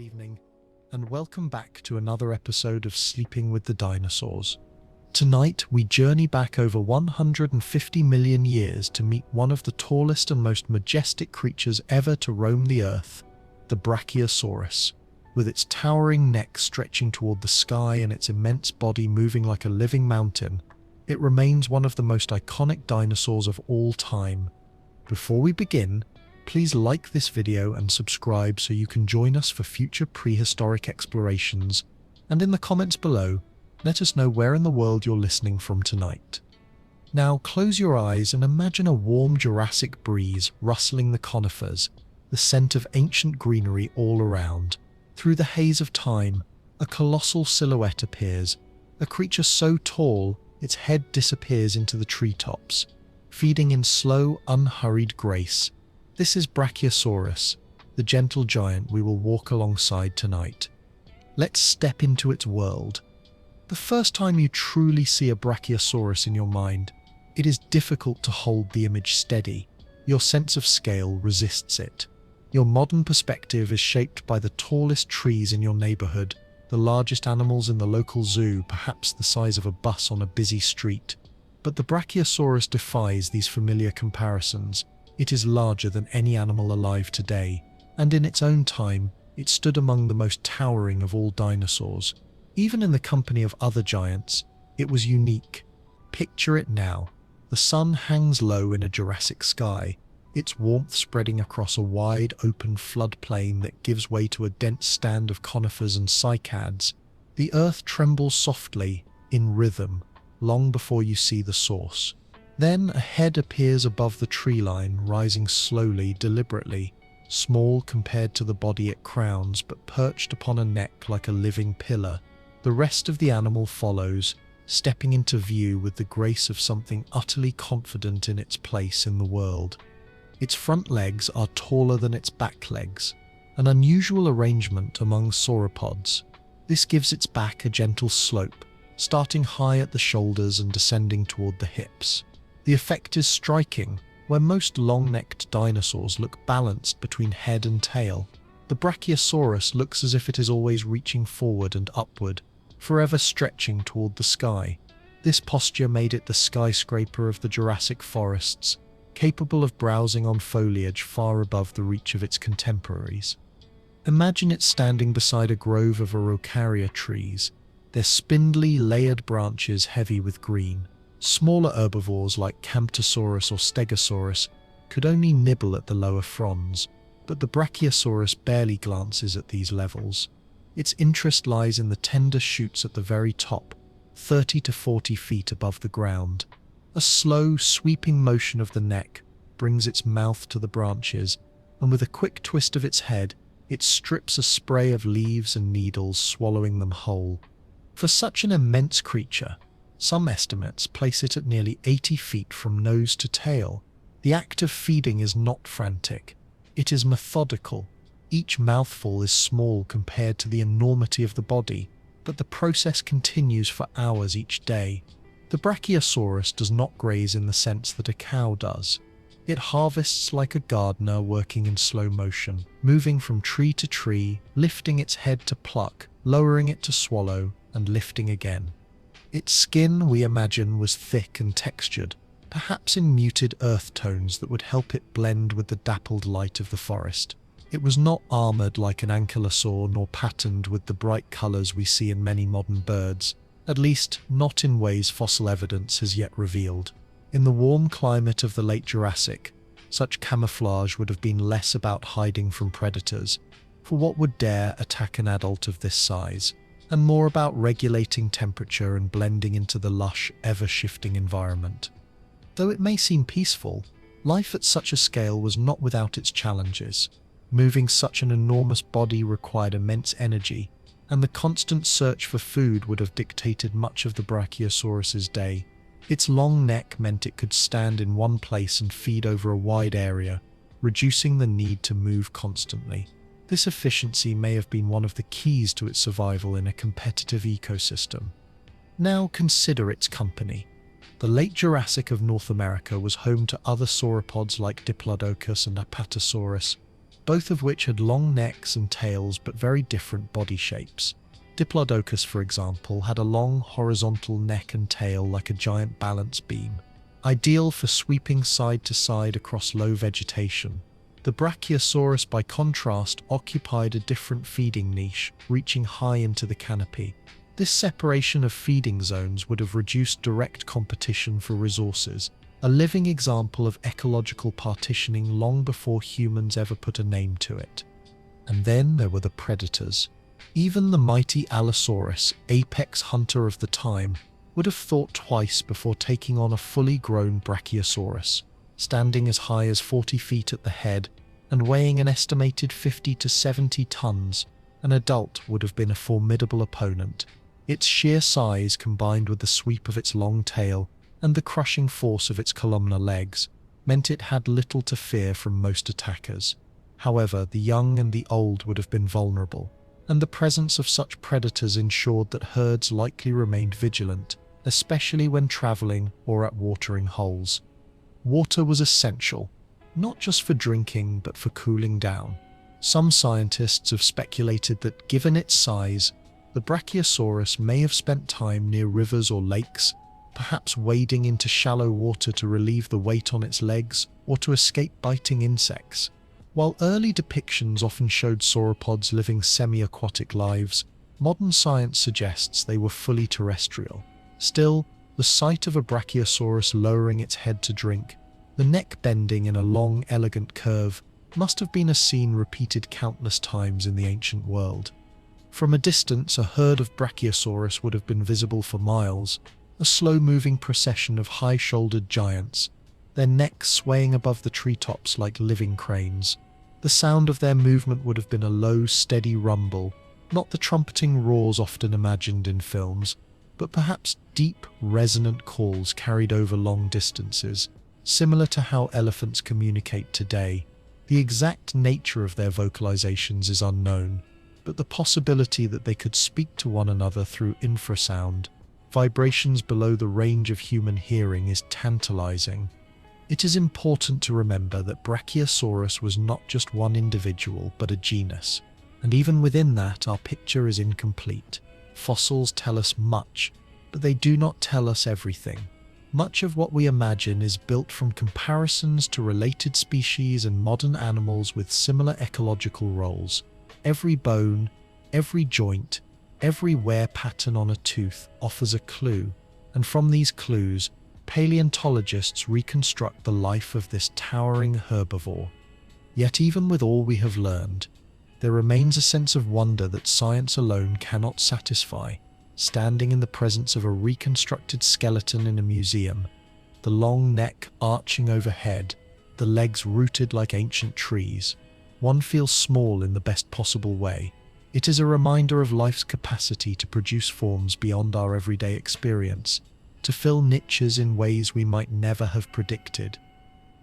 evening, and welcome back to another episode of Sleeping with the Dinosaurs. Tonight, we journey back over 150 million years to meet one of the tallest and most majestic creatures ever to roam the Earth, the Brachiosaurus. With its towering neck stretching toward the sky and its immense body moving like a living mountain, it remains one of the most iconic dinosaurs of all time. Before we begin, please like this video and subscribe so you can join us for future prehistoric explorations, and in the comments below, let us know where in the world you're listening from tonight. Now close your eyes and imagine a warm Jurassic breeze rustling the conifers, the scent of ancient greenery all around. Through the haze of time, a colossal silhouette appears, a creature so tall its head disappears into the treetops, feeding in slow, unhurried grace. This is Brachiosaurus, the gentle giant we will walk alongside tonight. Let's step into its world. The first time you truly see a Brachiosaurus in your mind, it is difficult to hold the image steady. Your sense of scale resists it. Your modern perspective is shaped by the tallest trees in your neighborhood, the largest animals in the local zoo, perhaps the size of a bus on a busy street. But the Brachiosaurus defies these familiar comparisons. It is larger than any animal alive today, and in its own time, it stood among the most towering of all dinosaurs. Even in the company of other giants, it was unique. Picture it now. The sun hangs low in a Jurassic sky, its warmth spreading across a wide, open floodplain that gives way to a dense stand of conifers and cycads. The earth trembles softly, in rhythm, long before you see the source. Then a head appears above the tree line, rising slowly, deliberately, small compared to the body it crowns, but perched upon a neck like a living pillar. The rest of the animal follows, stepping into view with the grace of something utterly confident in its place in the world. Its front legs are taller than its back legs, an unusual arrangement among sauropods. This gives its back a gentle slope, starting high at the shoulders and descending toward the hips. The effect is striking. Where most long-necked dinosaurs look balanced between head and tail, the Brachiosaurus looks as if it is always reaching forward and upward, forever stretching toward the sky. This posture made it the skyscraper of the Jurassic forests, capable of browsing on foliage far above the reach of its contemporaries. Imagine it standing beside a grove of araucaria trees, their spindly, layered branches heavy with green. Smaller herbivores like Camptosaurus or Stegosaurus could only nibble at the lower fronds, but the Brachiosaurus barely glances at these levels. Its interest lies in the tender shoots at the very top, 30 to 40 feet above the ground. A slow, sweeping motion of the neck brings its mouth to the branches, and with a quick twist of its head, it strips a spray of leaves and needles, swallowing them whole. For such an immense creature, some estimates place it at nearly 80 feet from nose to tail. The act of feeding is not frantic. It is methodical. Each mouthful is small compared to the enormity of the body, but the process continues for hours each day. The Brachiosaurus does not graze in the sense that a cow does. It harvests like a gardener working in slow motion, moving from tree to tree, lifting its head to pluck, lowering it to swallow, and lifting again. Its skin, we imagine, was thick and textured, perhaps in muted earth tones that would help it blend with the dappled light of the forest. It was not armored like an ankylosaur nor patterned with the bright colors we see in many modern birds, at least not in ways fossil evidence has yet revealed. In the warm climate of the late Jurassic, such camouflage would have been less about hiding from predators, for what would dare attack an adult of this size, and more about regulating temperature and blending into the lush, ever-shifting environment. Though it may seem peaceful, life at such a scale was not without its challenges. Moving such an enormous body required immense energy, and the constant search for food would have dictated much of the Brachiosaurus's day. Its long neck meant it could stand in one place and feed over a wide area, reducing the need to move constantly. This efficiency may have been one of the keys to its survival in a competitive ecosystem. Now consider its company. The late Jurassic of North America was home to other sauropods like Diplodocus and Apatosaurus, both of which had long necks and tails but very different body shapes. Diplodocus, for example, had a long horizontal neck and tail like a giant balance beam, ideal for sweeping side to side across low vegetation. The Brachiosaurus, by contrast, occupied a different feeding niche, reaching high into the canopy. This separation of feeding zones would have reduced direct competition for resources, a living example of ecological partitioning long before humans ever put a name to it. And then there were the predators. Even the mighty Allosaurus, apex hunter of the time, would have thought twice before taking on a fully grown Brachiosaurus, standing as high as 40 feet at the head and weighing an estimated 50 to 70 tons. An adult would have been a formidable opponent. Its sheer size, combined with the sweep of its long tail and the crushing force of its columnar legs, meant it had little to fear from most attackers. However, the young and the old would have been vulnerable, and the presence of such predators ensured that herds likely remained vigilant, especially when traveling or at watering holes. Water was essential, not just for drinking but for cooling down. Some scientists have speculated that, given its size, the Brachiosaurus may have spent time near rivers or lakes, perhaps wading into shallow water to relieve the weight on its legs or to escape biting insects. While early depictions often showed sauropods living semi-aquatic lives, modern science suggests they were fully terrestrial. Still, the sight of a Brachiosaurus lowering its head to drink, the neck bending in a long, elegant curve, must have been a scene repeated countless times in the ancient world. From a distance, a herd of Brachiosaurus would have been visible for miles, a slow-moving procession of high-shouldered giants, their necks swaying above the treetops like living cranes. The sound of their movement would have been a low, steady rumble, not the trumpeting roars often imagined in films, but perhaps deep, resonant calls carried over long distances, similar to how elephants communicate today. The exact nature of their vocalizations is unknown, but the possibility that they could speak to one another through infrasound, vibrations below the range of human hearing, is tantalizing. It is important to remember that Brachiosaurus was not just one individual, but a genus, and even within that, our picture is incomplete. Fossils tell us much, but they do not tell us everything. Much of what we imagine is built from comparisons to related species and modern animals with similar ecological roles. Every bone, every joint, every wear pattern on a tooth offers a clue, and from these clues, paleontologists reconstruct the life of this towering herbivore. Yet even with all we have learned, there remains a sense of wonder that science alone cannot satisfy. Standing in the presence of a reconstructed skeleton in a museum, the long neck arching overhead, the legs rooted like ancient trees, one feels small in the best possible way. It is a reminder of life's capacity to produce forms beyond our everyday experience, to fill niches in ways we might never have predicted.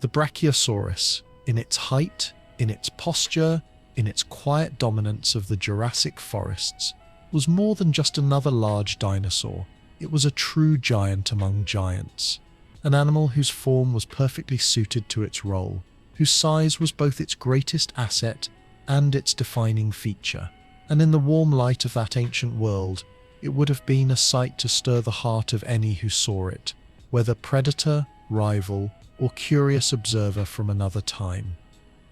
The Brachiosaurus, in its height, in its posture, in its quiet dominance of the Jurassic forests, was more than just another large dinosaur. It was a true giant among giants, an animal whose form was perfectly suited to its role, whose size was both its greatest asset and its defining feature. And in the warm light of that ancient world, it would have been a sight to stir the heart of any who saw it, whether predator, rival, or curious observer from another time.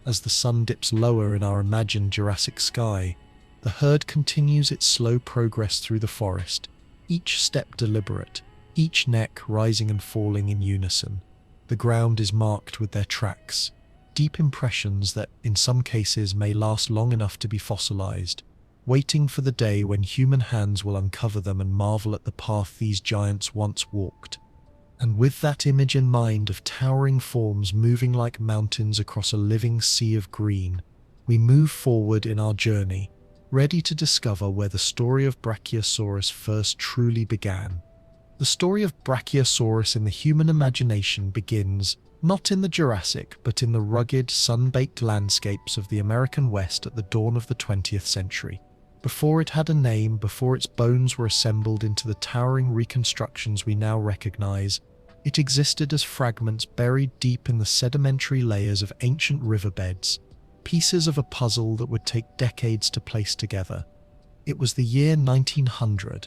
As the sun dips lower in our imagined Jurassic sky, the herd continues its slow progress through the forest, each step deliberate, each neck rising and falling in unison. The ground is marked with their tracks, deep impressions that, in some cases, may last long enough to be fossilized, waiting for the day when human hands will uncover them and marvel at the path these giants once walked. And with that image in mind of towering forms moving like mountains across a living sea of green, we move forward in our journey, ready to discover where the story of Brachiosaurus first truly began. The story of Brachiosaurus in the human imagination begins not in the Jurassic, but in the rugged, sun-baked landscapes of the American West at the dawn of the 20th century. Before it had a name, before its bones were assembled into the towering reconstructions we now recognize, it existed as fragments buried deep in the sedimentary layers of ancient riverbeds, pieces of a puzzle that would take decades to place together. It was the year 1900.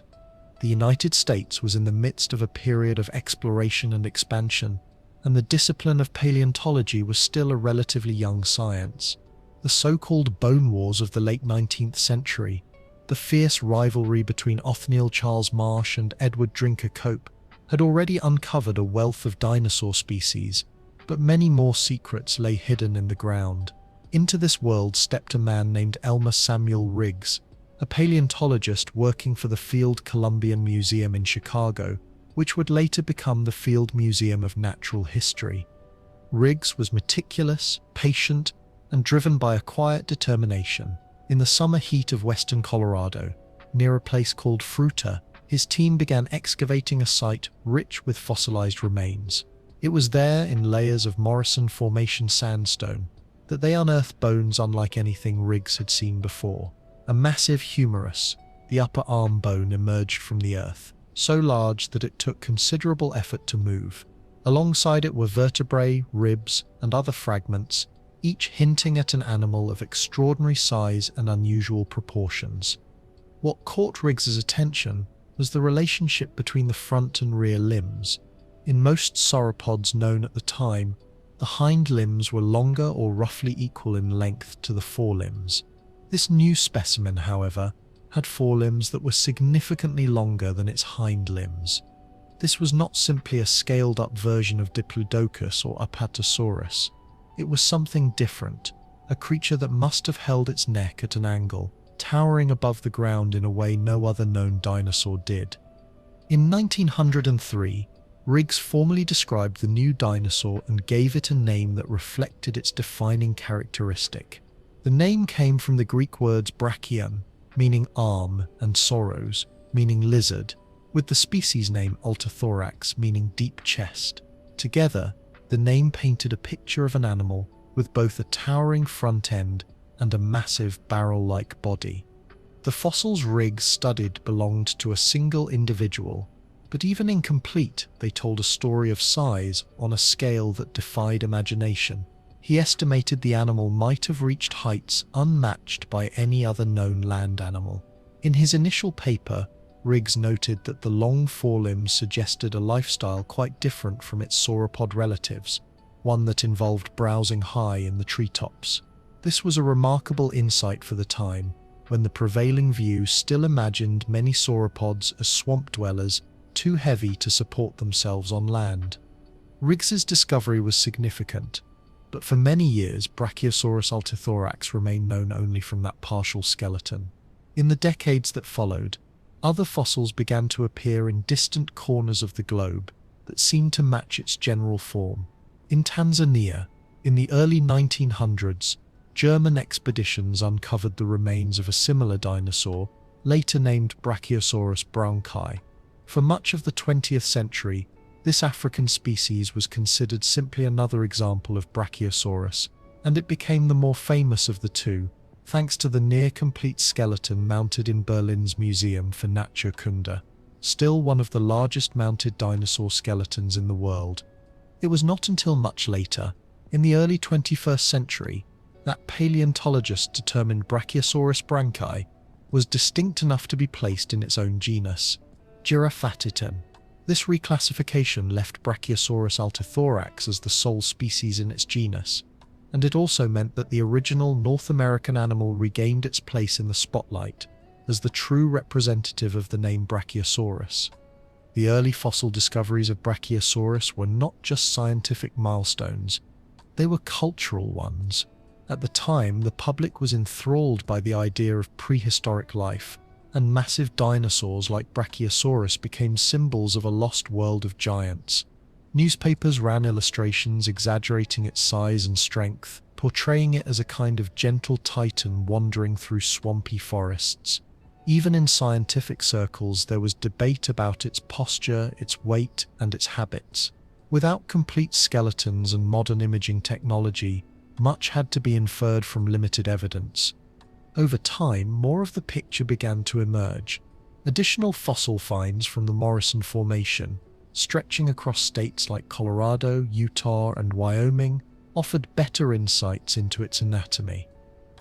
The United States was in the midst of a period of exploration and expansion, and the discipline of paleontology was still a relatively young science. The so-called Bone Wars of the late 19th century, the fierce rivalry between Othniel Charles Marsh and Edward Drinker Cope, had already uncovered a wealth of dinosaur species, but many more secrets lay hidden in the ground. Into this world stepped a man named Elmer Samuel Riggs, a paleontologist working for the Field Columbian Museum in Chicago, which would later become the Field Museum of Natural History. Riggs was meticulous, patient, and driven by a quiet determination. In the summer heat of western Colorado, near a place called Fruita, his team began excavating a site rich with fossilized remains. It was there, in layers of Morrison Formation sandstone, that they unearthed bones unlike anything Riggs had seen before. A massive humerus, the upper arm bone, emerged from the earth, so large that it took considerable effort to move. Alongside it were vertebrae, ribs, and other fragments, each hinting at an animal of extraordinary size and unusual proportions. What caught Riggs's attention was the relationship between the front and rear limbs. In most sauropods known at the time, the hind limbs were longer or roughly equal in length to the forelimbs. This new specimen, however, had forelimbs that were significantly longer than its hind limbs. This was not simply a scaled-up version of Diplodocus or Apatosaurus. It was something different, a creature that must have held its neck at an angle, towering above the ground in a way no other known dinosaur did. In 1903, Riggs formally described the new dinosaur and gave it a name that reflected its defining characteristic. The name came from the Greek words brachion, meaning arm, and sauros, meaning lizard, with the species name Altithorax, meaning deep chest. Together, the name painted a picture of an animal with both a towering front end and a massive barrel-like body. The fossils Riggs studied belonged to a single individual, but even incomplete, they told a story of size on a scale that defied imagination. He estimated the animal might have reached heights unmatched by any other known land animal. In his initial paper, Riggs noted that the long forelimbs suggested a lifestyle quite different from its sauropod relatives, one that involved browsing high in the treetops. This was a remarkable insight for the time, when the prevailing view still imagined many sauropods as swamp dwellers too heavy to support themselves on land. Riggs's discovery was significant, but for many years Brachiosaurus altithorax remained known only from that partial skeleton. In the decades that followed, other fossils began to appear in distant corners of the globe that seemed to match its general form. In Tanzania, in the early 1900s, German expeditions uncovered the remains of a similar dinosaur, later named Brachiosaurus browncai. For much of the 20th century, this African species was considered simply another example of Brachiosaurus, and it became the more famous of the two, thanks to the near-complete skeleton mounted in Berlin's Museum für Naturkunde, still one of the largest mounted dinosaur skeletons in the world. It was not until much later, in the early 21st century, that paleontologists determined Brachiosaurus brachii was distinct enough to be placed in its own genus, Girafatitan. This reclassification left Brachiosaurus altithorax as the sole species in its genus, and it also meant that the original North American animal regained its place in the spotlight as the true representative of the name Brachiosaurus. The early fossil discoveries of Brachiosaurus were not just scientific milestones, they were cultural ones. At the time, the public was enthralled by the idea of prehistoric life, and massive dinosaurs like Brachiosaurus became symbols of a lost world of giants. Newspapers ran illustrations exaggerating its size and strength, portraying it as a kind of gentle titan wandering through swampy forests. Even in scientific circles, there was debate about its posture, its weight, and its habits. Without complete skeletons and modern imaging technology, much had to be inferred from limited evidence. Over time, more of the picture began to emerge. Additional fossil finds from the Morrison Formation, stretching across states like Colorado, Utah, and Wyoming, offered better insights into its anatomy.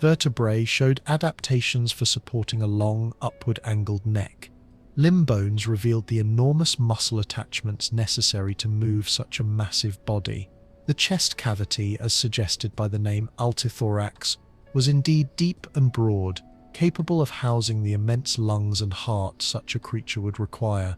Vertebrae showed adaptations for supporting a long, upward-angled neck. Limb bones revealed the enormous muscle attachments necessary to move such a massive body. The chest cavity, as suggested by the name altithorax, was indeed deep and broad, capable of housing the immense lungs and heart such a creature would require.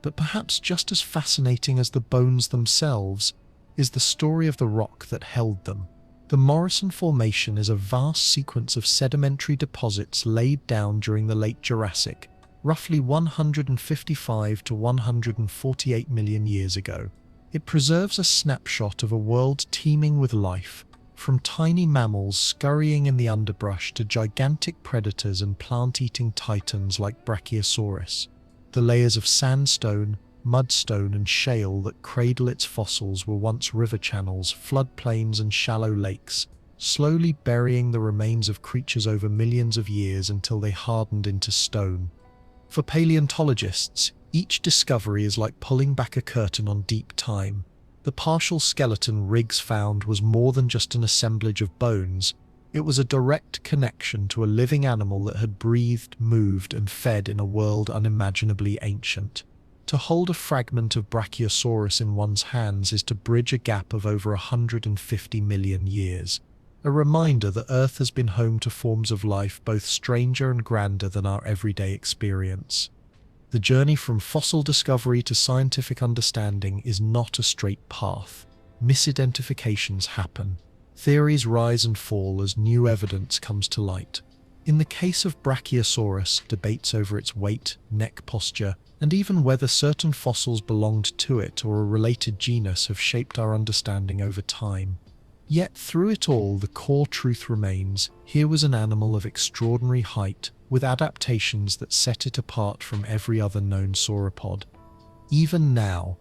But perhaps just as fascinating as the bones themselves is the story of the rock that held them. The Morrison Formation is a vast sequence of sedimentary deposits laid down during the late Jurassic, roughly 155 to 148 million years ago. It preserves a snapshot of a world teeming with life, from tiny mammals scurrying in the underbrush to gigantic predators and plant-eating titans like Brachiosaurus. The layers of sandstone, mudstone and shale that cradle its fossils were once river channels, floodplains and shallow lakes, slowly burying the remains of creatures over millions of years until they hardened into stone. For paleontologists, each discovery is like pulling back a curtain on deep time. The partial skeleton Riggs found was more than just an assemblage of bones. It was a direct connection to a living animal that had breathed, moved, and fed in a world unimaginably ancient. To hold a fragment of Brachiosaurus in one's hands is to bridge a gap of over 150 million years. A reminder that Earth has been home to forms of life both stranger and grander than our everyday experience. The journey from fossil discovery to scientific understanding is not a straight path. Misidentifications happen. Theories rise and fall as new evidence comes to light. In the case of Brachiosaurus, debates over its weight, neck posture, and even whether certain fossils belonged to it or a related genus have shaped our understanding over time. Yet through it all, the core truth remains: here was an animal of extraordinary height, with adaptations that set it apart from every other known sauropod. Even now,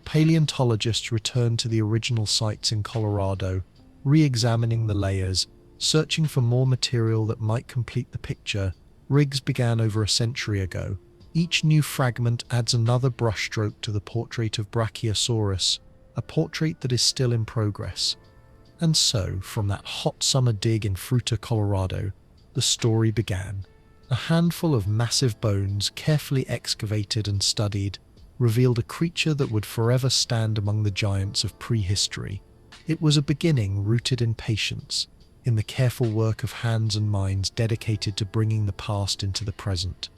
paleontologists return to the original sites in Colorado, re-examining the layers, searching for more material that might complete the picture. Riggs began over a century ago. Each new fragment adds another brushstroke to the portrait of Brachiosaurus, a portrait that is still in progress. And so, from that hot summer dig in Fruita, Colorado, the story began. A handful of massive bones, carefully excavated and studied, revealed a creature that would forever stand among the giants of prehistory. It was a beginning rooted in patience, in the careful work of hands and minds dedicated to bringing the past into the present.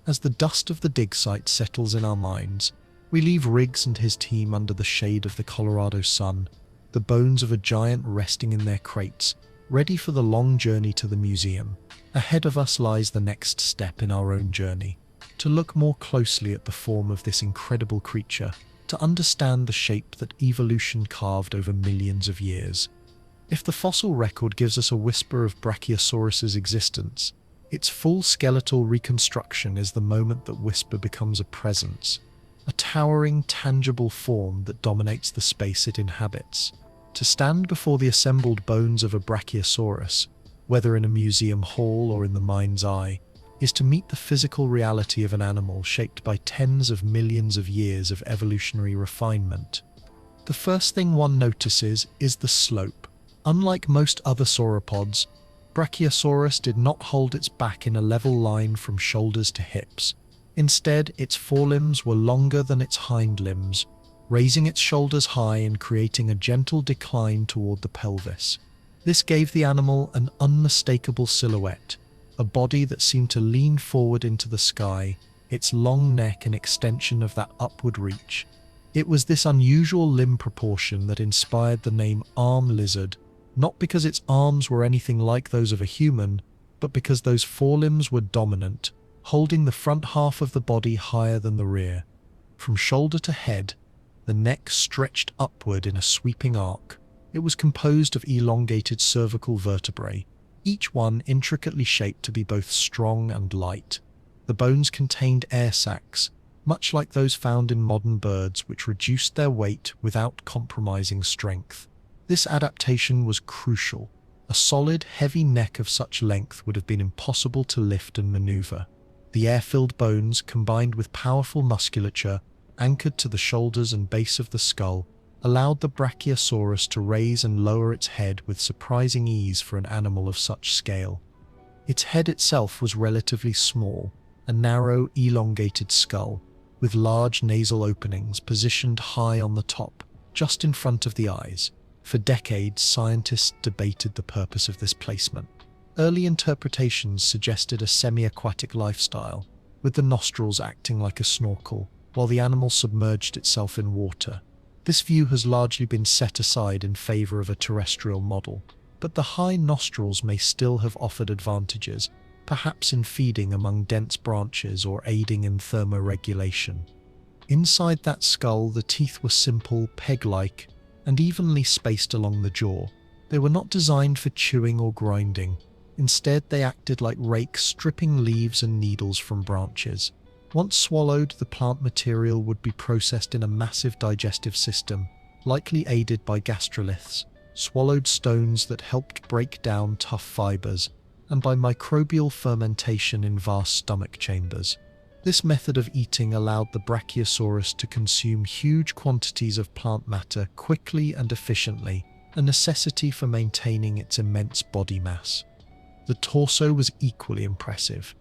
As the dust of the dig site settles in our minds, we leave Riggs and his team under the shade of the Colorado sun, the bones of a giant resting in their crates, ready for the long journey to the museum. Ahead of us lies the next step in our own journey, to look more closely at the form of this incredible creature, to understand the shape that evolution carved over millions of years. If the fossil record gives us a whisper of Brachiosaurus's existence, its full skeletal reconstruction is the moment that whisper becomes a presence, a towering, tangible form that dominates the space it inhabits. To stand before the assembled bones of a Brachiosaurus, whether in a museum hall or in the mind's eye, is to meet the physical reality of an animal shaped by tens of millions of years of evolutionary refinement. The first thing one notices is the slope. Unlike most other sauropods, Brachiosaurus did not hold its back in a level line from shoulders to hips. Instead, its forelimbs were longer than its hind limbs, raising its shoulders high and creating a gentle decline toward the pelvis. This gave the animal an unmistakable silhouette, a body that seemed to lean forward into the sky, its long neck an extension of that upward reach. It was this unusual limb proportion that inspired the name arm lizard, not because its arms were anything like those of a human, but because those forelimbs were dominant, holding the front half of the body higher than the rear. From shoulder to head, the neck stretched upward in a sweeping arc. It was composed of elongated cervical vertebrae, each one intricately shaped to be both strong and light. The bones contained air sacs, much like those found in modern birds, which reduced their weight without compromising strength. This adaptation was crucial. A solid, heavy neck of such length would have been impossible to lift and maneuver. The air-filled bones, combined with powerful musculature, anchored to the shoulders and base of the skull, allowed the Brachiosaurus to raise and lower its head with surprising ease for an animal of such scale. Its head itself was relatively small, a narrow, elongated skull, with large nasal openings positioned high on the top, just in front of the eyes. For decades, scientists debated the purpose of this placement. Early interpretations suggested a semi-aquatic lifestyle, with the nostrils acting like a snorkel, while the animal submerged itself in water. This view has largely been set aside in favor of a terrestrial model, but the high nostrils may still have offered advantages, perhaps in feeding among dense branches or aiding in thermoregulation. Inside that skull, the teeth were simple, peg-like, and evenly spaced along the jaw. They were not designed for chewing or grinding. Instead, they acted like rakes, stripping leaves and needles from branches. Once swallowed, the plant material would be processed in a massive digestive system, likely aided by gastroliths, swallowed stones that helped break down tough fibers, and by microbial fermentation in vast stomach chambers. This method of eating allowed the Brachiosaurus to consume huge quantities of plant matter quickly and efficiently, a necessity for maintaining its immense body mass. The torso was equally impressive.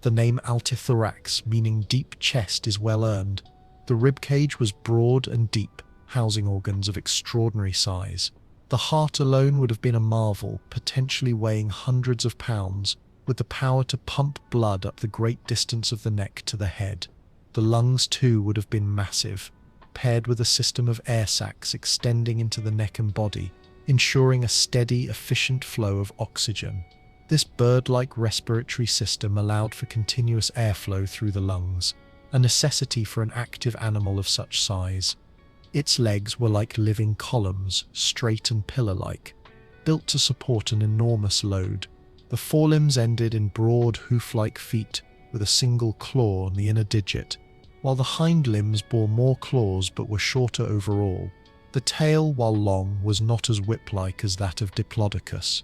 The name altithorax, meaning deep chest, is well earned. The ribcage was broad and deep, housing organs of extraordinary size. The heart alone would have been a marvel, potentially weighing hundreds of pounds, with the power to pump blood up the great distance of the neck to the head. The lungs, too, would have been massive, paired with a system of air sacs extending into the neck and body, ensuring a steady, efficient flow of oxygen. This bird-like respiratory system allowed for continuous airflow through the lungs, a necessity for an active animal of such size. Its legs were like living columns, straight and pillar-like, built to support an enormous load. The forelimbs ended in broad, hoof-like feet with a single claw on the inner digit, while the hind limbs bore more claws but were shorter overall. The tail, while long, was not as whip-like as that of Diplodocus.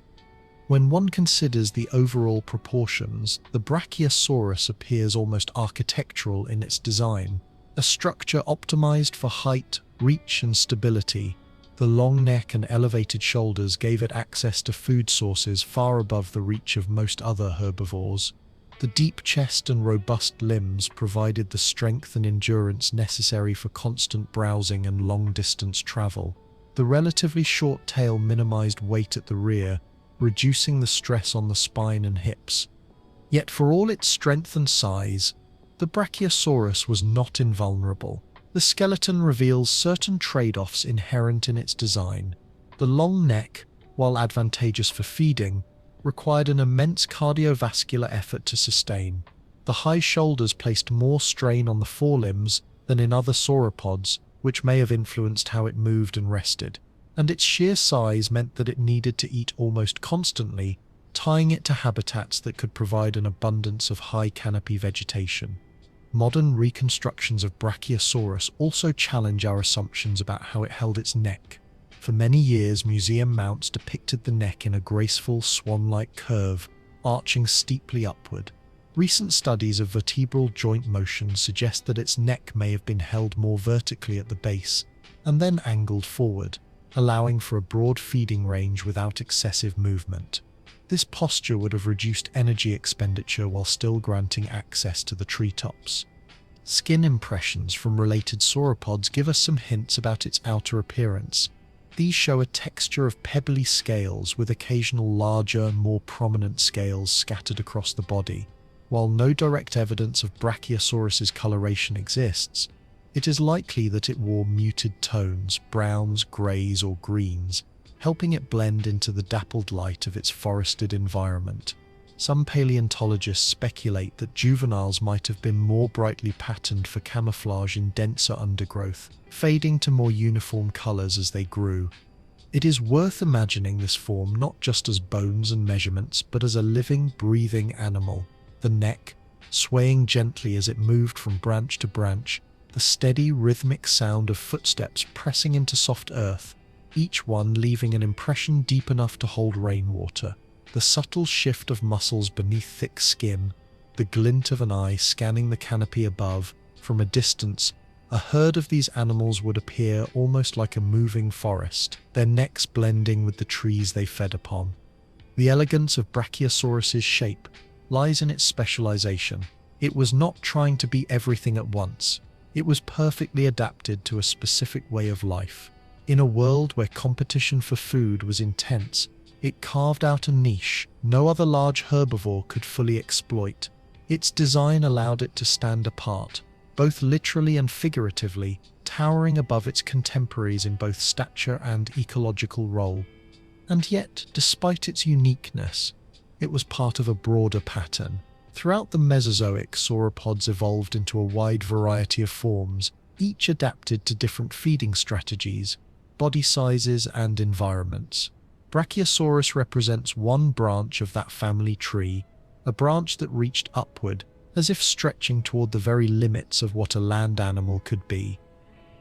When one considers the overall proportions, the Brachiosaurus appears almost architectural in its design, a structure optimized for height, reach, and stability. The long neck and elevated shoulders gave it access to food sources far above the reach of most other herbivores. The deep chest and robust limbs provided the strength and endurance necessary for constant browsing and long-distance travel. The relatively short tail minimized weight at the rear, reducing the stress on the spine and hips. Yet for all its strength and size, the Brachiosaurus was not invulnerable. The skeleton reveals certain trade-offs inherent in its design. The long neck, while advantageous for feeding, required an immense cardiovascular effort to sustain. The high shoulders placed more strain on the forelimbs than in other sauropods, which may have influenced how it moved and rested. And its sheer size meant that it needed to eat almost constantly, tying it to habitats that could provide an abundance of high canopy vegetation. Modern reconstructions of Brachiosaurus also challenge our assumptions about how it held its neck. For many years, museum mounts depicted the neck in a graceful, swan-like curve, arching steeply upward. Recent studies of vertebral joint motion suggest that its neck may have been held more vertically at the base, and then angled forward, allowing for a broad feeding range without excessive movement. This posture would have reduced energy expenditure while still granting access to the treetops. Skin impressions from related sauropods give us some hints about its outer appearance. These show a texture of pebbly scales with occasional larger, more prominent scales scattered across the body. While no direct evidence of Brachiosaurus's coloration exists, it is likely that it wore muted tones, browns, greys, or greens, helping it blend into the dappled light of its forested environment. Some paleontologists speculate that juveniles might have been more brightly patterned for camouflage in denser undergrowth, fading to more uniform colors as they grew. It is worth imagining this form not just as bones and measurements, but as a living, breathing animal. The neck, swaying gently as it moved from branch to branch, the steady, rhythmic sound of footsteps pressing into soft earth, each one leaving an impression deep enough to hold rainwater. The subtle shift of muscles beneath thick skin, the glint of an eye scanning the canopy above, from a distance, A herd of these animals would appear almost like a moving forest, their necks blending with the trees they fed upon. The elegance of Brachiosaurus's shape lies in its specialization. It was not trying to be everything at once. It was perfectly adapted to a specific way of life. In a world where competition for food was intense, it carved out a niche no other large herbivore could fully exploit. Its design allowed it to stand apart, both literally and figuratively, towering above its contemporaries in both stature and ecological role. And yet, despite its uniqueness, it was part of a broader pattern. Throughout the Mesozoic, sauropods evolved into a wide variety of forms, each adapted to different feeding strategies, body sizes, and environments. Brachiosaurus represents one branch of that family tree, a branch that reached upward, as if stretching toward the very limits of what a land animal could be.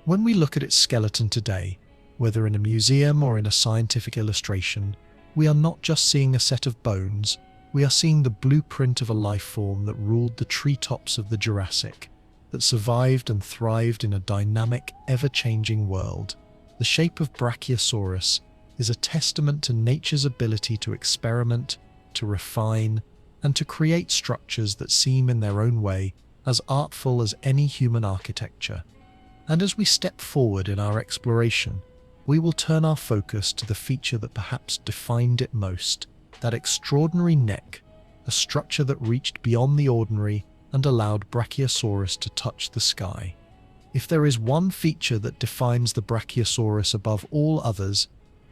When we look at its skeleton today, whether in a museum or in a scientific illustration, we are not just seeing a set of bones, we are seeing the blueprint of a life form that ruled the treetops of the Jurassic, that survived and thrived in a dynamic, ever-changing world. The shape of Brachiosaurus is a testament to nature's ability to experiment, to refine, and to create structures that seem in their own way as artful as any human architecture. And as we step forward in our exploration, we will turn our focus to the feature that perhaps defined it most, that extraordinary neck, a structure that reached beyond the ordinary and allowed Brachiosaurus to touch the sky. If there is one feature that defines the Brachiosaurus above all others,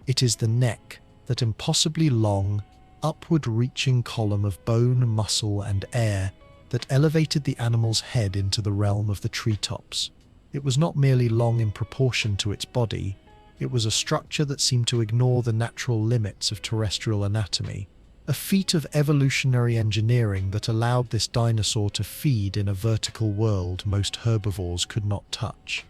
it is the neck, that impossibly long, upward-reaching column of bone, muscle, and air that elevated the animal's head into the realm of the treetops. It was not merely long in proportion to its body, it was a structure that seemed to ignore the natural limits of terrestrial anatomy, a feat of evolutionary engineering that allowed this dinosaur to feed in a vertical world most herbivores could not touch.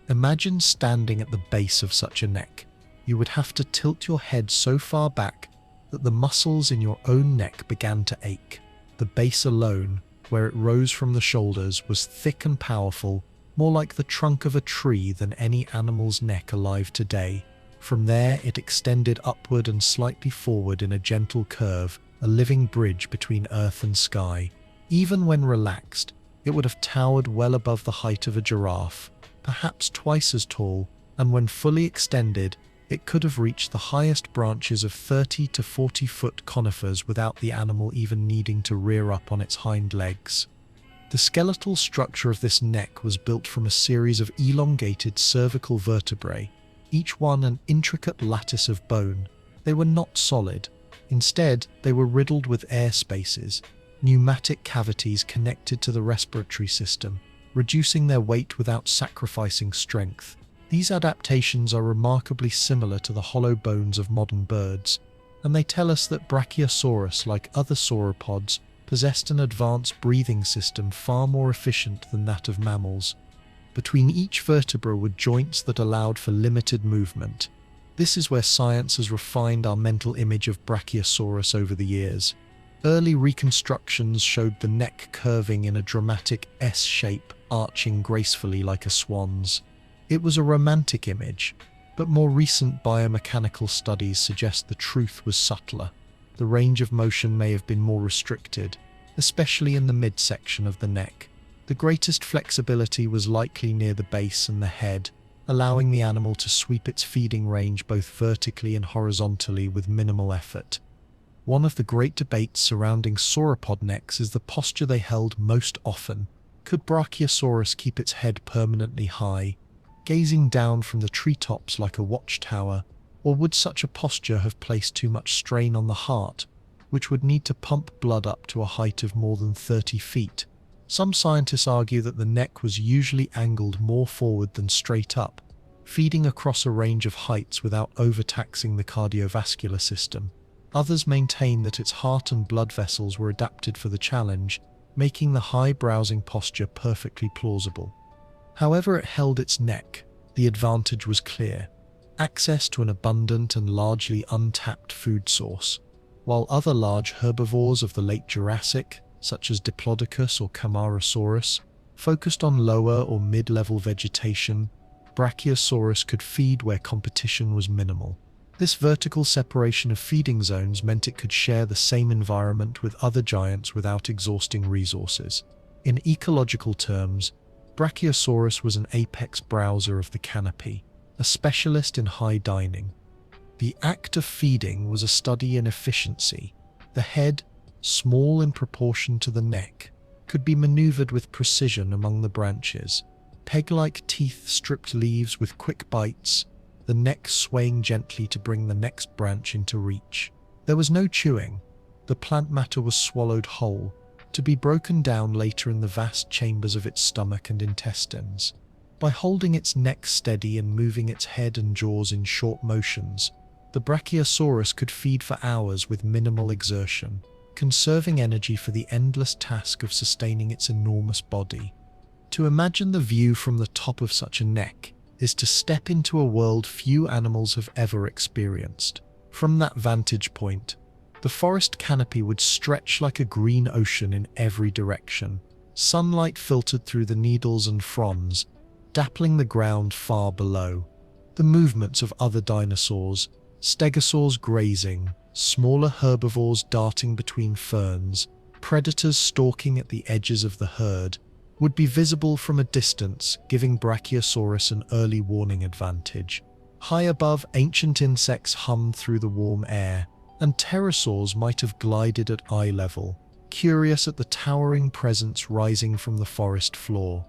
Imagine standing at the base of such a neck. You would have to tilt your head so far back that the muscles in your own neck began to ache. The base alone, where it rose from the shoulders, was thick and powerful, more like the trunk of a tree than any animal's neck alive today. From there, it extended upward and slightly forward in a gentle curve, a living bridge between earth and sky. Even when relaxed, it would have towered well above the height of a giraffe, perhaps twice as tall, and when fully extended, it could have reached the highest branches of 30 to 40-foot conifers without the animal even needing to rear up on its hind legs. The skeletal structure of this neck was built from a series of elongated cervical vertebrae, each one an intricate lattice of bone. They were not solid. Instead, they were riddled with air spaces, pneumatic cavities connected to the respiratory system, reducing their weight without sacrificing strength. These adaptations are remarkably similar to the hollow bones of modern birds, and they tell us that Brachiosaurus, like other sauropods, possessed an advanced breathing system far more efficient than that of mammals. Between each vertebra were joints that allowed for limited movement. This is where science has refined our mental image of Brachiosaurus over the years. Early reconstructions showed the neck curving in a dramatic S shape, arching gracefully like a swan's. It was a romantic image, but more recent biomechanical studies suggest the truth was subtler. The range of motion may have been more restricted, especially in the midsection of the neck. The greatest flexibility was likely near the base and the head, allowing the animal to sweep its feeding range both vertically and horizontally with minimal effort. One of the great debates surrounding sauropod necks is the posture they held most often. Could Brachiosaurus keep its head permanently high, gazing down from the treetops like a watchtower, or would such a posture have placed too much strain on the heart, which would need to pump blood up to a height of more than 30 feet? Some scientists argue that the neck was usually angled more forward than straight up, feeding across a range of heights without overtaxing the cardiovascular system. Others maintain that its heart and blood vessels were adapted for the challenge, making the high browsing posture perfectly plausible. However it held its neck, the advantage was clear: access to an abundant and largely untapped food source. While other large herbivores of the late Jurassic, such as Diplodocus or Camarasaurus, Focused on lower or mid-level vegetation, Brachiosaurus could feed where competition was minimal. This vertical separation of feeding zones meant it could share the same environment with other giants without exhausting resources. In ecological terms, Brachiosaurus was an apex browser of the canopy, a specialist in high dining. The act of feeding was a study in efficiency. The head, small in proportion to the neck, could be maneuvered with precision among the branches. Peg-like teeth stripped leaves with quick bites, the neck swaying gently to bring the next branch into reach. There was no chewing. The plant matter was swallowed whole, to be broken down later in the vast chambers of its stomach and intestines. By holding its neck steady and moving its head and jaws in short motions, the Brachiosaurus could feed for hours with minimal exertion, conserving energy for the endless task of sustaining its enormous body. To imagine the view from the top of such a neck is to step into a world few animals have ever experienced. From that vantage point, the forest canopy would stretch like a green ocean in every direction. Sunlight filtered through the needles and fronds, dappling the ground far below. The movements of other dinosaurs, stegosaurs grazing, smaller herbivores darting between ferns, predators stalking at the edges of the herd, would be visible from a distance, giving Brachiosaurus an early warning advantage. High above, ancient insects hummed through the warm air, and pterosaurs might have glided at eye level, curious at the towering presence rising from the forest floor.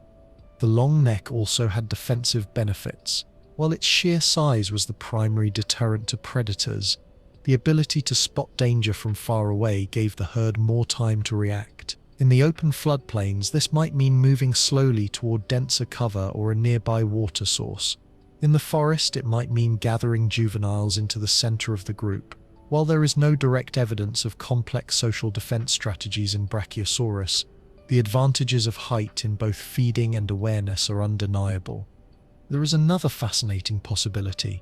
The long neck also had defensive benefits. While its sheer size was the primary deterrent to predators, the ability to spot danger from far away gave the herd more time to react. In the open floodplains, this might mean moving slowly toward denser cover or a nearby water source. In the forest, it might mean gathering juveniles into the center of the group. While there is no direct evidence of complex social defense strategies in Brachiosaurus, the advantages of height in both feeding and awareness are undeniable. There is another fascinating possibility: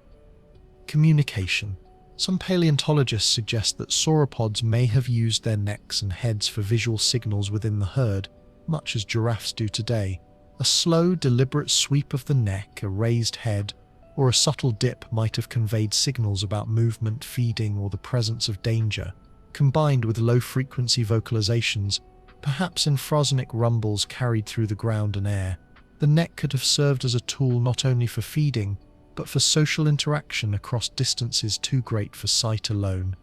communication. Some paleontologists suggest that sauropods may have used their necks and heads for visual signals within the herd, much as giraffes do today. A slow, deliberate sweep of the neck, a raised head, or a subtle dip might have conveyed signals about movement, feeding, or the presence of danger. Combined with low-frequency vocalizations, perhaps infrasonic rumbles carried through the ground and air, the neck could have served as a tool not only for feeding, but for social interaction across distances too great for sight alone.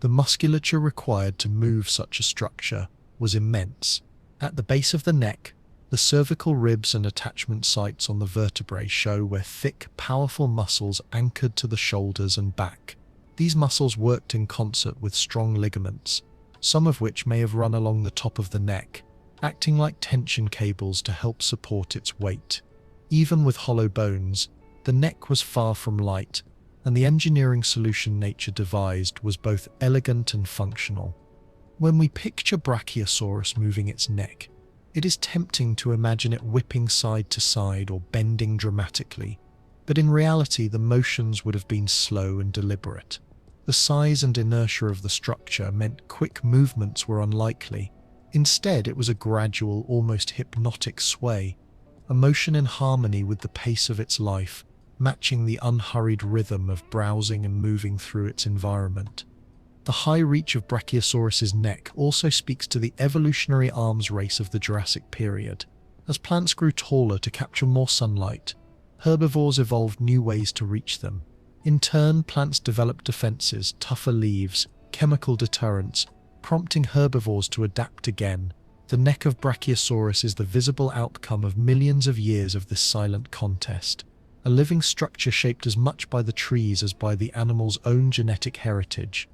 The musculature required to move such a structure was immense. At the base of the neck, the cervical ribs and attachment sites on the vertebrae show where thick, powerful muscles anchored to the shoulders and back. These muscles worked in concert with strong ligaments, some of which may have run along the top of the neck, acting like tension cables to help support its weight. Even with hollow bones, the neck was far from light, and the engineering solution nature devised was both elegant and functional. When we picture Brachiosaurus moving its neck, it is tempting to imagine it whipping side to side or bending dramatically, but in reality the motions would have been slow and deliberate. The size and inertia of the structure meant quick movements were unlikely. Instead, it was a gradual, almost hypnotic sway, a motion in harmony with the pace of its life, matching the unhurried rhythm of browsing and moving through its environment. The high reach of Brachiosaurus's neck also speaks to the evolutionary arms race of the Jurassic period. As plants grew taller to capture more sunlight, herbivores evolved new ways to reach them. In turn, plants developed defenses, tougher leaves, chemical deterrents, prompting herbivores to adapt again. The neck of Brachiosaurus is the visible outcome of millions of years of this silent contest, a living structure shaped as much by the trees as by the animal's own genetic heritage.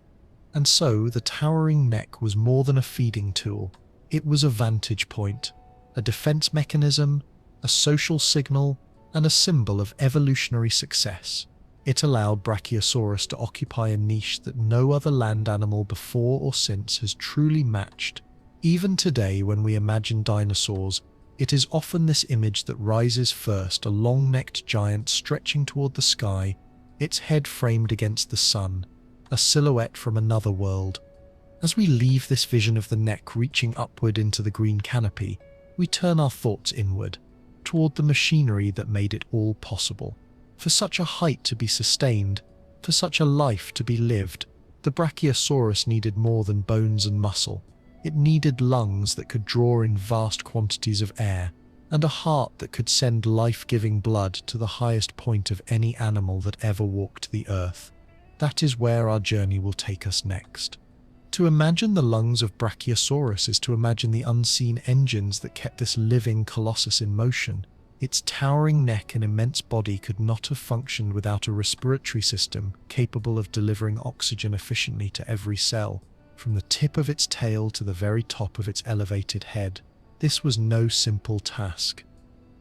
And so, the towering neck was more than a feeding tool. It was a vantage point, a defense mechanism, a social signal, and a symbol of evolutionary success. It allowed Brachiosaurus to occupy a niche that no other land animal before or since has truly matched. Even today, when we imagine dinosaurs, it is often this image that rises first, a long-necked giant stretching toward the sky, its head framed against the sun, a silhouette from another world. As we leave this vision of the neck reaching upward into the green canopy, we turn our thoughts inward, toward the machinery that made it all possible. For such a height to be sustained, for such a life to be lived, the Brachiosaurus needed more than bones and muscle. It needed lungs that could draw in vast quantities of air, and a heart that could send life-giving blood to the highest point of any animal that ever walked the earth. That is where our journey will take us next. To imagine the lungs of Brachiosaurus is to imagine the unseen engines that kept this living colossus in motion. Its towering neck and immense body could not have functioned without a respiratory system capable of delivering oxygen efficiently to every cell, from the tip of its tail to the very top of its elevated head. This was no simple task.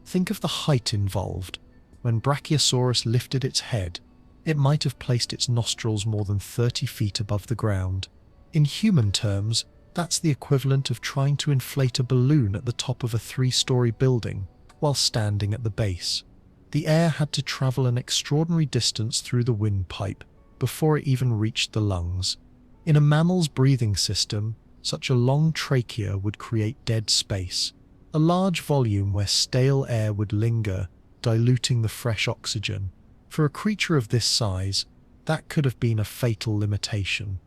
Think of the height involved. When Brachiosaurus lifted its head, it might have placed its nostrils more than 30 feet above the ground. In human terms, that's the equivalent of trying to inflate a balloon at the top of a 3-story building while standing at the base. The air had to travel an extraordinary distance through the windpipe before it even reached the lungs. In a mammal's breathing system, such a long trachea would create dead space, a large volume where stale air would linger, diluting the fresh oxygen. For a creature of this size, that could have been a fatal limitation.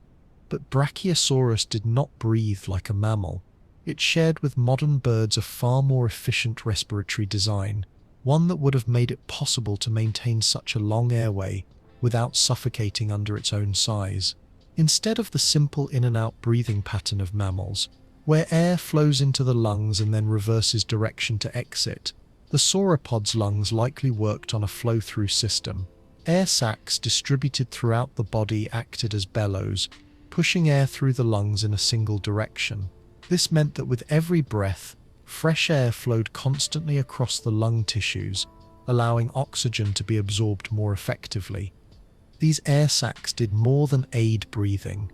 But Brachiosaurus did not breathe like a mammal. It shared with modern birds a far more efficient respiratory design, one that would have made it possible to maintain such a long airway without suffocating under its own size. Instead of the simple in-and-out breathing pattern of mammals, where air flows into the lungs and then reverses direction to exit, the sauropod's lungs likely worked on a flow-through system. Air sacs distributed throughout the body acted as bellows, pushing air through the lungs in a single direction. This meant that with every breath, fresh air flowed constantly across the lung tissues, allowing oxygen to be absorbed more effectively. These air sacs did more than aid breathing.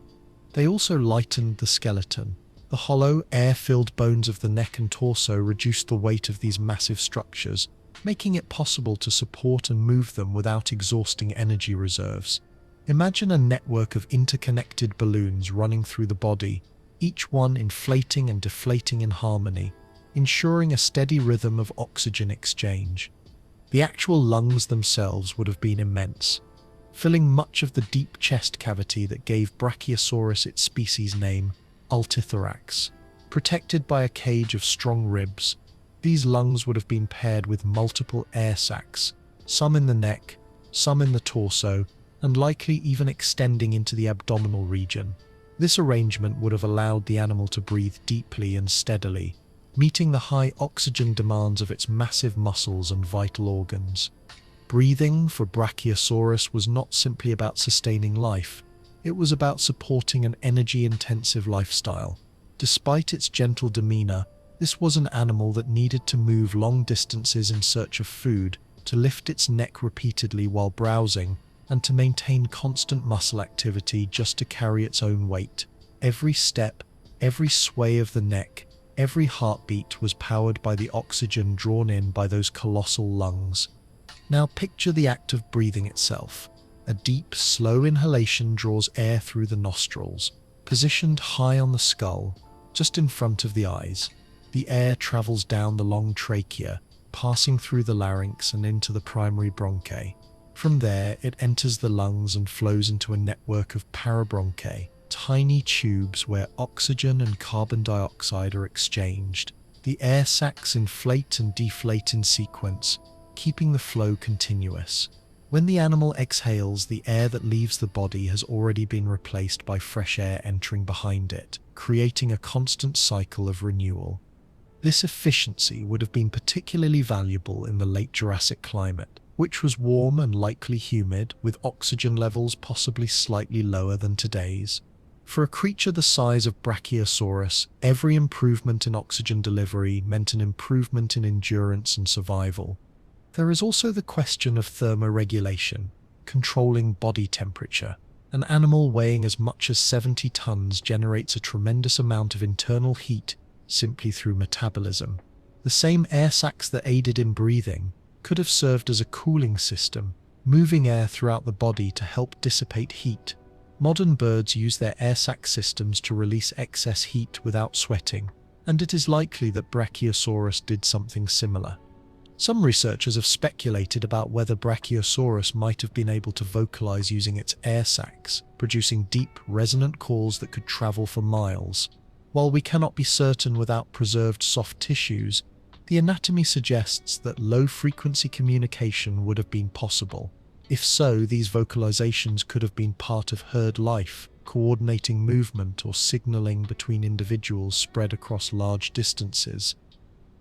They also lightened the skeleton. The hollow, air-filled bones of the neck and torso reduced the weight of these massive structures, making it possible to support and move them without exhausting energy reserves. Imagine a network of interconnected balloons running through the body, each one inflating and deflating in harmony, ensuring a steady rhythm of oxygen exchange. The actual lungs themselves would have been immense, filling much of the deep chest cavity that gave Brachiosaurus its species name, Altithorax. Protected by a cage of strong ribs, these lungs would have been paired with multiple air sacs, some in the neck, some in the torso, and likely even extending into the abdominal region. This arrangement would have allowed the animal to breathe deeply and steadily, meeting the high oxygen demands of its massive muscles and vital organs. Breathing for Brachiosaurus was not simply about sustaining life, it was about supporting an energy-intensive lifestyle. Despite its gentle demeanor, this was an animal that needed to move long distances in search of food, to lift its neck repeatedly while browsing, and to maintain constant muscle activity just to carry its own weight. Every step, every sway of the neck, every heartbeat was powered by the oxygen drawn in by those colossal lungs. Now picture the act of breathing itself. A deep, slow inhalation draws air through the nostrils, positioned high on the skull, just in front of the eyes. The air travels down the long trachea, passing through the larynx and into the primary bronchi. From there, it enters the lungs and flows into a network of parabronchi, tiny tubes where oxygen and carbon dioxide are exchanged. The air sacs inflate and deflate in sequence, keeping the flow continuous. When the animal exhales, the air that leaves the body has already been replaced by fresh air entering behind it, creating a constant cycle of renewal. This efficiency would have been particularly valuable in the late Jurassic climate, which was warm and likely humid, with oxygen levels possibly slightly lower than today's. For a creature the size of Brachiosaurus, every improvement in oxygen delivery meant an improvement in endurance and survival. There is also the question of thermoregulation, controlling body temperature. An animal weighing as much as 70 tons generates a tremendous amount of internal heat simply through metabolism. The same air sacs that aided in breathing could have served as a cooling system, moving air throughout the body to help dissipate heat. Modern birds use their air sac systems to release excess heat without sweating, and it is likely that Brachiosaurus did something similar. Some researchers have speculated about whether Brachiosaurus might have been able to vocalize using its air sacs, producing deep, resonant calls that could travel for miles. While we cannot be certain without preserved soft tissues, the anatomy suggests that low-frequency communication would have been possible. If so, these vocalizations could have been part of herd life, coordinating movement or signaling between individuals spread across large distances.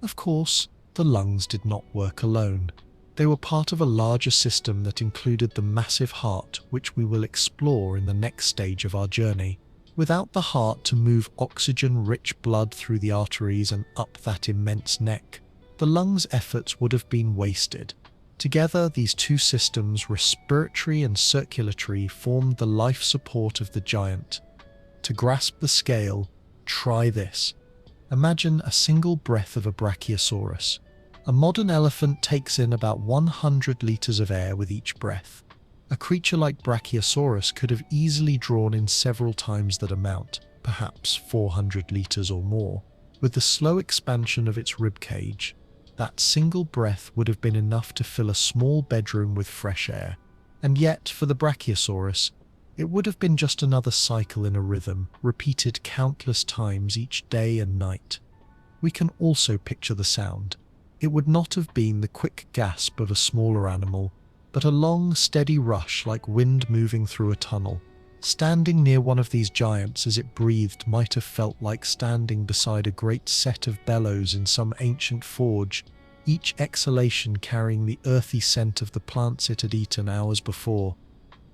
Of course, the lungs did not work alone. They were part of a larger system that included the massive heart, which we will explore in the next stage of our journey. Without the heart to move oxygen-rich blood through the arteries and up that immense neck, the lungs' efforts would have been wasted. Together, these two systems, respiratory and circulatory, formed the life support of the giant. To grasp the scale, try this. Imagine a single breath of a Brachiosaurus. A modern elephant takes in about 100 liters of air with each breath. A creature like Brachiosaurus could have easily drawn in several times that amount, perhaps 400 liters or more. With the slow expansion of its rib cage, that single breath would have been enough to fill a small bedroom with fresh air. And yet, for the Brachiosaurus, it would have been just another cycle in a rhythm, repeated countless times each day and night. We can also picture the sound. It would not have been the quick gasp of a smaller animal, but a long, steady rush like wind moving through a tunnel. Standing near one of these giants as it breathed might have felt like standing beside a great set of bellows in some ancient forge, each exhalation carrying the earthy scent of the plants it had eaten hours before.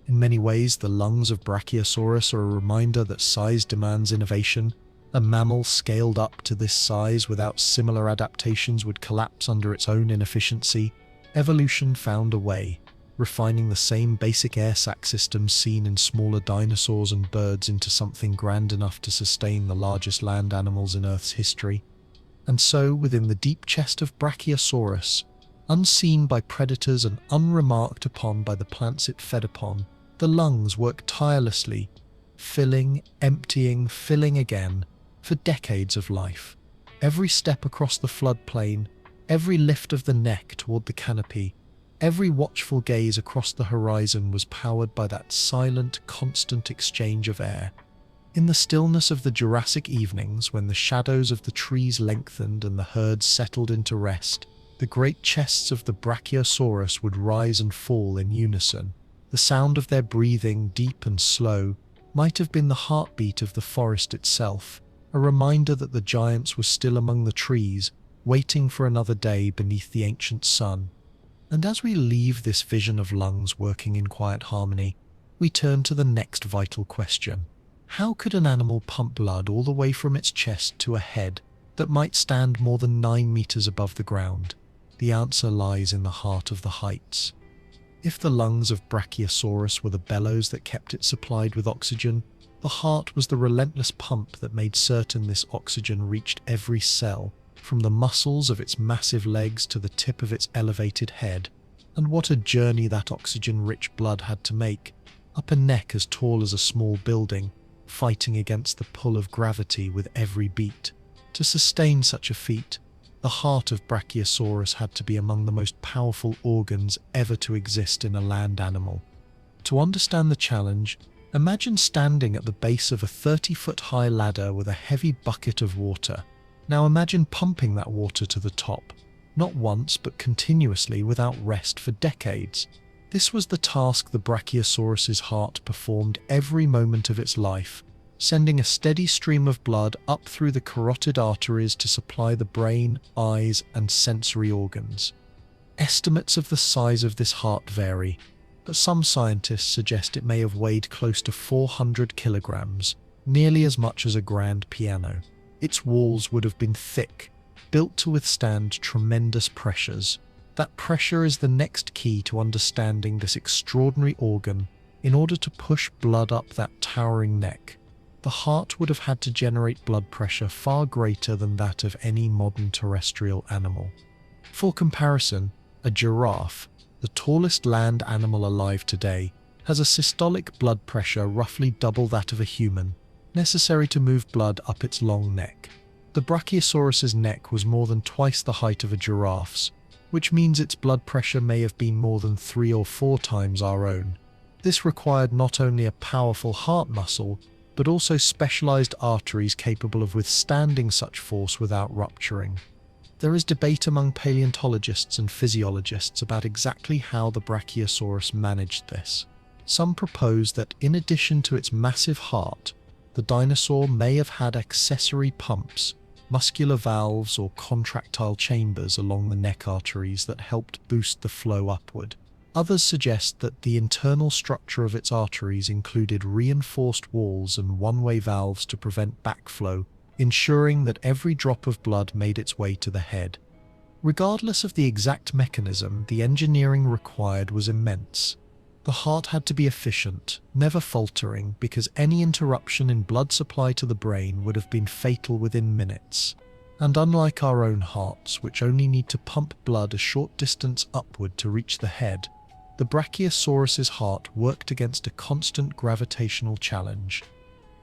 In many ways, the lungs of Brachiosaurus are a reminder that size demands innovation. A mammal scaled up to this size without similar adaptations would collapse under its own inefficiency. Evolution found a way, refining the same basic air sac systems seen in smaller dinosaurs and birds into something grand enough to sustain the largest land animals in Earth's history. And so, within the deep chest of Brachiosaurus, unseen by predators and unremarked upon by the plants it fed upon, the lungs worked tirelessly, filling, emptying, filling again, for decades of life. Every step across the floodplain, every lift of the neck toward the canopy, every watchful gaze across the horizon was powered by that silent, constant exchange of air. In the stillness of the Jurassic evenings, when the shadows of the trees lengthened and the herds settled into rest, the great chests of the Brachiosaurus would rise and fall in unison. The sound of their breathing, deep and slow, might have been the heartbeat of the forest itself, a reminder that the giants were still among the trees, waiting for another day beneath the ancient sun. And as we leave this vision of lungs working in quiet harmony, we turn to the next vital question. How could an animal pump blood all the way from its chest to a head that might stand more than 9 meters above the ground? The answer lies in the heart of the heights. If the lungs of Brachiosaurus were the bellows that kept it supplied with oxygen, the heart was the relentless pump that made certain this oxygen reached every cell, from the muscles of its massive legs to the tip of its elevated head. And what a journey that oxygen-rich blood had to make, up a neck as tall as a small building, fighting against the pull of gravity with every beat. To sustain such a feat, the heart of Brachiosaurus had to be among the most powerful organs ever to exist in a land animal. To understand the challenge, imagine standing at the base of a 30-foot-high ladder with a heavy bucket of water. Now imagine pumping that water to the top, not once but continuously without rest for decades. This was the task the Brachiosaurus's heart performed every moment of its life, sending a steady stream of blood up through the carotid arteries to supply the brain, eyes, and sensory organs. Estimates of the size of this heart vary, but some scientists suggest it may have weighed close to 400 kilograms, nearly as much as a grand piano. Its walls would have been thick, built to withstand tremendous pressures. That pressure is the next key to understanding this extraordinary organ. In order to push blood up that towering neck, the heart would have had to generate blood pressure far greater than that of any modern terrestrial animal. For comparison, a giraffe, the tallest land animal alive today, has a systolic blood pressure roughly double that of a human, necessary to move blood up its long neck. The Brachiosaurus's neck was more than twice the height of a giraffe's, which means its blood pressure may have been more than 3 or 4 times our own. This required not only a powerful heart muscle, but also specialized arteries capable of withstanding such force without rupturing. There is debate among paleontologists and physiologists about exactly how the Brachiosaurus managed this. Some propose that in addition to its massive heart, the dinosaur may have had accessory pumps, muscular valves or contractile chambers along the neck arteries that helped boost the flow upward. Others suggest that the internal structure of its arteries included reinforced walls and one-way valves to prevent backflow, ensuring that every drop of blood made its way to the head. Regardless of the exact mechanism, the engineering required was immense. The heart had to be efficient, never faltering, because any interruption in blood supply to the brain would have been fatal within minutes. And unlike our own hearts, which only need to pump blood a short distance upward to reach the head, the Brachiosaurus's heart worked against a constant gravitational challenge.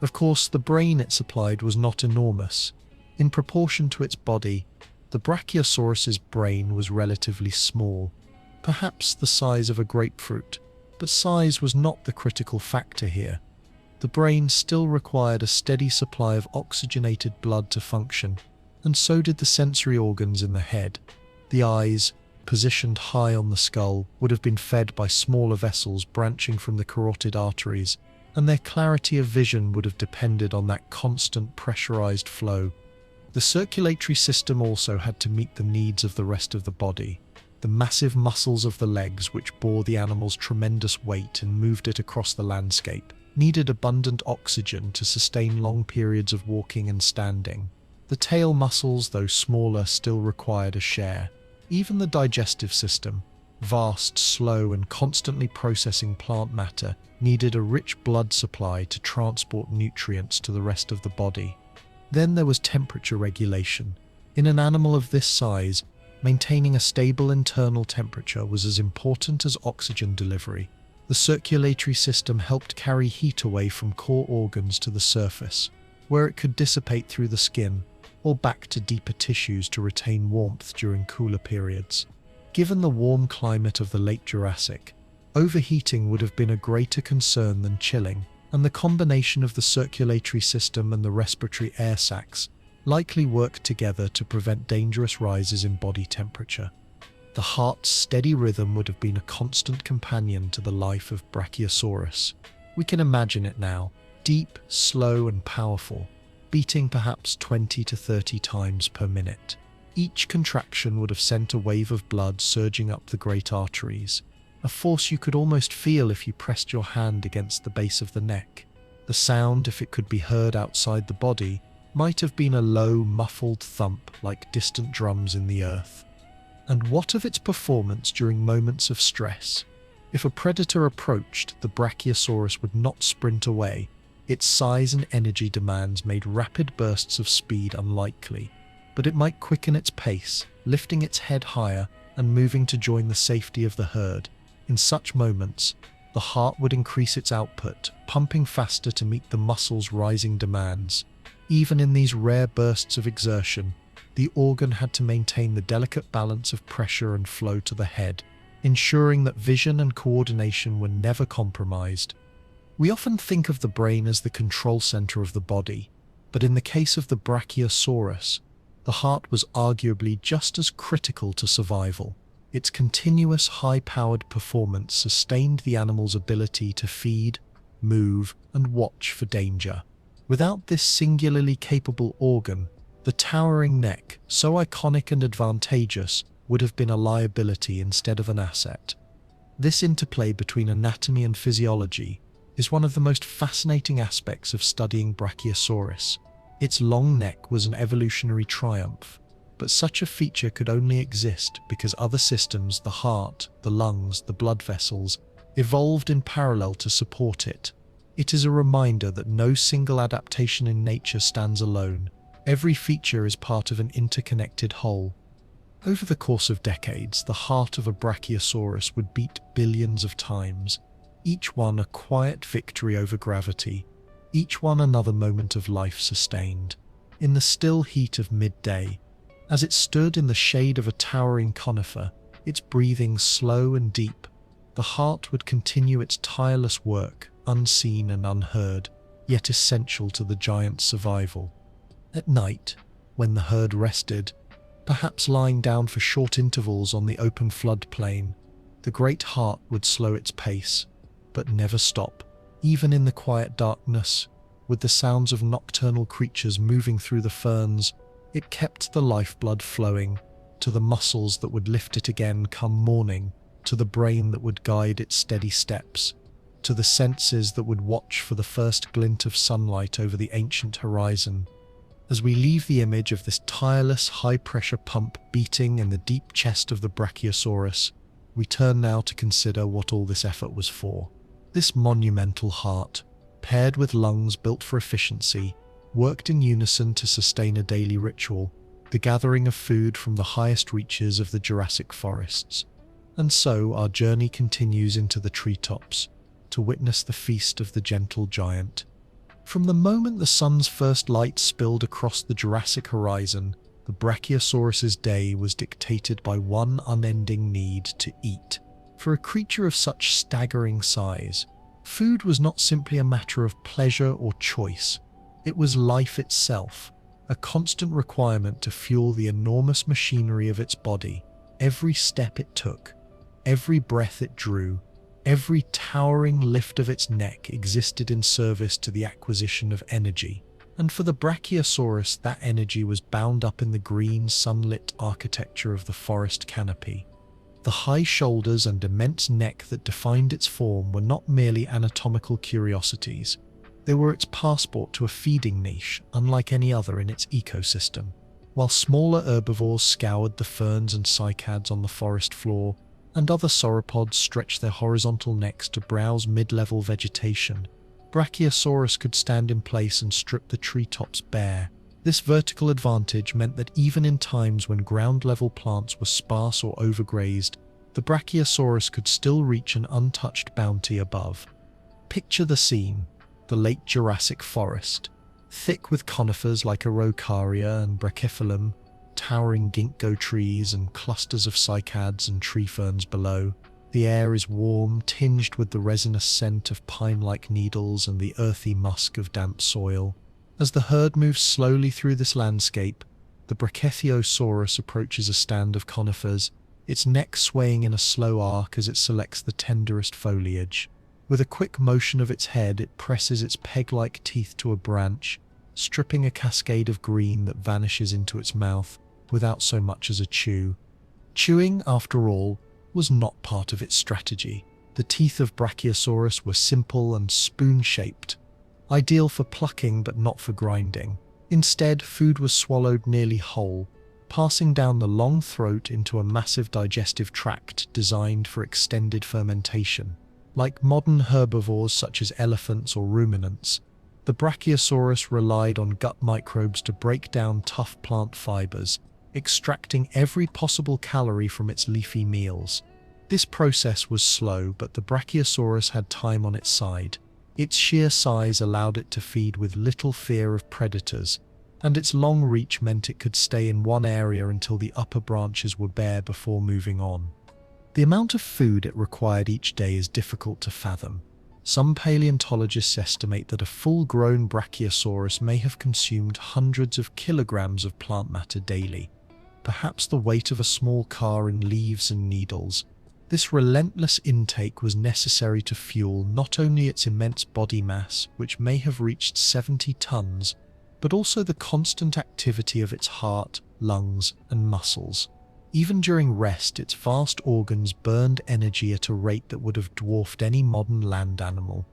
Of course, the brain it supplied was not enormous. In proportion to its body, the Brachiosaurus's brain was relatively small, perhaps the size of a grapefruit. But size was not the critical factor here. The brain still required a steady supply of oxygenated blood to function, and so did the sensory organs in the head. The eyes, positioned high on the skull, would have been fed by smaller vessels branching from the carotid arteries, and their clarity of vision would have depended on that constant pressurized flow. The circulatory system also had to meet the needs of the rest of the body. The massive muscles of the legs, which bore the animal's tremendous weight and moved it across the landscape, needed abundant oxygen to sustain long periods of walking and standing. The tail muscles, though smaller, still required a share. Even the digestive system, vast, slow, and constantly processing plant matter, needed a rich blood supply to transport nutrients to the rest of the body. Then there was temperature regulation. In an animal of this size, maintaining a stable internal temperature was as important as oxygen delivery. The circulatory system helped carry heat away from core organs to the surface, where it could dissipate through the skin, or back to deeper tissues to retain warmth during cooler periods. Given the warm climate of the late Jurassic, overheating would have been a greater concern than chilling, and the combination of the circulatory system and the respiratory air sacs likely worked together to prevent dangerous rises in body temperature. The heart's steady rhythm would have been a constant companion to the life of Brachiosaurus. We can imagine it now, deep, slow, and powerful, beating perhaps 20 to 30 times per minute. Each contraction would have sent a wave of blood surging up the great arteries, a force you could almost feel if you pressed your hand against the base of the neck. The sound, if it could be heard outside the body, might have been a low, muffled thump like distant drums in the earth. And what of its performance during moments of stress? If a predator approached, the Brachiosaurus would not sprint away. Its size and energy demands made rapid bursts of speed unlikely, but it might quicken its pace, lifting its head higher and moving to join the safety of the herd. In such moments, the heart would increase its output, pumping faster to meet the muscle's rising demands. Even in these rare bursts of exertion, the organ had to maintain the delicate balance of pressure and flow to the head, ensuring that vision and coordination were never compromised. We often think of the brain as the control center of the body, but in the case of the Brachiosaurus, the heart was arguably just as critical to survival. Its continuous high-powered performance sustained the animal's ability to feed, move, and watch for danger. Without this singularly capable organ, the towering neck, so iconic and advantageous, would have been a liability instead of an asset. This interplay between anatomy and physiology is one of the most fascinating aspects of studying Brachiosaurus. Its long neck was an evolutionary triumph, but such a feature could only exist because other systems, the heart, the lungs, the blood vessels, evolved in parallel to support it. It is a reminder that no single adaptation in nature stands alone. Every feature is part of an interconnected whole. Over the course of decades, the heart of a Brachiosaurus would beat billions of times, each one a quiet victory over gravity, each one another moment of life sustained. in the still heat of midday. As it stood in the shade of a towering conifer, its breathing slow and deep, the heart would continue its tireless work, unseen and unheard, yet essential to the giant's survival. At night, when the herd rested, perhaps lying down for short intervals on the open floodplain, the great heart would slow its pace, but never stop. Even in the quiet darkness, with the sounds of nocturnal creatures moving through the ferns, it kept the lifeblood flowing, to the muscles that would lift it again come morning, to the brain that would guide its steady steps, to the senses that would watch for the first glint of sunlight over the ancient horizon. As we leave the image of this tireless, high-pressure pump beating in the deep chest of the Brachiosaurus, we turn now to consider what all this effort was for. This monumental heart, paired with lungs built for efficiency, worked in unison to sustain a daily ritual, the gathering of food from the highest reaches of the Jurassic forests. And so our journey continues into the treetops, to witness the feast of the gentle giant. From the moment the sun's first light spilled across the Jurassic horizon, the Brachiosaurus's day was dictated by one unending need to eat. For a creature of such staggering size, food was not simply a matter of pleasure or choice. It was life itself, a constant requirement to fuel the enormous machinery of its body. Every step it took, every breath it drew, every towering lift of its neck existed in service to the acquisition of energy. And for the Brachiosaurus, that energy was bound up in the green, sunlit architecture of the forest canopy. The high shoulders and immense neck that defined its form were not merely anatomical curiosities. They were its passport to a feeding niche unlike any other in its ecosystem. While smaller herbivores scoured the ferns and cycads on the forest floor, and other sauropods stretched their horizontal necks to browse mid-level vegetation, Brachiosaurus could stand in place and strip the treetops bare. This vertical advantage meant that even in times when ground-level plants were sparse or overgrazed, the Brachiosaurus could still reach an untouched bounty above. Picture the scene: the late Jurassic forest, thick with conifers like Araucaria and Brachyphyllum, towering ginkgo trees and clusters of cycads and tree ferns below. The air is warm, tinged with the resinous scent of pine-like needles and the earthy musk of damp soil. As the herd moves slowly through this landscape, the Brachiosaurus approaches a stand of conifers, its neck swaying in a slow arc as it selects the tenderest foliage. With a quick motion of its head, it presses its peg-like teeth to a branch, stripping a cascade of green that vanishes into its mouth without so much as a chew. Chewing, after all, was not part of its strategy. The teeth of Brachiosaurus were simple and spoon-shaped, ideal for plucking but not for grinding. Instead, food was swallowed nearly whole, passing down the long throat into a massive digestive tract designed for extended fermentation. Like modern herbivores such as elephants or ruminants, the Brachiosaurus relied on gut microbes to break down tough plant fibers, extracting every possible calorie from its leafy meals. This process was slow, but the Brachiosaurus had time on its side. Its sheer size allowed it to feed with little fear of predators, and its long reach meant it could stay in one area until the upper branches were bare before moving on. The amount of food it required each day is difficult to fathom. Some paleontologists estimate that a full-grown Brachiosaurus may have consumed hundreds of kilograms of plant matter daily, perhaps the weight of a small car in leaves and needles. This relentless intake was necessary to fuel not only its immense body mass, which may have reached 70 tons, but also the constant activity of its heart, lungs, and muscles. Even during rest, its vast organs burned energy at a rate that would have dwarfed any modern land animal.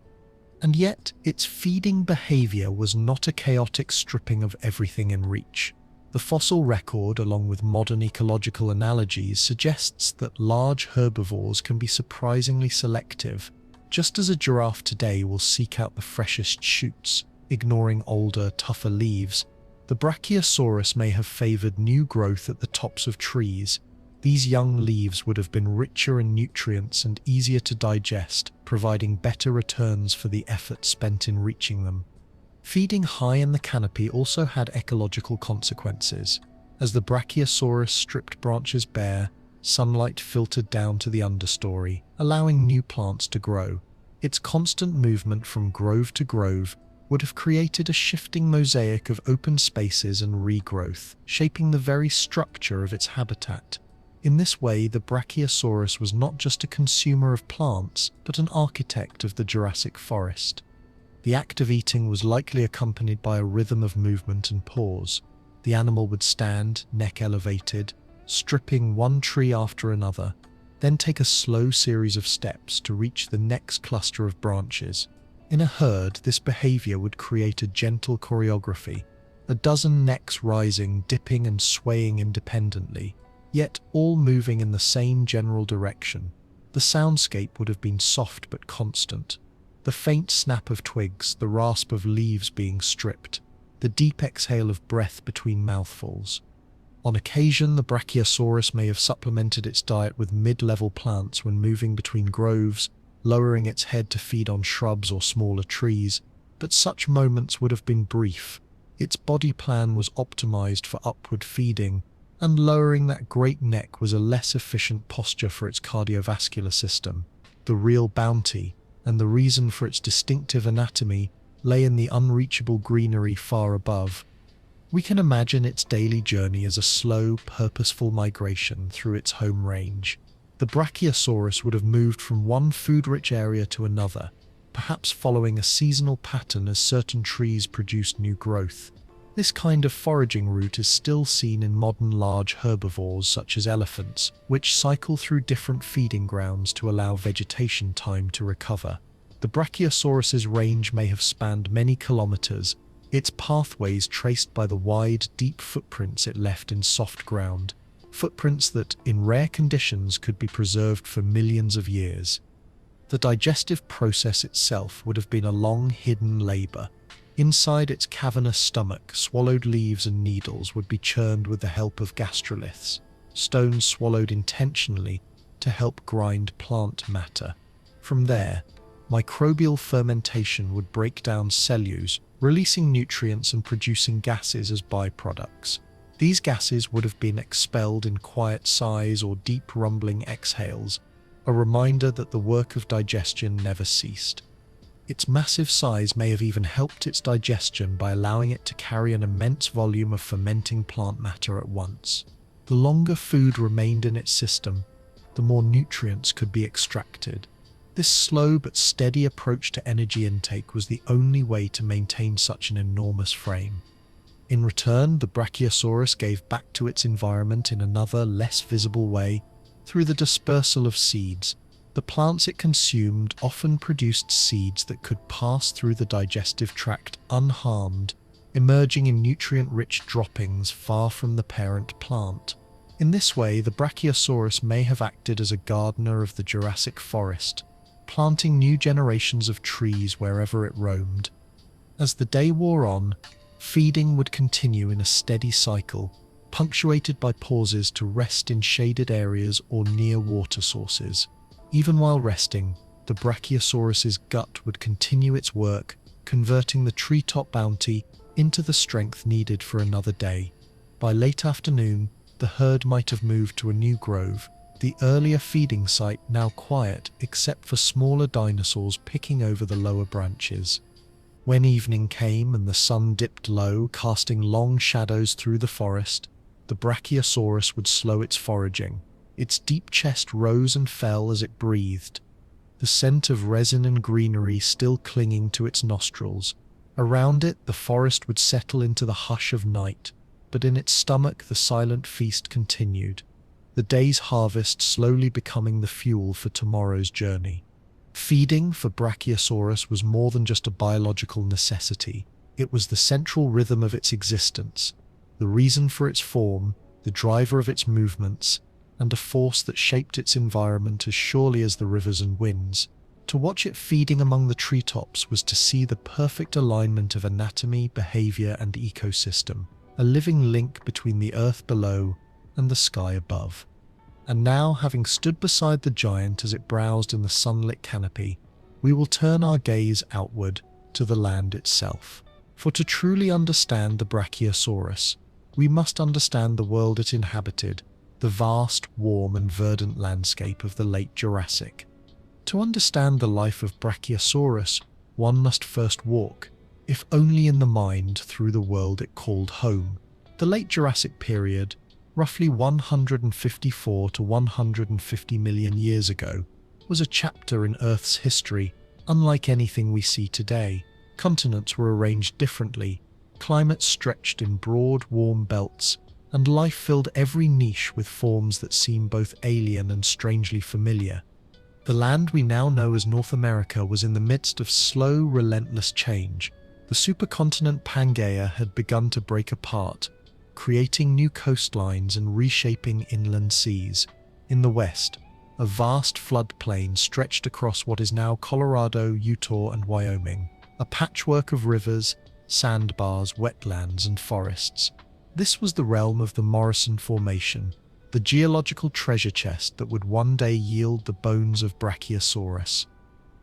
And yet, its feeding behavior was not a chaotic stripping of everything in reach. The fossil record, along with modern ecological analogies, suggests that large herbivores can be surprisingly selective. Just as a giraffe today will seek out the freshest shoots, ignoring older, tougher leaves, the Brachiosaurus may have favored new growth at the tops of trees. These young leaves would have been richer in nutrients and easier to digest, providing better returns for the effort spent in reaching them. Feeding high in the canopy also had ecological consequences. As the Brachiosaurus stripped branches bare, sunlight filtered down to the understory, allowing new plants to grow. Its constant movement from grove to grove would have created a shifting mosaic of open spaces and regrowth, shaping the very structure of its habitat. In this way, the Brachiosaurus was not just a consumer of plants, but an architect of the Jurassic forest. The act of eating was likely accompanied by a rhythm of movement and pause. The animal would stand, neck elevated, stripping one tree after another, then take a slow series of steps to reach the next cluster of branches. In a herd, this behavior would create a gentle choreography, a dozen necks rising, dipping and swaying independently, yet all moving in the same general direction. The soundscape would have been soft but constant. The faint snap of twigs, the rasp of leaves being stripped, the deep exhale of breath between mouthfuls. On occasion, the Brachiosaurus may have supplemented its diet with mid-level plants when moving between groves, lowering its head to feed on shrubs or smaller trees, but such moments would have been brief. Its body plan was optimized for upward feeding, and lowering that great neck was a less efficient posture for its cardiovascular system. The real bounty, and the reason for its distinctive anatomy, lay in the unreachable greenery far above. We can imagine its daily journey as a slow, purposeful migration through its home range. The Brachiosaurus would have moved from one food-rich area to another, perhaps following a seasonal pattern as certain trees produced new growth. This kind of foraging route is still seen in modern large herbivores such as elephants, which cycle through different feeding grounds to allow vegetation time to recover. The Brachiosaurus's range may have spanned many kilometers, its pathways traced by the wide, deep footprints it left in soft ground, footprints that, in rare conditions, could be preserved for millions of years. The digestive process itself would have been a long, hidden labor. Inside its cavernous stomach, swallowed leaves and needles would be churned with the help of gastroliths, stones swallowed intentionally to help grind plant matter. From there, microbial fermentation would break down cellulose, releasing nutrients and producing gases as byproducts. These gases would have been expelled in quiet sighs or deep rumbling exhales, a reminder that the work of digestion never ceased. Its massive size may have even helped its digestion by allowing it to carry an immense volume of fermenting plant matter at once. The longer food remained in its system, the more nutrients could be extracted. This slow but steady approach to energy intake was the only way to maintain such an enormous frame. In return, the Brachiosaurus gave back to its environment in another, less visible way, through the dispersal of seeds. The plants it consumed often produced seeds that could pass through the digestive tract unharmed, emerging in nutrient-rich droppings far from the parent plant. In this way, the Brachiosaurus may have acted as a gardener of the Jurassic forest, planting new generations of trees wherever it roamed. As the day wore on, feeding would continue in a steady cycle, punctuated by pauses to rest in shaded areas or near water sources. Even while resting, the Brachiosaurus's gut would continue its work, converting the treetop bounty into the strength needed for another day. By late afternoon, the herd might have moved to a new grove, the earlier feeding site now quiet except for smaller dinosaurs picking over the lower branches. When evening came and the sun dipped low, casting long shadows through the forest, the Brachiosaurus would slow its foraging. Its deep chest rose and fell as it breathed, the scent of resin and greenery still clinging to its nostrils. Around it, the forest would settle into the hush of night, but in its stomach the silent feast continued, the day's harvest slowly becoming the fuel for tomorrow's journey. Feeding for Brachiosaurus was more than just a biological necessity. It was the central rhythm of its existence, the reason for its form, the driver of its movements, and a force that shaped its environment as surely as the rivers and winds. To watch it feeding among the treetops was to see the perfect alignment of anatomy, behavior, and ecosystem, a living link between the earth below and the sky above. And now, having stood beside the giant as it browsed in the sunlit canopy, we will turn our gaze outward to the land itself. For to truly understand the Brachiosaurus, we must understand the world it inhabited, the vast, warm and verdant landscape of the late Jurassic. To understand the life of Brachiosaurus, one must first walk, if only in the mind, through the world it called home. The late Jurassic period, roughly 154 to 150 million years ago, was a chapter in Earth's history unlike anything we see today. Continents were arranged differently, climates stretched in broad, warm belts, and life filled every niche with forms that seem both alien and strangely familiar. The land we now know as North America was in the midst of slow, relentless change. The supercontinent Pangaea had begun to break apart, creating new coastlines and reshaping inland seas. In the west, a vast floodplain stretched across what is now Colorado, Utah, and Wyoming, a patchwork of rivers, sandbars, wetlands, and forests. This was the realm of the Morrison Formation, the geological treasure chest that would one day yield the bones of Brachiosaurus.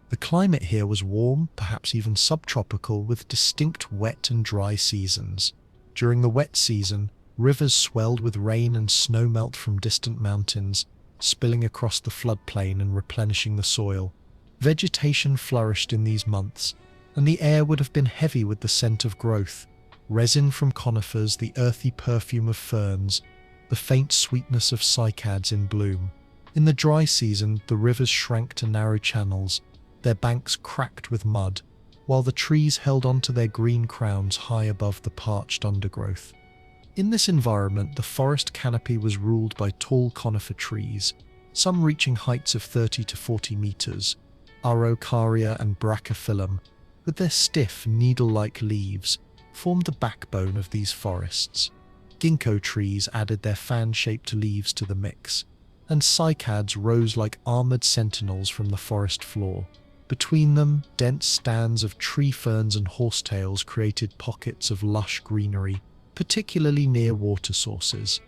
The climate here was warm, perhaps even subtropical, with distinct wet and dry seasons. During the wet season, rivers swelled with rain and snowmelt from distant mountains, spilling across the floodplain and replenishing the soil. Vegetation flourished in these months, and the air would have been heavy with the scent of growth, resin from conifers, the earthy perfume of ferns, the faint sweetness of cycads in bloom. In the dry season, the rivers shrank to narrow channels, their banks cracked with mud, while the trees held onto their green crowns high above the parched undergrowth. In this environment, the forest canopy was ruled by tall conifer trees, some reaching heights of 30 to 40 meters. Araucaria and Brachyphyllum, with their stiff, needle-like leaves, formed the backbone of these forests. Ginkgo trees added their fan-shaped leaves to the mix, and cycads rose like armored sentinels from the forest floor. Between them, dense stands of tree ferns and horsetails created pockets of lush greenery, particularly near water sources.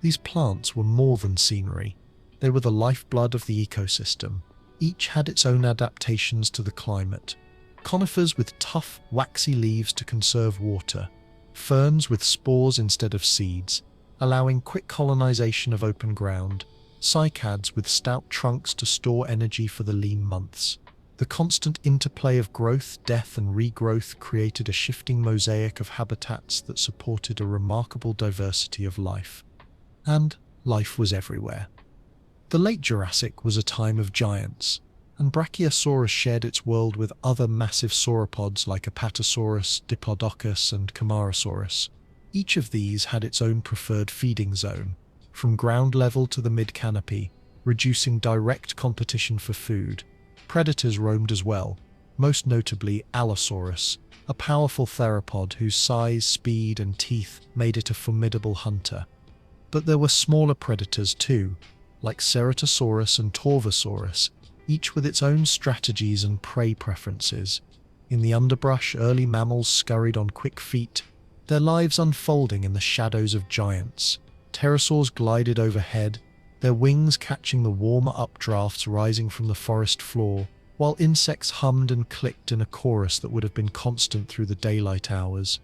These plants were more than scenery. They were the lifeblood of the ecosystem. Each had its own adaptations to the climate. Conifers with tough, waxy leaves to conserve water, ferns with spores instead of seeds, allowing quick colonization of open ground, cycads with stout trunks to store energy for the lean months. The constant interplay of growth, death, and regrowth created a shifting mosaic of habitats that supported a remarkable diversity of life. And life was everywhere. The late Jurassic was a time of giants, and Brachiosaurus shared its world with other massive sauropods like Apatosaurus, Diplodocus, and Camarasaurus. Each of these had its own preferred feeding zone, from ground level to the mid-canopy, reducing direct competition for food. Predators roamed as well, most notably Allosaurus, a powerful theropod whose size, speed, and teeth made it a formidable hunter. But there were smaller predators too, like Ceratosaurus and Torvosaurus, each with its own strategies and prey preferences. In the underbrush, early mammals scurried on quick feet, their lives unfolding in the shadows of giants. Pterosaurs glided overhead, their wings catching the warmer updrafts rising from the forest floor, while insects hummed and clicked in a chorus that would have been constant through the daylight hours.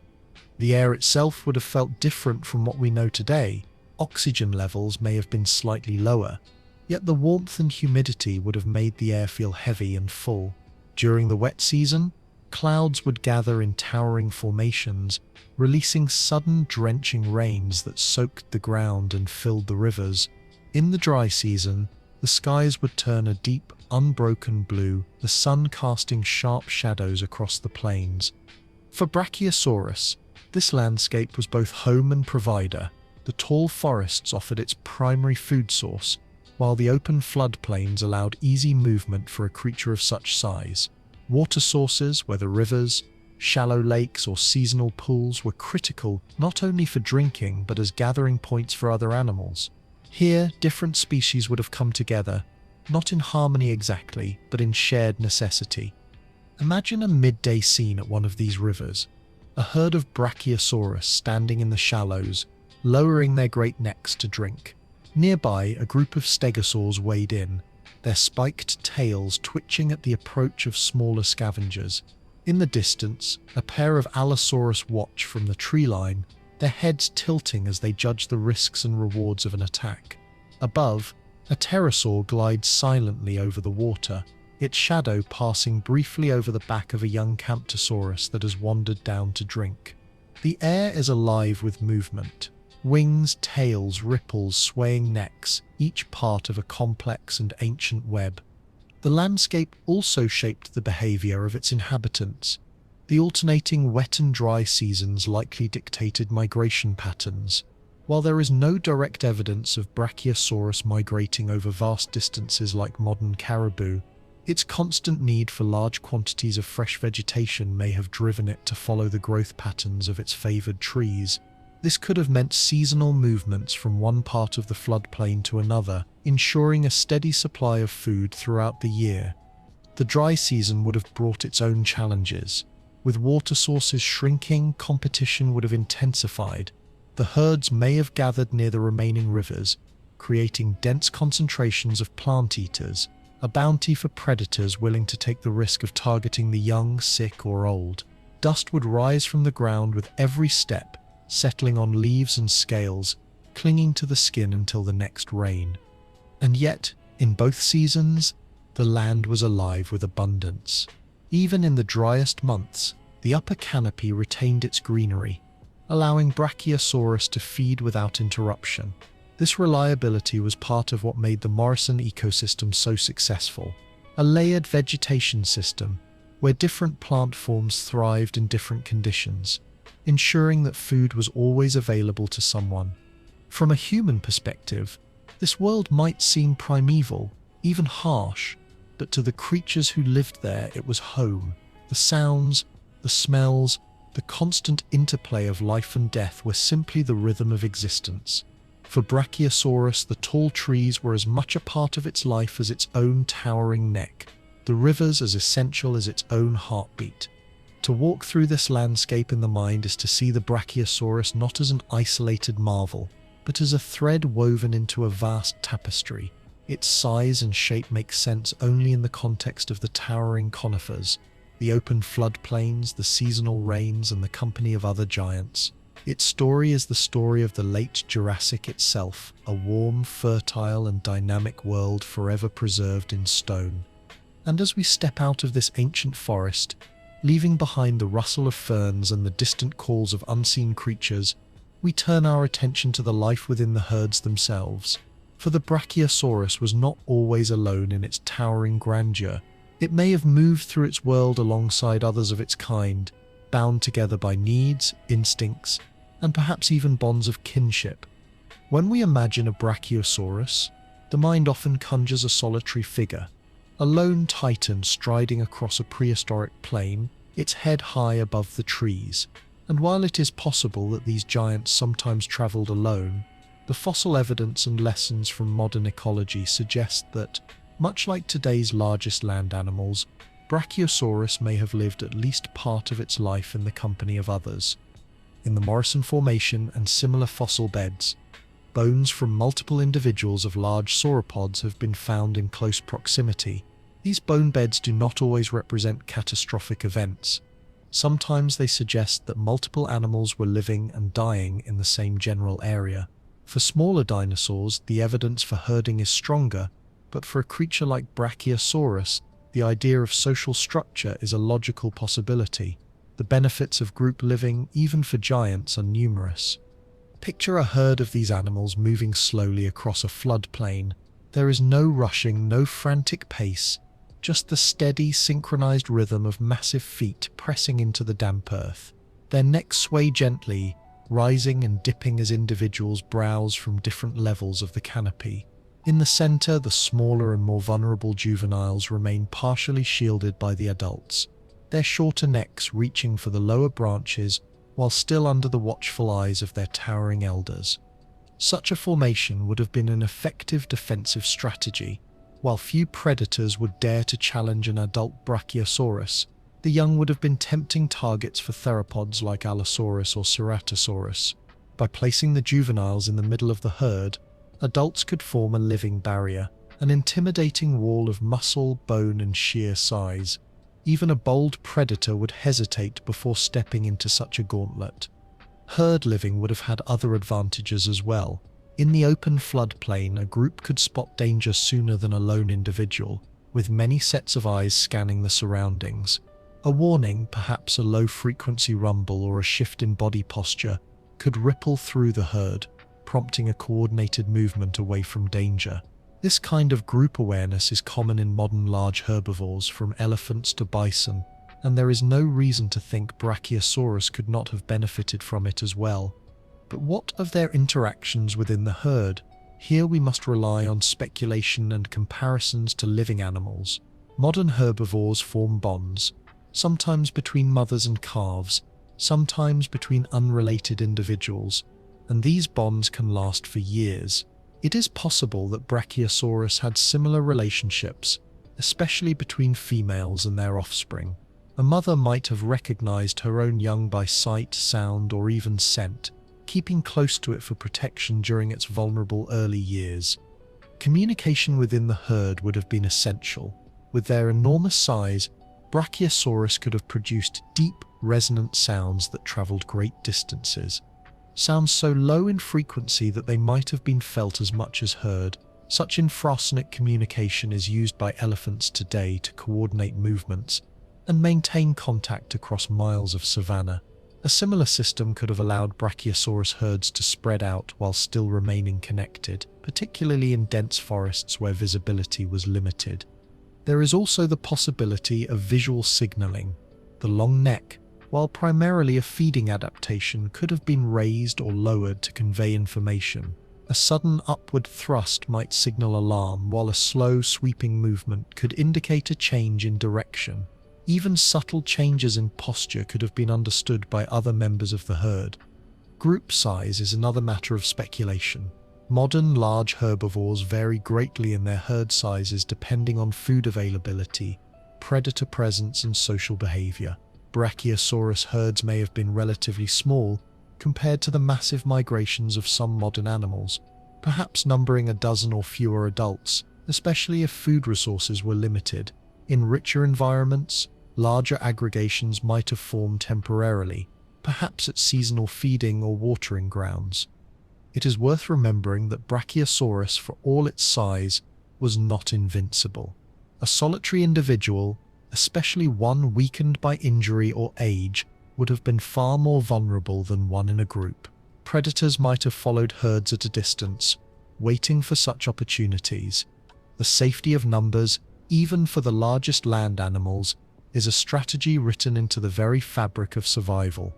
The air itself would have felt different from what we know today. Oxygen levels may have been slightly lower, yet the warmth and humidity would have made the air feel heavy and full. During the wet season, clouds would gather in towering formations, releasing sudden drenching rains that soaked the ground and filled the rivers. In the dry season, the skies would turn a deep, unbroken blue, the sun casting sharp shadows across the plains. For Brachiosaurus, this landscape was both home and provider. The tall forests offered its primary food source, while the open floodplains allowed easy movement for a creature of such size. Water sources, whether rivers, shallow lakes, or seasonal pools, were critical not only for drinking but as gathering points for other animals. Here, different species would have come together, not in harmony exactly, but in shared necessity. Imagine a midday scene at one of these rivers. A herd of Brachiosaurus standing in the shallows, lowering their great necks to drink. Nearby, a group of stegosaurs wade in, their spiked tails twitching at the approach of smaller scavengers. In the distance, a pair of Allosaurus watch from the tree line, their heads tilting as they judge the risks and rewards of an attack. Above, a pterosaur glides silently over the water, its shadow passing briefly over the back of a young Camptosaurus that has wandered down to drink. The air is alive with movement. Wings, tails, ripples, swaying necks, each part of a complex and ancient web. The landscape also shaped the behavior of its inhabitants. The alternating wet and dry seasons likely dictated migration patterns. While there is no direct evidence of Brachiosaurus migrating over vast distances like modern caribou, its constant need for large quantities of fresh vegetation may have driven it to follow the growth patterns of its favored trees. This could have meant seasonal movements from one part of the floodplain to another, ensuring a steady supply of food throughout the year. The dry season would have brought its own challenges. With water sources shrinking, competition would have intensified. The herds may have gathered near the remaining rivers, creating dense concentrations of plant eaters, a bounty for predators willing to take the risk of targeting the young, sick, or old. Dust would rise from the ground with every step, settling on leaves and scales, clinging to the skin until the next rain. And yet, in both seasons, the land was alive with abundance. Even in the driest months, the upper canopy retained its greenery, allowing Brachiosaurus to feed without interruption. This reliability was part of what made the Morrison ecosystem so successful, a layered vegetation system where different plant forms thrived in different conditions, ensuring that food was always available to someone. From a human perspective, this world might seem primeval, even harsh, but to the creatures who lived there it was home. The sounds, the smells, the constant interplay of life and death were simply the rhythm of existence. For Brachiosaurus, the tall trees were as much a part of its life as its own towering neck, the rivers as essential as its own heartbeat. To walk through this landscape in the mind is to see the Brachiosaurus not as an isolated marvel, but as a thread woven into a vast tapestry. Its size and shape make sense only in the context of the towering conifers, the open floodplains, the seasonal rains, and the company of other giants. Its story is the story of the late Jurassic itself, a warm, fertile, and dynamic world forever preserved in stone. And as we step out of this ancient forest, leaving behind the rustle of ferns and the distant calls of unseen creatures, we turn our attention to the life within the herds themselves. For the Brachiosaurus was not always alone in its towering grandeur. It may have moved through its world alongside others of its kind, bound together by needs, instincts, and perhaps even bonds of kinship. When we imagine a Brachiosaurus, the mind often conjures a solitary figure, a lone titan striding across a prehistoric plain, its head high above the trees. And while it is possible that these giants sometimes traveled alone, the fossil evidence and lessons from modern ecology suggest that, much like today's largest land animals, Brachiosaurus may have lived at least part of its life in the company of others. In the Morrison Formation and similar fossil beds, bones from multiple individuals of large sauropods have been found in close proximity. These bone beds do not always represent catastrophic events. Sometimes they suggest that multiple animals were living and dying in the same general area. For smaller dinosaurs, the evidence for herding is stronger, but for a creature like Brachiosaurus, the idea of social structure is a logical possibility. The benefits of group living, even for giants, are numerous. Picture a herd of these animals moving slowly across a floodplain. There is no rushing, no frantic pace, just the steady, synchronized rhythm of massive feet pressing into the damp earth. Their necks sway gently, rising and dipping as individuals browse from different levels of the canopy. In the center, the smaller and more vulnerable juveniles remain partially shielded by the adults, their shorter necks reaching for the lower branches while still under the watchful eyes of their towering elders. Such a formation would have been an effective defensive strategy. While few predators would dare to challenge an adult Brachiosaurus, the young would have been tempting targets for theropods like Allosaurus or Ceratosaurus. By placing the juveniles in the middle of the herd, adults could form a living barrier, an intimidating wall of muscle, bone, and sheer size. Even a bold predator would hesitate before stepping into such a gauntlet. Herd living would have had other advantages as well. In the open floodplain, a group could spot danger sooner than a lone individual, with many sets of eyes scanning the surroundings. A warning, perhaps a low-frequency rumble or a shift in body posture, could ripple through the herd, prompting a coordinated movement away from danger. This kind of group awareness is common in modern large herbivores, from elephants to bison, and there is no reason to think Brachiosaurus could not have benefited from it as well. But what of their interactions within the herd? Here we must rely on speculation and comparisons to living animals. Modern herbivores form bonds, sometimes between mothers and calves, sometimes between unrelated individuals, and these bonds can last for years. It is possible that Brachiosaurus had similar relationships, especially between females and their offspring. A mother might have recognized her own young by sight, sound, or even scent, keeping close to it for protection during its vulnerable early years. Communication within the herd would have been essential. With their enormous size, Brachiosaurus could have produced deep, resonant sounds that traveled great distances. Sounds so low in frequency that they might have been felt as much as heard. Such infrasonic communication is used by elephants today to coordinate movements and maintain contact across miles of savanna. A similar system could have allowed Brachiosaurus herds to spread out while still remaining connected, particularly in dense forests where visibility was limited. There is also the possibility of visual signaling. The long neck, while primarily a feeding adaptation, could have been raised or lowered to convey information. A sudden upward thrust might signal alarm, while a slow, sweeping movement could indicate a change in direction. Even subtle changes in posture could have been understood by other members of the herd. Group size is another matter of speculation. Modern large herbivores vary greatly in their herd sizes depending on food availability, predator presence, and social behavior. Brachiosaurus herds may have been relatively small compared to the massive migrations of some modern animals, perhaps numbering a dozen or fewer adults, especially if food resources were limited. In richer environments, larger aggregations might have formed temporarily, perhaps at seasonal feeding or watering grounds. It is worth remembering that Brachiosaurus, for all its size, was not invincible. A solitary individual, especially one weakened by injury or age, would have been far more vulnerable than one in a group. Predators might have followed herds at a distance, waiting for such opportunities. The safety of numbers, even for the largest land animals, is a strategy written into the very fabric of survival.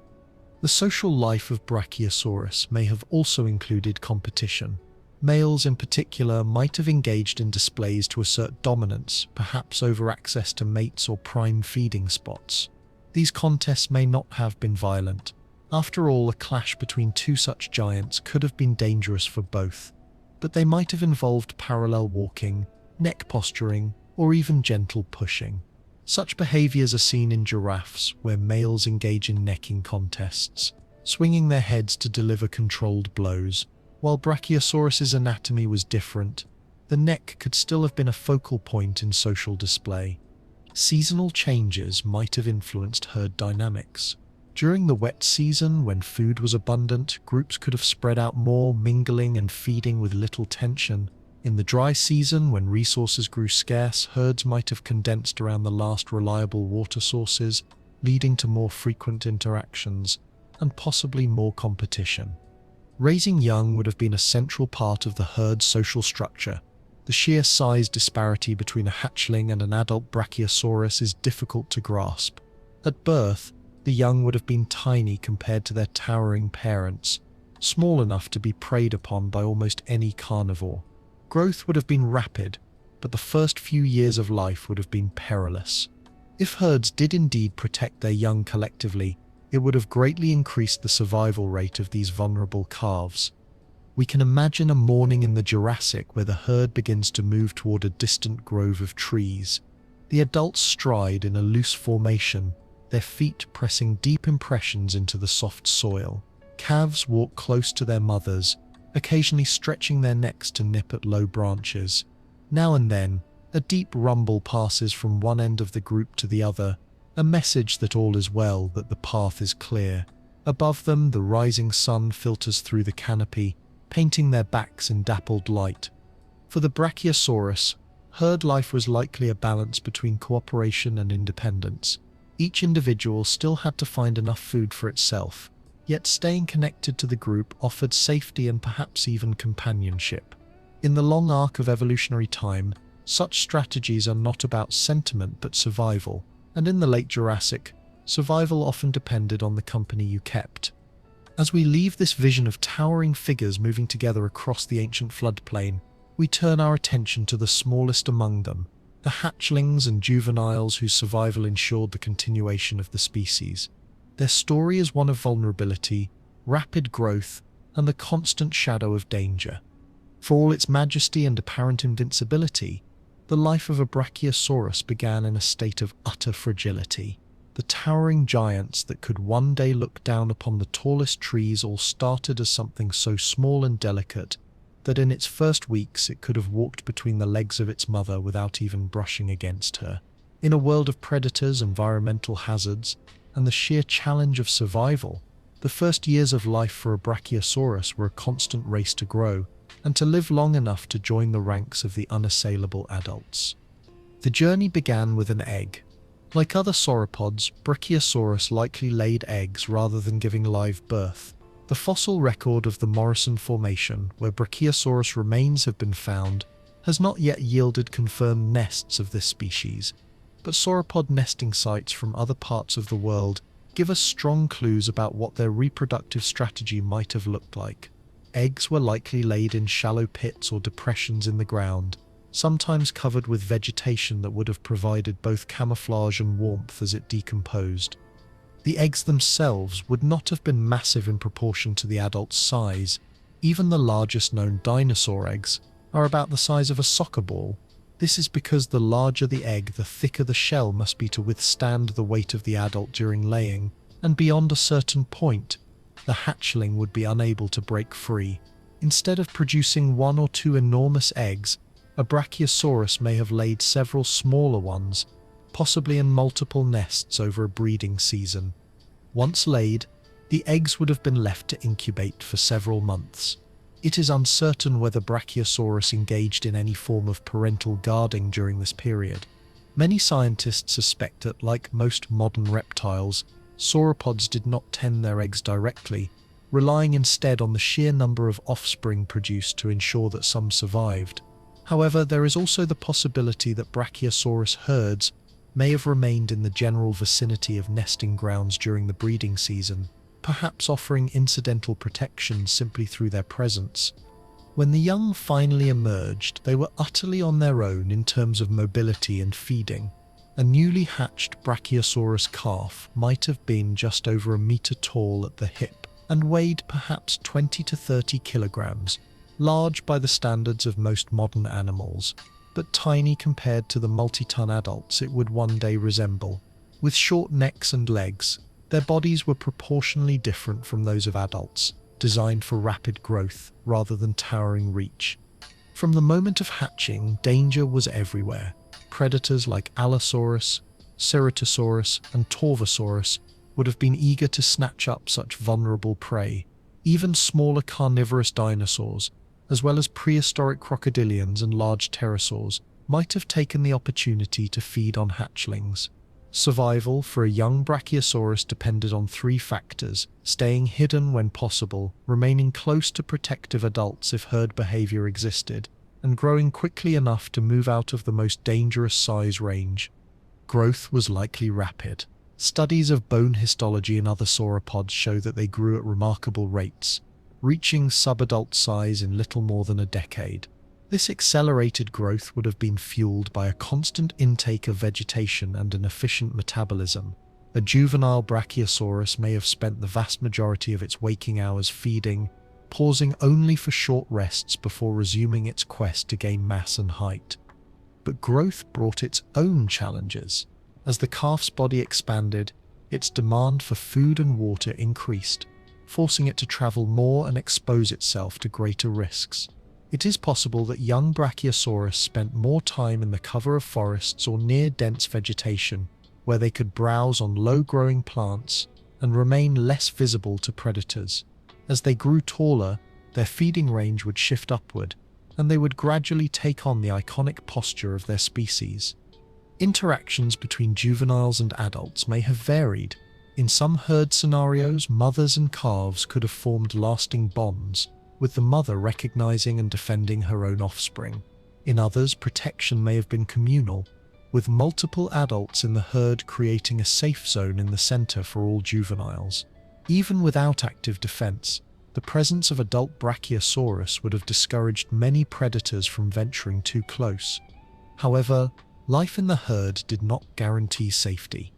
The social life of Brachiosaurus may have also included competition. Males in particular might have engaged in displays to assert dominance, perhaps over access to mates or prime feeding spots. These contests may not have been violent. After all, a clash between two such giants could have been dangerous for both, but they might have involved parallel walking, neck posturing, or even gentle pushing. Such behaviors are seen in giraffes, where males engage in necking contests, swinging their heads to deliver controlled blows. While Brachiosaurus's anatomy was different, the neck could still have been a focal point in social display. Seasonal changes might have influenced herd dynamics. During the wet season, when food was abundant, groups could have spread out more, mingling and feeding with little tension. In the dry season, when resources grew scarce, herds might have condensed around the last reliable water sources, leading to more frequent interactions and possibly more competition. Raising young would have been a central part of the herd's social structure. The sheer size disparity between a hatchling and an adult Brachiosaurus is difficult to grasp. At birth, the young would have been tiny compared to their towering parents, small enough to be preyed upon by almost any carnivore. Growth would have been rapid, but the first few years of life would have been perilous. If herds did indeed protect their young collectively, it would have greatly increased the survival rate of these vulnerable calves. We can imagine a morning in the Jurassic where the herd begins to move toward a distant grove of trees. The adults stride in a loose formation, their feet pressing deep impressions into the soft soil. Calves walk close to their mothers, occasionally stretching their necks to nip at low branches. Now and then, A deep rumble passes from one end of the group to the other, a message that all is well, that the path is clear. Above them, the rising sun filters through the canopy, painting their backs in dappled light. For the Brachiosaurus, herd life was likely a balance between cooperation and independence. Each individual still had to find enough food for itself, yet staying connected to the group offered safety and perhaps even companionship. In the long arc of evolutionary time, such strategies are not about sentiment but survival, and in the late Jurassic, survival often depended on the company you kept. As we leave this vision of towering figures moving together across the ancient floodplain, we turn our attention to the smallest among them, the hatchlings and juveniles whose survival ensured the continuation of the species. Their story is one of vulnerability, rapid growth, and the constant shadow of danger. For all its majesty and apparent invincibility, the life of a Brachiosaurus began in a state of utter fragility. The towering giants that could one day look down upon the tallest trees all started as something so small and delicate that in its first weeks it could have walked between the legs of its mother without even brushing against her. In a world of predators, environmental hazards, and the sheer challenge of survival, the first years of life for a Brachiosaurus were a constant race to grow and to live long enough to join the ranks of the unassailable adults. The journey began with an egg. Like other sauropods, Brachiosaurus likely laid eggs rather than giving live birth. The fossil record of the Morrison Formation, where Brachiosaurus remains have been found, has not yet yielded confirmed nests of this species, but sauropod nesting sites from other parts of the world give us strong clues about what their reproductive strategy might have looked like. Eggs were likely laid in shallow pits or depressions in the ground, sometimes covered with vegetation that would have provided both camouflage and warmth as it decomposed. The eggs themselves would not have been massive in proportion to the adult's size. Even the largest known dinosaur eggs are about the size of a soccer ball. This is because the larger the egg, the thicker the shell must be to withstand the weight of the adult during laying, and beyond a certain point, the hatchling would be unable to break free. Instead of producing one or two enormous eggs, a Brachiosaurus may have laid several smaller ones, possibly in multiple nests over a breeding season. Once laid, the eggs would have been left to incubate for several months. It is uncertain whether Brachiosaurus engaged in any form of parental guarding during this period. Many scientists suspect that, like most modern reptiles, sauropods did not tend their eggs directly, relying instead on the sheer number of offspring produced to ensure that some survived. However, there is also the possibility that Brachiosaurus herds may have remained in the general vicinity of nesting grounds during the breeding season, perhaps offering incidental protection simply through their presence. When the young finally emerged, they were utterly on their own in terms of mobility and feeding. A newly hatched Brachiosaurus calf might have been just over a meter tall at the hip and weighed perhaps 20 to 30 kilograms, large by the standards of most modern animals, but tiny compared to the multi-ton adults it would one day resemble. With short necks and legs, their bodies were proportionally different from those of adults, designed for rapid growth rather than towering reach. From the moment of hatching, danger was everywhere. Predators like Allosaurus, Ceratosaurus, and Torvosaurus would have been eager to snatch up such vulnerable prey. Even smaller carnivorous dinosaurs, as well as prehistoric crocodilians and large pterosaurs, might have taken the opportunity to feed on hatchlings. Survival for a young Brachiosaurus depended on three factors: staying hidden when possible, remaining close to protective adults if herd behavior existed, and growing quickly enough to move out of the most dangerous size range. Growth was likely rapid. Studies of bone histology in other sauropods show that they grew at remarkable rates, reaching subadult size in little more than a decade. This accelerated growth would have been fueled by a constant intake of vegetation and an efficient metabolism. A juvenile Brachiosaurus may have spent the vast majority of its waking hours feeding, pausing only for short rests before resuming its quest to gain mass and height. But growth brought its own challenges. As the calf's body expanded, its demand for food and water increased, forcing it to travel more and expose itself to greater risks. It is possible that young Brachiosaurus spent more time in the cover of forests or near dense vegetation, where they could browse on low-growing plants and remain less visible to predators. As they grew taller, their feeding range would shift upward, and they would gradually take on the iconic posture of their species. Interactions between juveniles and adults may have varied. In some herd scenarios, mothers and calves could have formed lasting bonds, with the mother recognizing and defending her own offspring. In others, protection may have been communal, with multiple adults in the herd creating a safe zone in the center for all juveniles. Even without active defense, the presence of adult Brachiosaurus would have discouraged many predators from venturing too close. However, life in the herd did not guarantee safety.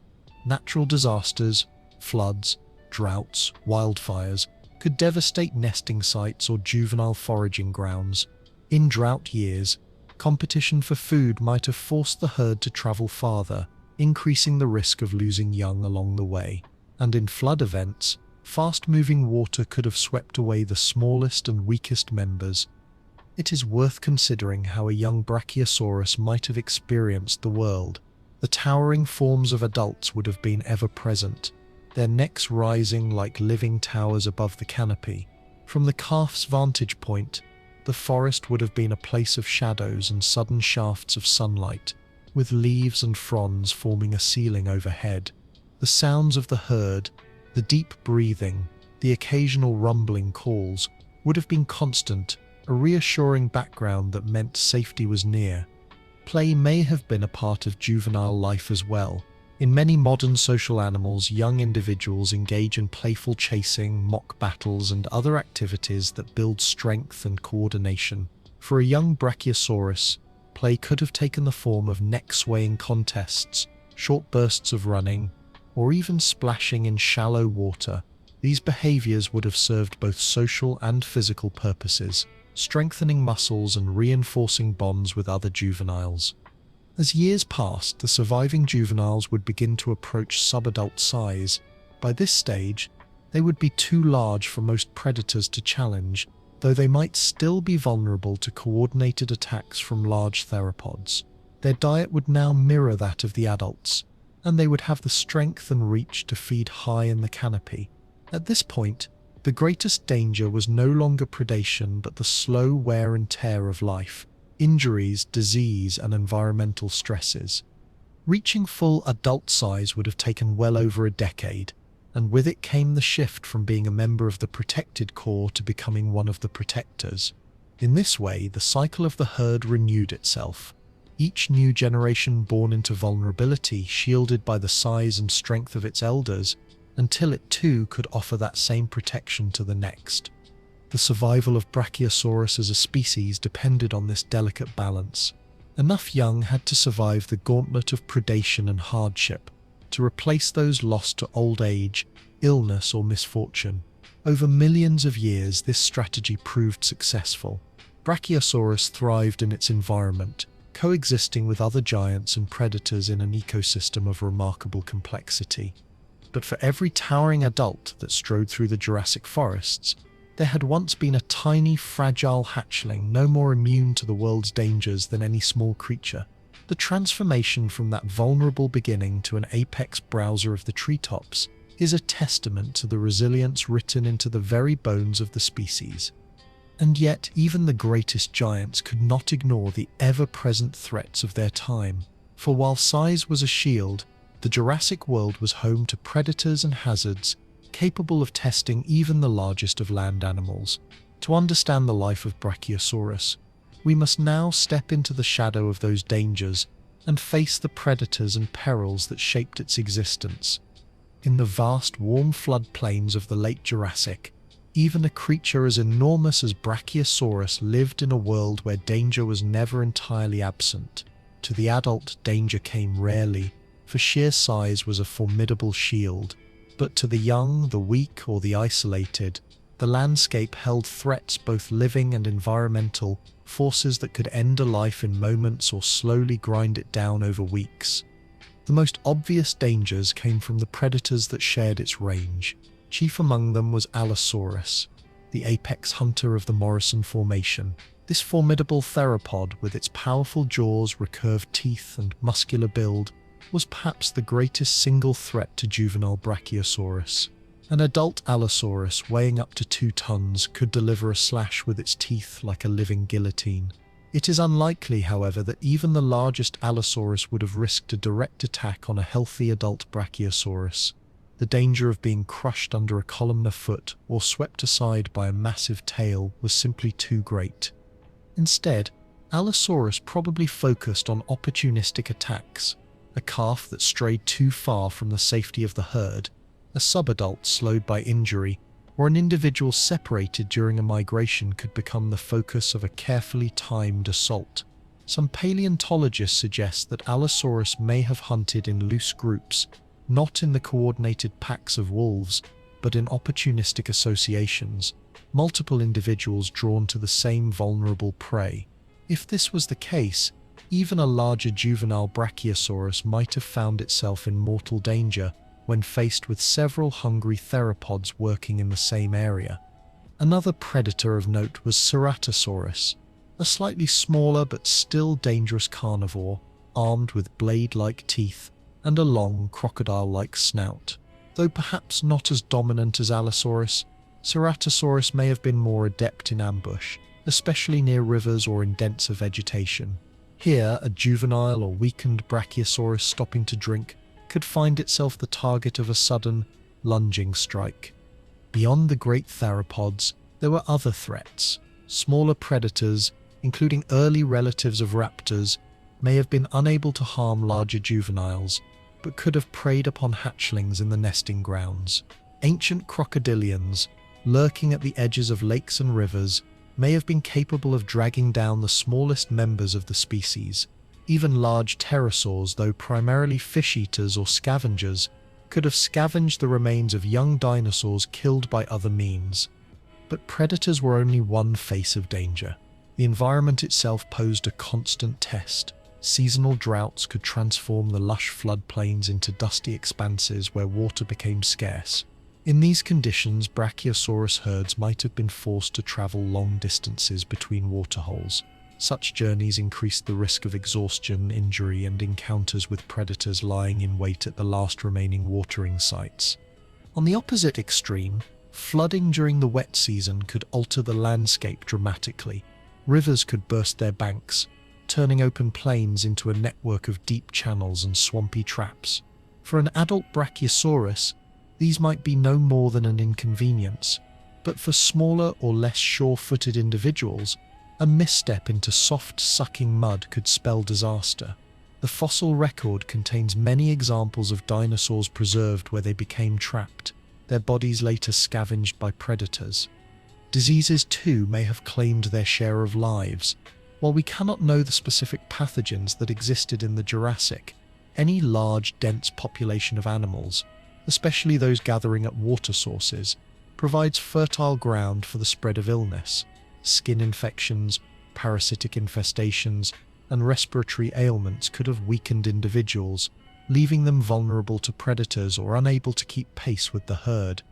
Natural disasters, floods, droughts, wildfires could devastate nesting sites or juvenile foraging grounds. In drought years, competition for food might have forced the herd to travel farther, increasing the risk of losing young along the way. And in flood events, fast-moving water could have swept away the smallest and weakest members. It is worth considering how a young Brachiosaurus might have experienced the world. The towering forms of adults would have been ever present, their necks rising like living towers above the canopy. From the calf's vantage point, the forest would have been a place of shadows and sudden shafts of sunlight, with leaves and fronds forming a ceiling overhead. The sounds of the herd, the deep breathing, the occasional rumbling calls, would have been constant, a reassuring background that meant safety was near. Play may have been a part of juvenile life as well. In many modern social animals, young individuals engage in playful chasing, mock battles, and other activities that build strength and coordination. For a young Brachiosaurus, play could have taken the form of neck-swaying contests, short bursts of running, or even splashing in shallow water. These behaviors would have served both social and physical purposes, strengthening muscles and reinforcing bonds with other juveniles. As years passed, the surviving juveniles would begin to approach subadult size. By this stage, they would be too large for most predators to challenge, though they might still be vulnerable to coordinated attacks from large theropods. Their diet would now mirror that of the adults, and they would have the strength and reach to feed high in the canopy. At this point, the greatest danger was no longer predation but the slow wear and tear of life, injuries, disease, and environmental stresses. Reaching full adult size would have taken well over a decade, and with it came the shift from being a member of the protected corps to becoming one of the protectors. In this way, the cycle of the herd renewed itself. Each new generation born into vulnerability, shielded by the size and strength of its elders, until it too could offer that same protection to the next. The survival of Brachiosaurus as a species depended on this delicate balance. Enough young had to survive the gauntlet of predation and hardship, to replace those lost to old age, illness, or misfortune. Over millions of years, this strategy proved successful. Brachiosaurus thrived in its environment, coexisting with other giants and predators in an ecosystem of remarkable complexity. But for every towering adult that strode through the Jurassic forests, there had once been a tiny, fragile hatchling no more immune to the world's dangers than any small creature. The transformation from that vulnerable beginning to an apex browser of the treetops is a testament to the resilience written into the very bones of the species. And yet, even the greatest giants could not ignore the ever-present threats of their time. For while size was a shield, the Jurassic world was home to predators and hazards capable of testing even the largest of land animals. To understand the life of Brachiosaurus, we must now step into the shadow of those dangers and face the predators and perils that shaped its existence. In the vast, warm floodplains of the late Jurassic, even a creature as enormous as Brachiosaurus lived in a world where danger was never entirely absent. To the adult, danger came rarely, for sheer size was a formidable shield. But to the young, the weak, or the isolated, the landscape held threats both living and environmental, forces that could end a life in moments or slowly grind it down over weeks. The most obvious dangers came from the predators that shared its range. Chief among them was Allosaurus, the apex hunter of the Morrison Formation. This formidable theropod, with its powerful jaws, recurved teeth, and muscular build, was perhaps the greatest single threat to juvenile Brachiosaurus. An adult Allosaurus weighing up to 2 tons could deliver a slash with its teeth like a living guillotine. It is unlikely, however, that even the largest Allosaurus would have risked a direct attack on a healthy adult Brachiosaurus. The danger of being crushed under a columnar foot or swept aside by a massive tail was simply too great. Instead, Allosaurus probably focused on opportunistic attacks: a calf that strayed too far from the safety of the herd, a subadult slowed by injury, or an individual separated during a migration could become the focus of a carefully timed assault. Some paleontologists suggest that Allosaurus may have hunted in loose groups, not in the coordinated packs of wolves, but in opportunistic associations, multiple individuals drawn to the same vulnerable prey. If this was the case, even a larger juvenile Brachiosaurus might have found itself in mortal danger when faced with several hungry theropods working in the same area. Another predator of note was Ceratosaurus, a slightly smaller but still dangerous carnivore, armed with blade-like teeth and a long crocodile-like snout. Though perhaps not as dominant as Allosaurus, Ceratosaurus may have been more adept in ambush, especially near rivers or in denser vegetation. Here, a juvenile or weakened Brachiosaurus stopping to drink could find itself the target of a sudden, lunging strike. Beyond the great theropods, there were other threats. Smaller predators, including early relatives of raptors, may have been unable to harm larger juveniles, but could have preyed upon hatchlings in the nesting grounds. Ancient crocodilians, lurking at the edges of lakes and rivers, may have been capable of dragging down the smallest members of the species. Even large pterosaurs, though primarily fish-eaters or scavengers, could have scavenged the remains of young dinosaurs killed by other means. But predators were only one face of danger. The environment itself posed a constant test. Seasonal droughts could transform the lush floodplains into dusty expanses where water became scarce. In these conditions, Brachiosaurus herds might have been forced to travel long distances between waterholes. Such journeys increased the risk of exhaustion, injury, and encounters with predators lying in wait at the last remaining watering sites. On the opposite extreme, flooding during the wet season could alter the landscape dramatically. Rivers could burst their banks, turning open plains into a network of deep channels and swampy traps. For an adult Brachiosaurus, these might be no more than an inconvenience, but for smaller or less sure-footed individuals, a misstep into soft, sucking mud could spell disaster. The fossil record contains many examples of dinosaurs preserved where they became trapped, their bodies later scavenged by predators. Diseases, too, may have claimed their share of lives. While we cannot know the specific pathogens that existed in the Jurassic, any large, dense population of animals, especially those gathering at water sources, provides fertile ground for the spread of illness. Skin infections, parasitic infestations, and respiratory ailments could have weakened individuals, leaving them vulnerable to predators or unable to keep pace with the herd.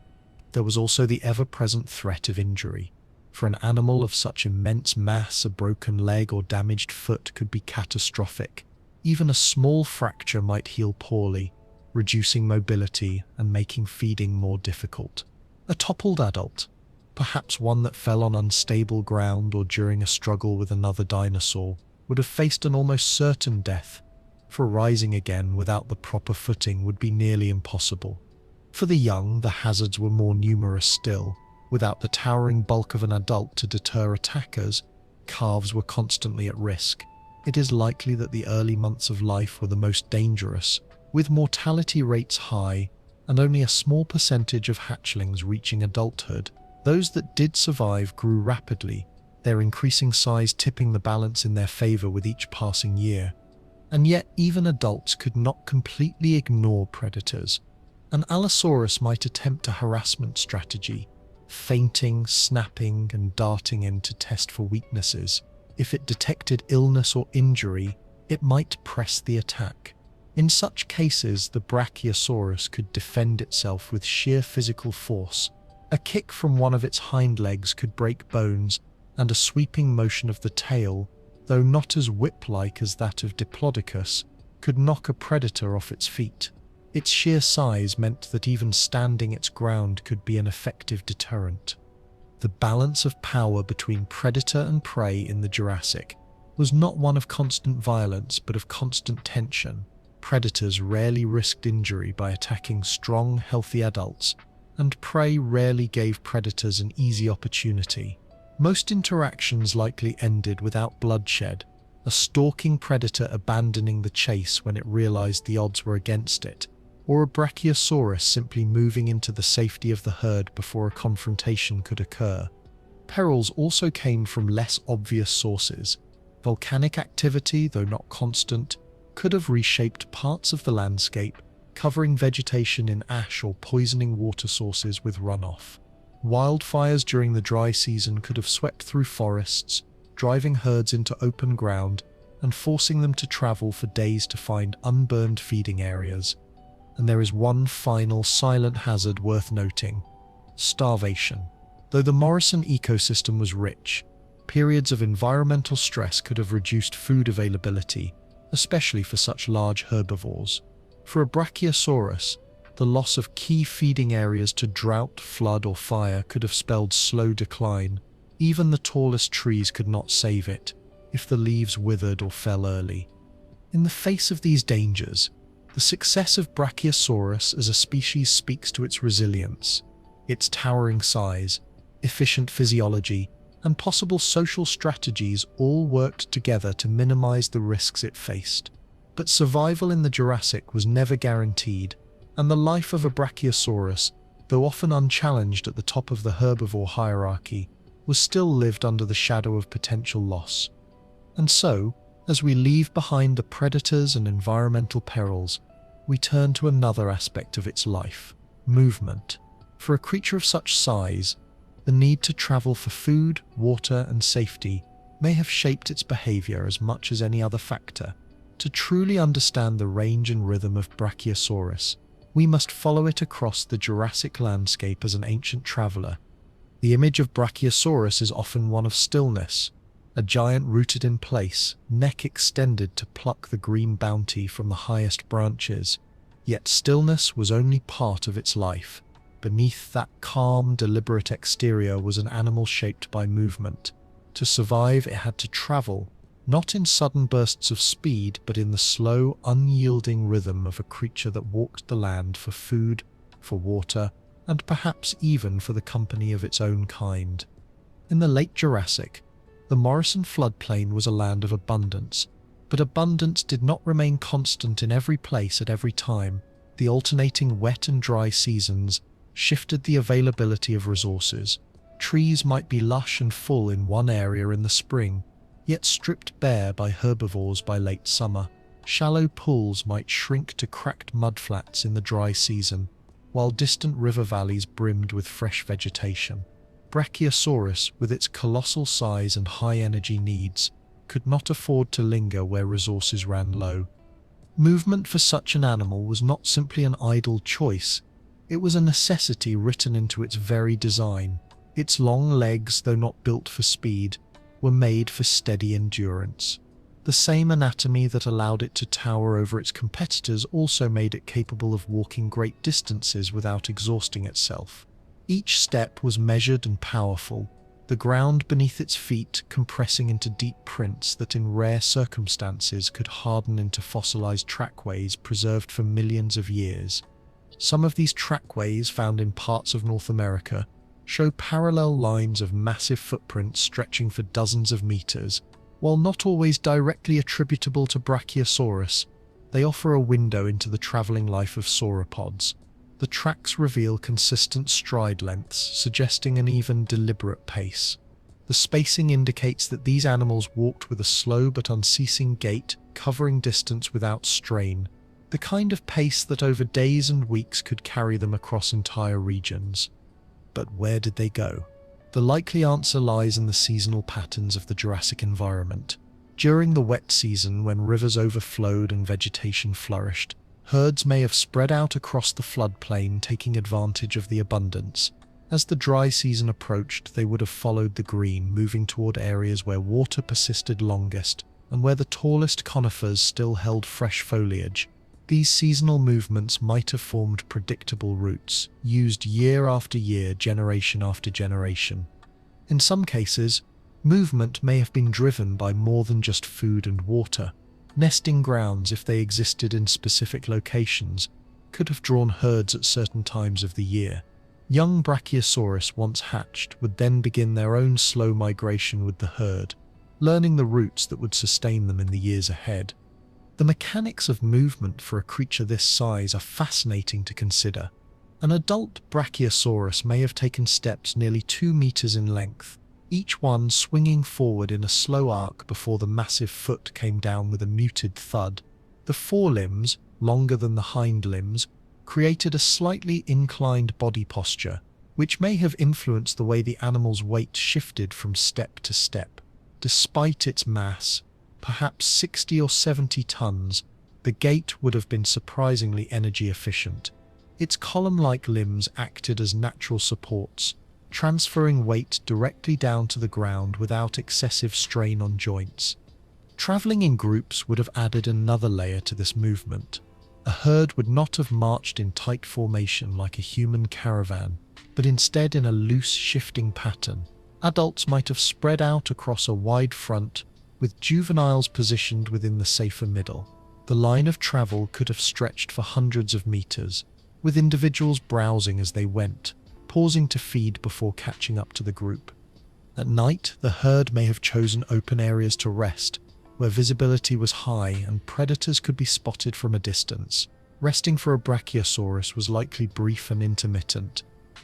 There was also the ever-present threat of injury. For an animal of such immense mass, a broken leg or damaged foot could be catastrophic. Even a small fracture might heal poorly, reducing mobility and making feeding more difficult. A toppled adult, perhaps one that fell on unstable ground or during a struggle with another dinosaur, would have faced an almost certain death, for rising again without the proper footing would be nearly impossible. For the young, the hazards were more numerous still. Without the towering bulk of an adult to deter attackers, calves were constantly at risk. It is likely that the early months of life were the most dangerous, with mortality rates high and only a small percentage of hatchlings reaching adulthood. Those that did survive grew rapidly, their increasing size tipping the balance in their favor with each passing year. And yet even adults could not completely ignore predators. An Allosaurus might attempt a harassment strategy, feinting, snapping, and darting in to test for weaknesses. If it detected illness or injury, it might press the attack. In such cases, the Brachiosaurus could defend itself with sheer physical force. A kick from one of its hind legs could break bones, and a sweeping motion of the tail, though not as whip-like as that of Diplodocus, could knock a predator off its feet. Its sheer size meant that even standing its ground could be an effective deterrent. The balance of power between predator and prey in the Jurassic was not one of constant violence but of constant tension. Predators rarely risked injury by attacking strong, healthy adults, and prey rarely gave predators an easy opportunity. Most interactions likely ended without bloodshed, a stalking predator abandoning the chase when it realized the odds were against it, or a Brachiosaurus simply moving into the safety of the herd before a confrontation could occur. Perils also came from less obvious sources. Volcanic activity, though not constant, could have reshaped parts of the landscape, covering vegetation in ash or poisoning water sources with runoff. Wildfires during the dry season could have swept through forests, driving herds into open ground and forcing them to travel for days to find unburned feeding areas. And there is one final silent hazard worth noting: starvation. Though the Morrison ecosystem was rich, periods of environmental stress could have reduced food availability, especially for such large herbivores. For a Brachiosaurus, the loss of key feeding areas to drought, flood, or fire could have spelled slow decline. Even the tallest trees could not save it, if the leaves withered or fell early. In the face of these dangers, the success of Brachiosaurus as a species speaks to its resilience. Its towering size, efficient physiology, and possible social strategies all worked together to minimize the risks it faced. But survival in the Jurassic was never guaranteed, and the life of a Brachiosaurus, though often unchallenged at the top of the herbivore hierarchy, was still lived under the shadow of potential loss. And so, as we leave behind the predators and environmental perils, we turn to another aspect of its life: movement. For a creature of such size, the need to travel for food, water, and safety may have shaped its behavior as much as any other factor. To truly understand the range and rhythm of Brachiosaurus, we must follow it across the Jurassic landscape as an ancient traveler. The image of Brachiosaurus is often one of stillness, a giant rooted in place, neck extended to pluck the green bounty from the highest branches. Yet stillness was only part of its life. Beneath that calm, deliberate exterior was an animal shaped by movement. To survive, it had to travel, not in sudden bursts of speed, but in the slow, unyielding rhythm of a creature that walked the land for food, for water, and perhaps even for the company of its own kind. In the late Jurassic, the Morrison floodplain was a land of abundance, but abundance did not remain constant in every place at every time. The alternating wet and dry seasons shifted the availability of resources. Trees might be lush and full in one area in the spring, yet stripped bare by herbivores by late summer. Shallow pools might shrink to cracked mudflats in the dry season, while distant river valleys brimmed with fresh vegetation. Brachiosaurus, with its colossal size and high energy needs, could not afford to linger where resources ran low. Movement for such an animal was not simply an idle choice, it was a necessity written into its very design. Its long legs, though not built for speed, were made for steady endurance. The same anatomy that allowed it to tower over its competitors also made it capable of walking great distances without exhausting itself. Each step was measured and powerful, the ground beneath its feet compressing into deep prints that in rare circumstances could harden into fossilized trackways preserved for millions of years. Some of these trackways, found in parts of North America, show parallel lines of massive footprints stretching for dozens of meters. While not always directly attributable to Brachiosaurus, they offer a window into the traveling life of sauropods. The tracks reveal consistent stride lengths, suggesting an even deliberate pace. The spacing indicates that these animals walked with a slow but unceasing gait, covering distance without strain, the kind of pace that over days and weeks could carry them across entire regions. But where did they go? The likely answer lies in the seasonal patterns of the Jurassic environment. During the wet season, when rivers overflowed and vegetation flourished, herds may have spread out across the floodplain, taking advantage of the abundance. As the dry season approached, they would have followed the green, moving toward areas where water persisted longest and where the tallest conifers still held fresh foliage. These seasonal movements might have formed predictable routes, used year after year, generation after generation. In some cases, movement may have been driven by more than just food and water. Nesting grounds, if they existed in specific locations, could have drawn herds at certain times of the year. Young Brachiosaurus, once hatched, would then begin their own slow migration with the herd, learning the routes that would sustain them in the years ahead. The mechanics of movement for a creature this size are fascinating to consider. An adult Brachiosaurus may have taken steps nearly 2 meters in length, each one swinging forward in a slow arc before the massive foot came down with a muted thud. The forelimbs, longer than the hind limbs, created a slightly inclined body posture, which may have influenced the way the animal's weight shifted from step to step. Despite its mass, perhaps 60 or 70 tons, the gait would have been surprisingly energy efficient. Its column-like limbs acted as natural supports, transferring weight directly down to the ground without excessive strain on joints. Traveling in groups would have added another layer to this movement. A herd would not have marched in tight formation like a human caravan, but instead in a loose, shifting pattern. Adults might have spread out across a wide front, with juveniles positioned within the safer middle. The line of travel could have stretched for hundreds of meters, with individuals browsing as they went, pausing to feed before catching up to the group. At night, the herd may have chosen open areas to rest, where visibility was high and predators could be spotted from a distance. Resting for a Brachiosaurus was likely brief and intermittent.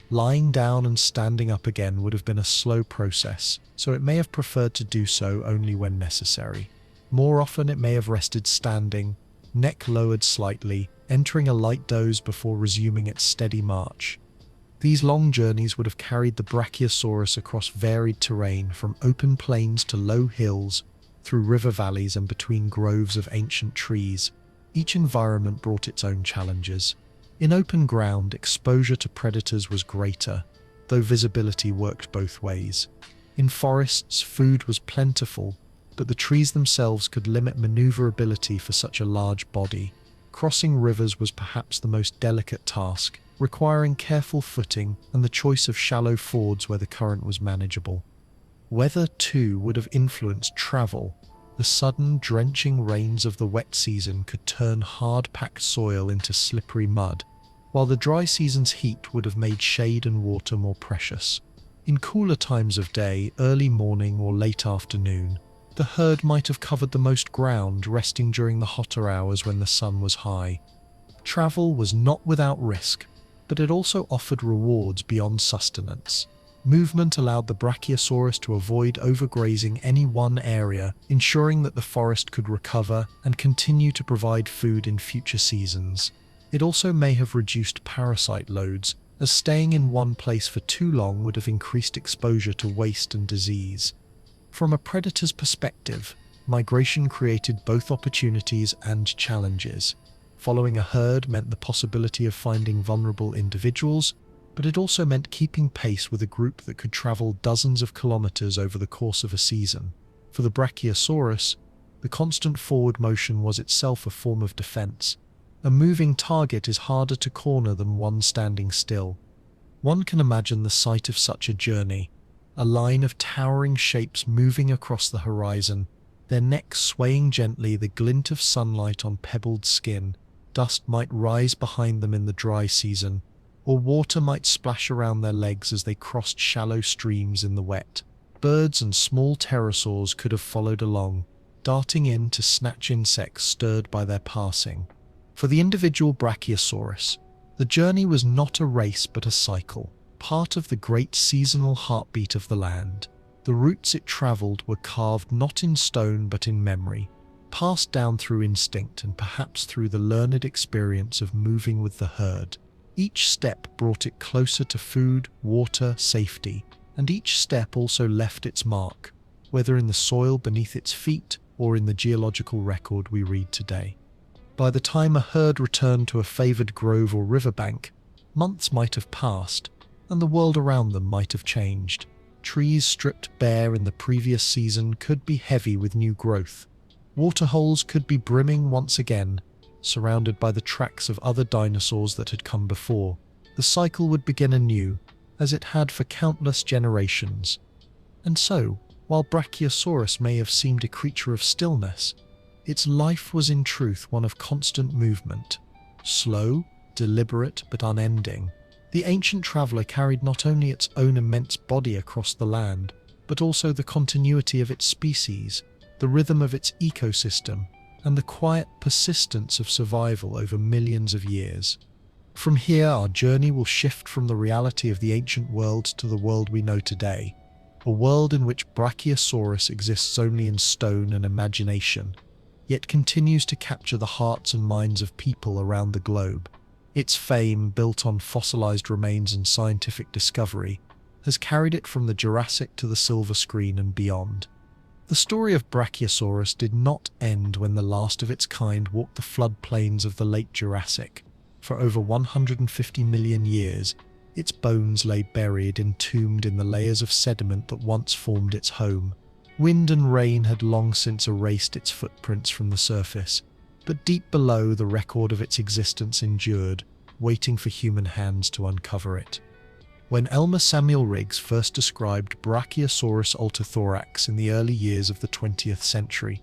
Lying down and standing up again would have been a slow process, so it may have preferred to do so only when necessary. More often, it may have rested standing, neck lowered slightly, entering a light doze before resuming its steady march. These long journeys would have carried the Brachiosaurus across varied terrain, from open plains to low hills, through river valleys and between groves of ancient trees. Each environment brought its own challenges. In open ground, exposure to predators was greater, though visibility worked both ways. In forests, food was plentiful, but the trees themselves could limit maneuverability for such a large body. Crossing rivers was perhaps the most delicate task, requiring careful footing and the choice of shallow fords where the current was manageable. Weather, too, would have influenced travel. The sudden, drenching rains of the wet season could turn hard-packed soil into slippery mud, while the dry season's heat would have made shade and water more precious. In cooler times of day, early morning or late afternoon, the herd might have covered the most ground, resting during the hotter hours when the sun was high. Travel was not without risk, but it also offered rewards beyond sustenance. Movement allowed the Brachiosaurus to avoid overgrazing any one area, ensuring that the forest could recover and continue to provide food in future seasons. It also may have reduced parasite loads, as staying in one place for too long would have increased exposure to waste and disease. From a predator's perspective, migration created both opportunities and challenges. Following a herd meant the possibility of finding vulnerable individuals, but it also meant keeping pace with a group that could travel dozens of kilometers over the course of a season. For the Brachiosaurus, the constant forward motion was itself a form of defense. A moving target is harder to corner than one standing still. One can imagine the sight of such a journey, a line of towering shapes moving across the horizon, their necks swaying gently, the glint of sunlight on pebbled skin. Dust might rise behind them in the dry season, or water might splash around their legs as they crossed shallow streams in the wet. Birds and small pterosaurs could have followed along, darting in to snatch insects stirred by their passing. For the individual Brachiosaurus, the journey was not a race but a cycle, part of the great seasonal heartbeat of the land. The routes it traveled were carved not in stone but in memory, passed down through instinct and perhaps through the learned experience of moving with the herd. Each step brought it closer to food, water, safety, and each step also left its mark, whether in the soil beneath its feet or in the geological record we read today. By the time a herd returned to a favored grove or riverbank, months might have passed, and the world around them might have changed. Trees stripped bare in the previous season could be heavy with new growth. Waterholes could be brimming once again, surrounded by the tracks of other dinosaurs that had come before. The cycle would begin anew, as it had for countless generations. And so, while Brachiosaurus may have seemed a creature of stillness, its life was in truth one of constant movement. Slow, deliberate, but unending. The ancient traveler carried not only its own immense body across the land, but also the continuity of its species, the rhythm of its ecosystem, and the quiet persistence of survival over millions of years. From here, our journey will shift from the reality of the ancient world to the world we know today, a world in which Brachiosaurus exists only in stone and imagination, yet continues to capture the hearts and minds of people around the globe. Its fame, built on fossilized remains and scientific discovery, has carried it from the Jurassic to the silver screen and beyond. The story of Brachiosaurus did not end when the last of its kind walked the floodplains of the late Jurassic. For over 150 million years, its bones lay buried, entombed in the layers of sediment that once formed its home. Wind and rain had long since erased its footprints from the surface, but deep below, the record of its existence endured, waiting for human hands to uncover it. When Elmer Samuel Riggs first described Brachiosaurus ultithorax in the early years of the 20th century,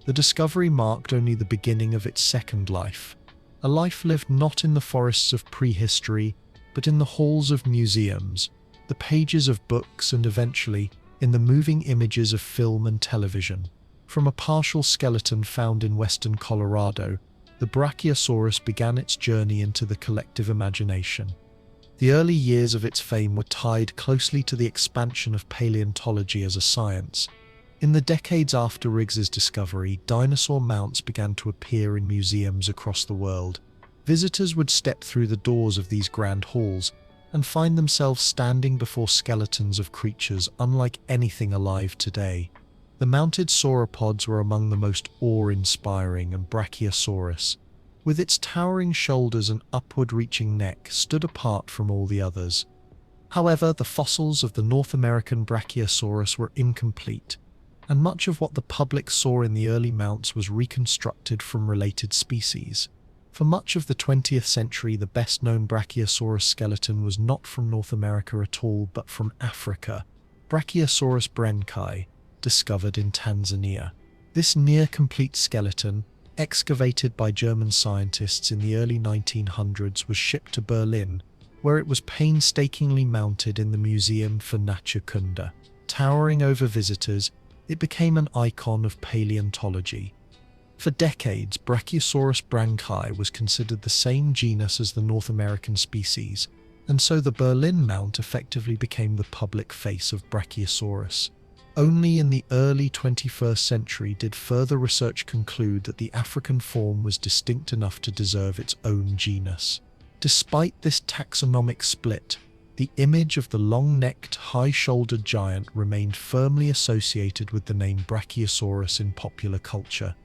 the discovery marked only the beginning of its second life, a life lived not in the forests of prehistory, but in the halls of museums, the pages of books, and eventually in the moving images of film and television. From a partial skeleton found in western Colorado, the Brachiosaurus began its journey into the collective imagination. The early years of its fame were tied closely to the expansion of paleontology as a science. In the decades after Riggs's discovery, dinosaur mounts began to appear in museums across the world. Visitors would step through the doors of these grand halls and find themselves standing before skeletons of creatures unlike anything alive today. The mounted sauropods were among the most awe-inspiring, and Brachiosaurus, with its towering shoulders and upward-reaching neck, stood apart from all the others. However, the fossils of the North American Brachiosaurus were incomplete, and much of what the public saw in the early mounts was reconstructed from related species. For much of the 20th century, the best-known Brachiosaurus skeleton was not from North America at all, but from Africa, Brachiosaurus branchi, discovered in Tanzania. This near-complete skeleton, excavated by German scientists in the early 1900s, was shipped to Berlin, where it was painstakingly mounted in the Museum für Naturkunde. Towering over visitors, it became an icon of paleontology. For decades, Brachiosaurus branchi was considered the same genus as the North American species, and so the Berlin Mount effectively became the public face of Brachiosaurus. Only in the early 21st century did further research conclude that the African form was distinct enough to deserve its own genus. Despite this taxonomic split, the image of the long-necked, high-shouldered giant remained firmly associated with the name Brachiosaurus in popular culture.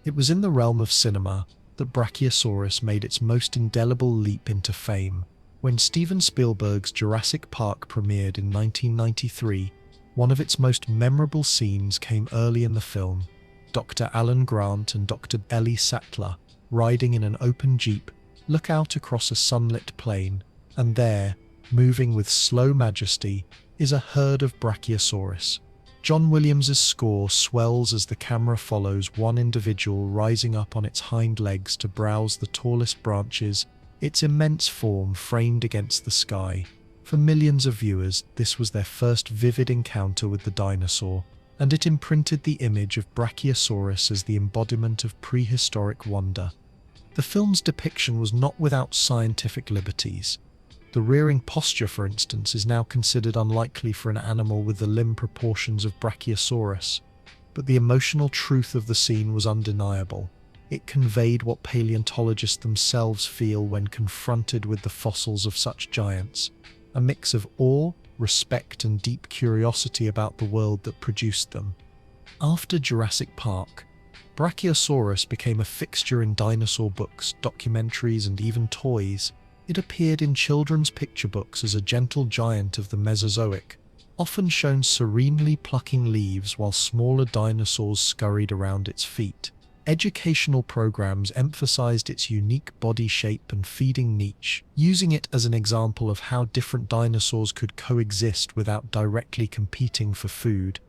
It was in the realm of cinema that Brachiosaurus made its most indelible leap into fame. When Steven Spielberg's Jurassic Park premiered in 1993, one of its most memorable scenes came early in the film. Dr. Alan Grant and Dr. Ellie Sattler, riding in an open jeep, look out across a sunlit plain, and there, moving with slow majesty, is a herd of Brachiosaurus. John Williams's score swells as the camera follows one individual rising up on its hind legs to browse the tallest branches, its immense form framed against the sky. For millions of viewers, this was their first vivid encounter with the dinosaur, and it imprinted the image of Brachiosaurus as the embodiment of prehistoric wonder. The film's depiction was not without scientific liberties. The rearing posture, for instance, is now considered unlikely for an animal with the limb proportions of Brachiosaurus, but the emotional truth of the scene was undeniable. It conveyed what paleontologists themselves feel when confronted with the fossils of such giants, a mix of awe, respect, and deep curiosity about the world that produced them. After Jurassic Park, Brachiosaurus became a fixture in dinosaur books, documentaries, and even toys. It appeared in children's picture books as a gentle giant of the Mesozoic, often shown serenely plucking leaves while smaller dinosaurs scurried around its feet. Educational programs emphasized its unique body shape and feeding niche, using it as an example of how different dinosaurs could coexist without directly competing for food.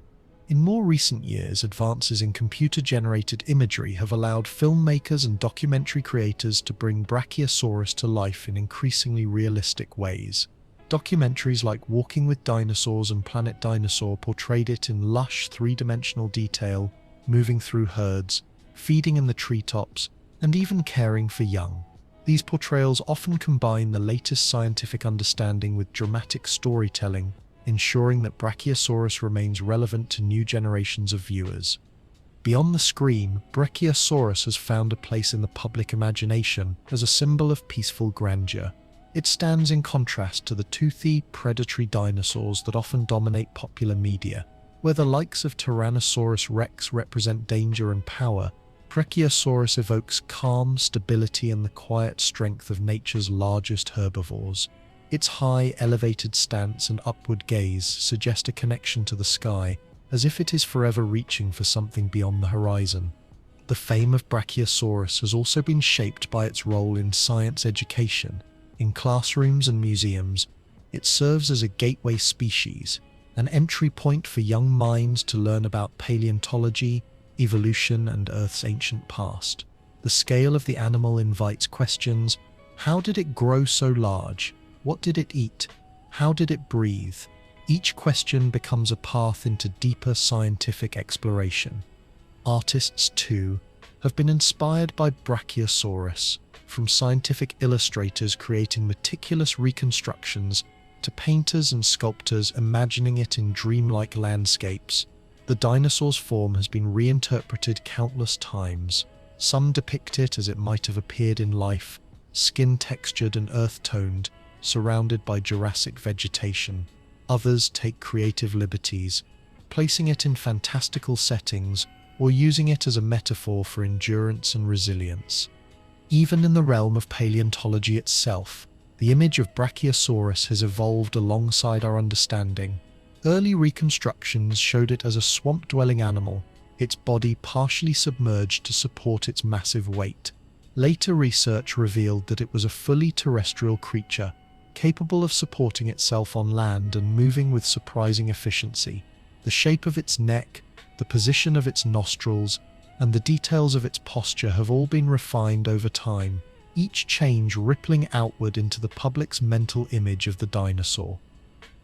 In more recent years, advances in computer-generated imagery have allowed filmmakers and documentary creators to bring Brachiosaurus to life in increasingly realistic ways. Documentaries like Walking with Dinosaurs and Planet Dinosaur portrayed it in lush three-dimensional detail, moving through herds, feeding in the treetops, and even caring for young. These portrayals often combine the latest scientific understanding with dramatic storytelling, ensuring that Brachiosaurus remains relevant to new generations of viewers. Beyond the screen, Brachiosaurus has found a place in the public imagination as a symbol of peaceful grandeur. It stands in contrast to the toothy, predatory dinosaurs that often dominate popular media. Where the likes of Tyrannosaurus rex represent danger and power, Brachiosaurus evokes calm, stability, and the quiet strength of nature's largest herbivores. Its high, elevated stance and upward gaze suggest a connection to the sky, as if it is forever reaching for something beyond the horizon. The fame of Brachiosaurus has also been shaped by its role in science education. In classrooms and museums, it serves as a gateway species, an entry point for young minds to learn about paleontology, evolution, and Earth's ancient past. The scale of the animal invites questions. How did it grow so large? What did it eat? How did it breathe? Each question becomes a path into deeper scientific exploration. Artists, too, have been inspired by Brachiosaurus, from scientific illustrators creating meticulous reconstructions to painters and sculptors imagining it in dreamlike landscapes. The dinosaur's form has been reinterpreted countless times. Some depict it as it might have appeared in life, skin-textured and earth-toned, surrounded by Jurassic vegetation. Others take creative liberties, placing it in fantastical settings or using it as a metaphor for endurance and resilience. Even in the realm of paleontology itself, the image of Brachiosaurus has evolved alongside our understanding. Early reconstructions showed it as a swamp-dwelling animal, its body partially submerged to support its massive weight. Later research revealed that it was a fully terrestrial creature, capable of supporting itself on land and moving with surprising efficiency. The shape of its neck, the position of its nostrils, and the details of its posture have all been refined over time, each change rippling outward into the public's mental image of the dinosaur.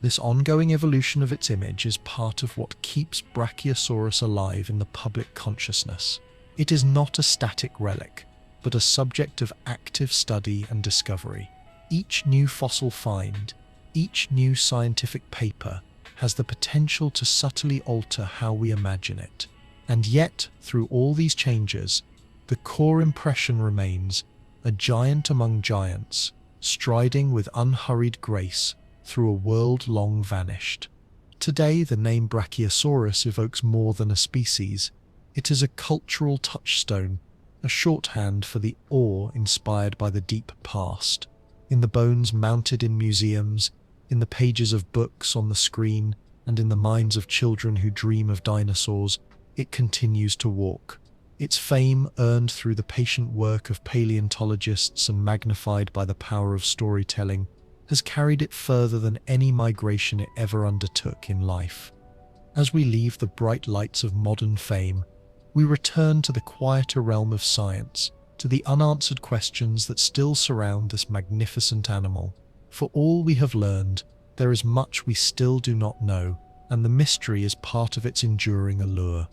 This ongoing evolution of its image is part of what keeps Brachiosaurus alive in the public consciousness. It is not a static relic, but a subject of active study and discovery. Each new fossil find, each new scientific paper, has the potential to subtly alter how we imagine it. And yet, through all these changes, the core impression remains: a giant among giants, striding with unhurried grace through a world long vanished. Today, the name Brachiosaurus evokes more than a species. It is a cultural touchstone, a shorthand for the awe inspired by the deep past. In the bones mounted in museums, in the pages of books on the screen, and in the minds of children who dream of dinosaurs, it continues to walk. Its fame, earned through the patient work of paleontologists and magnified by the power of storytelling, has carried it further than any migration it ever undertook in life. As we leave the bright lights of modern fame, we return to the quieter realm of science, to the unanswered questions that still surround this magnificent animal. For all we have learned, there is much we still do not know, and the mystery is part of its enduring allure.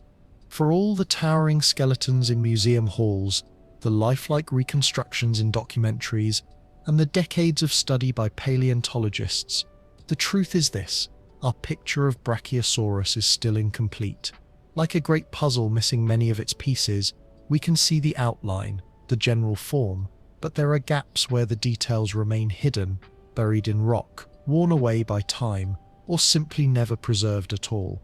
For all the towering skeletons in museum halls, the lifelike reconstructions in documentaries, and the decades of study by paleontologists, the truth is this: our picture of Brachiosaurus is still incomplete. Like a great puzzle missing many of its pieces, we can see the outline, the general form, but there are gaps where the details remain hidden, buried in rock, worn away by time, or simply never preserved at all.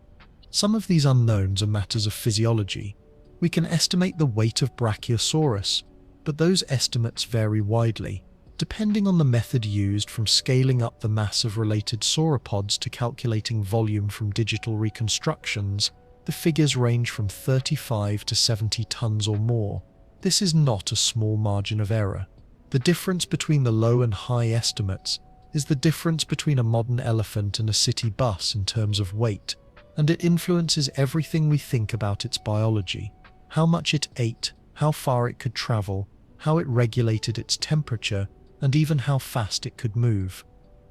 Some of these unknowns are matters of physiology. We can estimate the weight of Brachiosaurus, but those estimates vary widely. Depending on the method used, from scaling up the mass of related sauropods to calculating volume from digital reconstructions, the figures range from 35 to 70 tons or more. This is not a small margin of error. The difference between the low and high estimates is the difference between a modern elephant and a city bus in terms of weight, and it influences everything we think about its biology: how much it ate, how far it could travel, how it regulated its temperature, and even how fast it could move.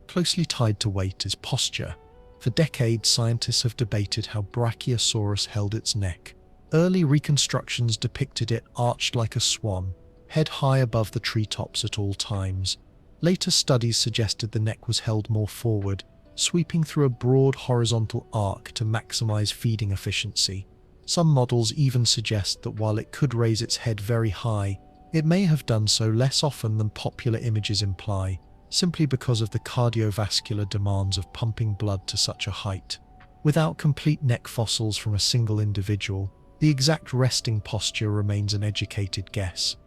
Closely tied to weight is posture. For decades, scientists have debated how Brachiosaurus held its neck. Early reconstructions depicted it arched like a swan, head high above the treetops at all times. Later studies suggested the neck was held more forward, sweeping through a broad horizontal arc to maximize feeding efficiency. Some models even suggest that while it could raise its head very high, it may have done so less often than popular images imply, simply because of the cardiovascular demands of pumping blood to such a height. Without complete neck fossils from a single individual, the exact resting posture remains an educated guess.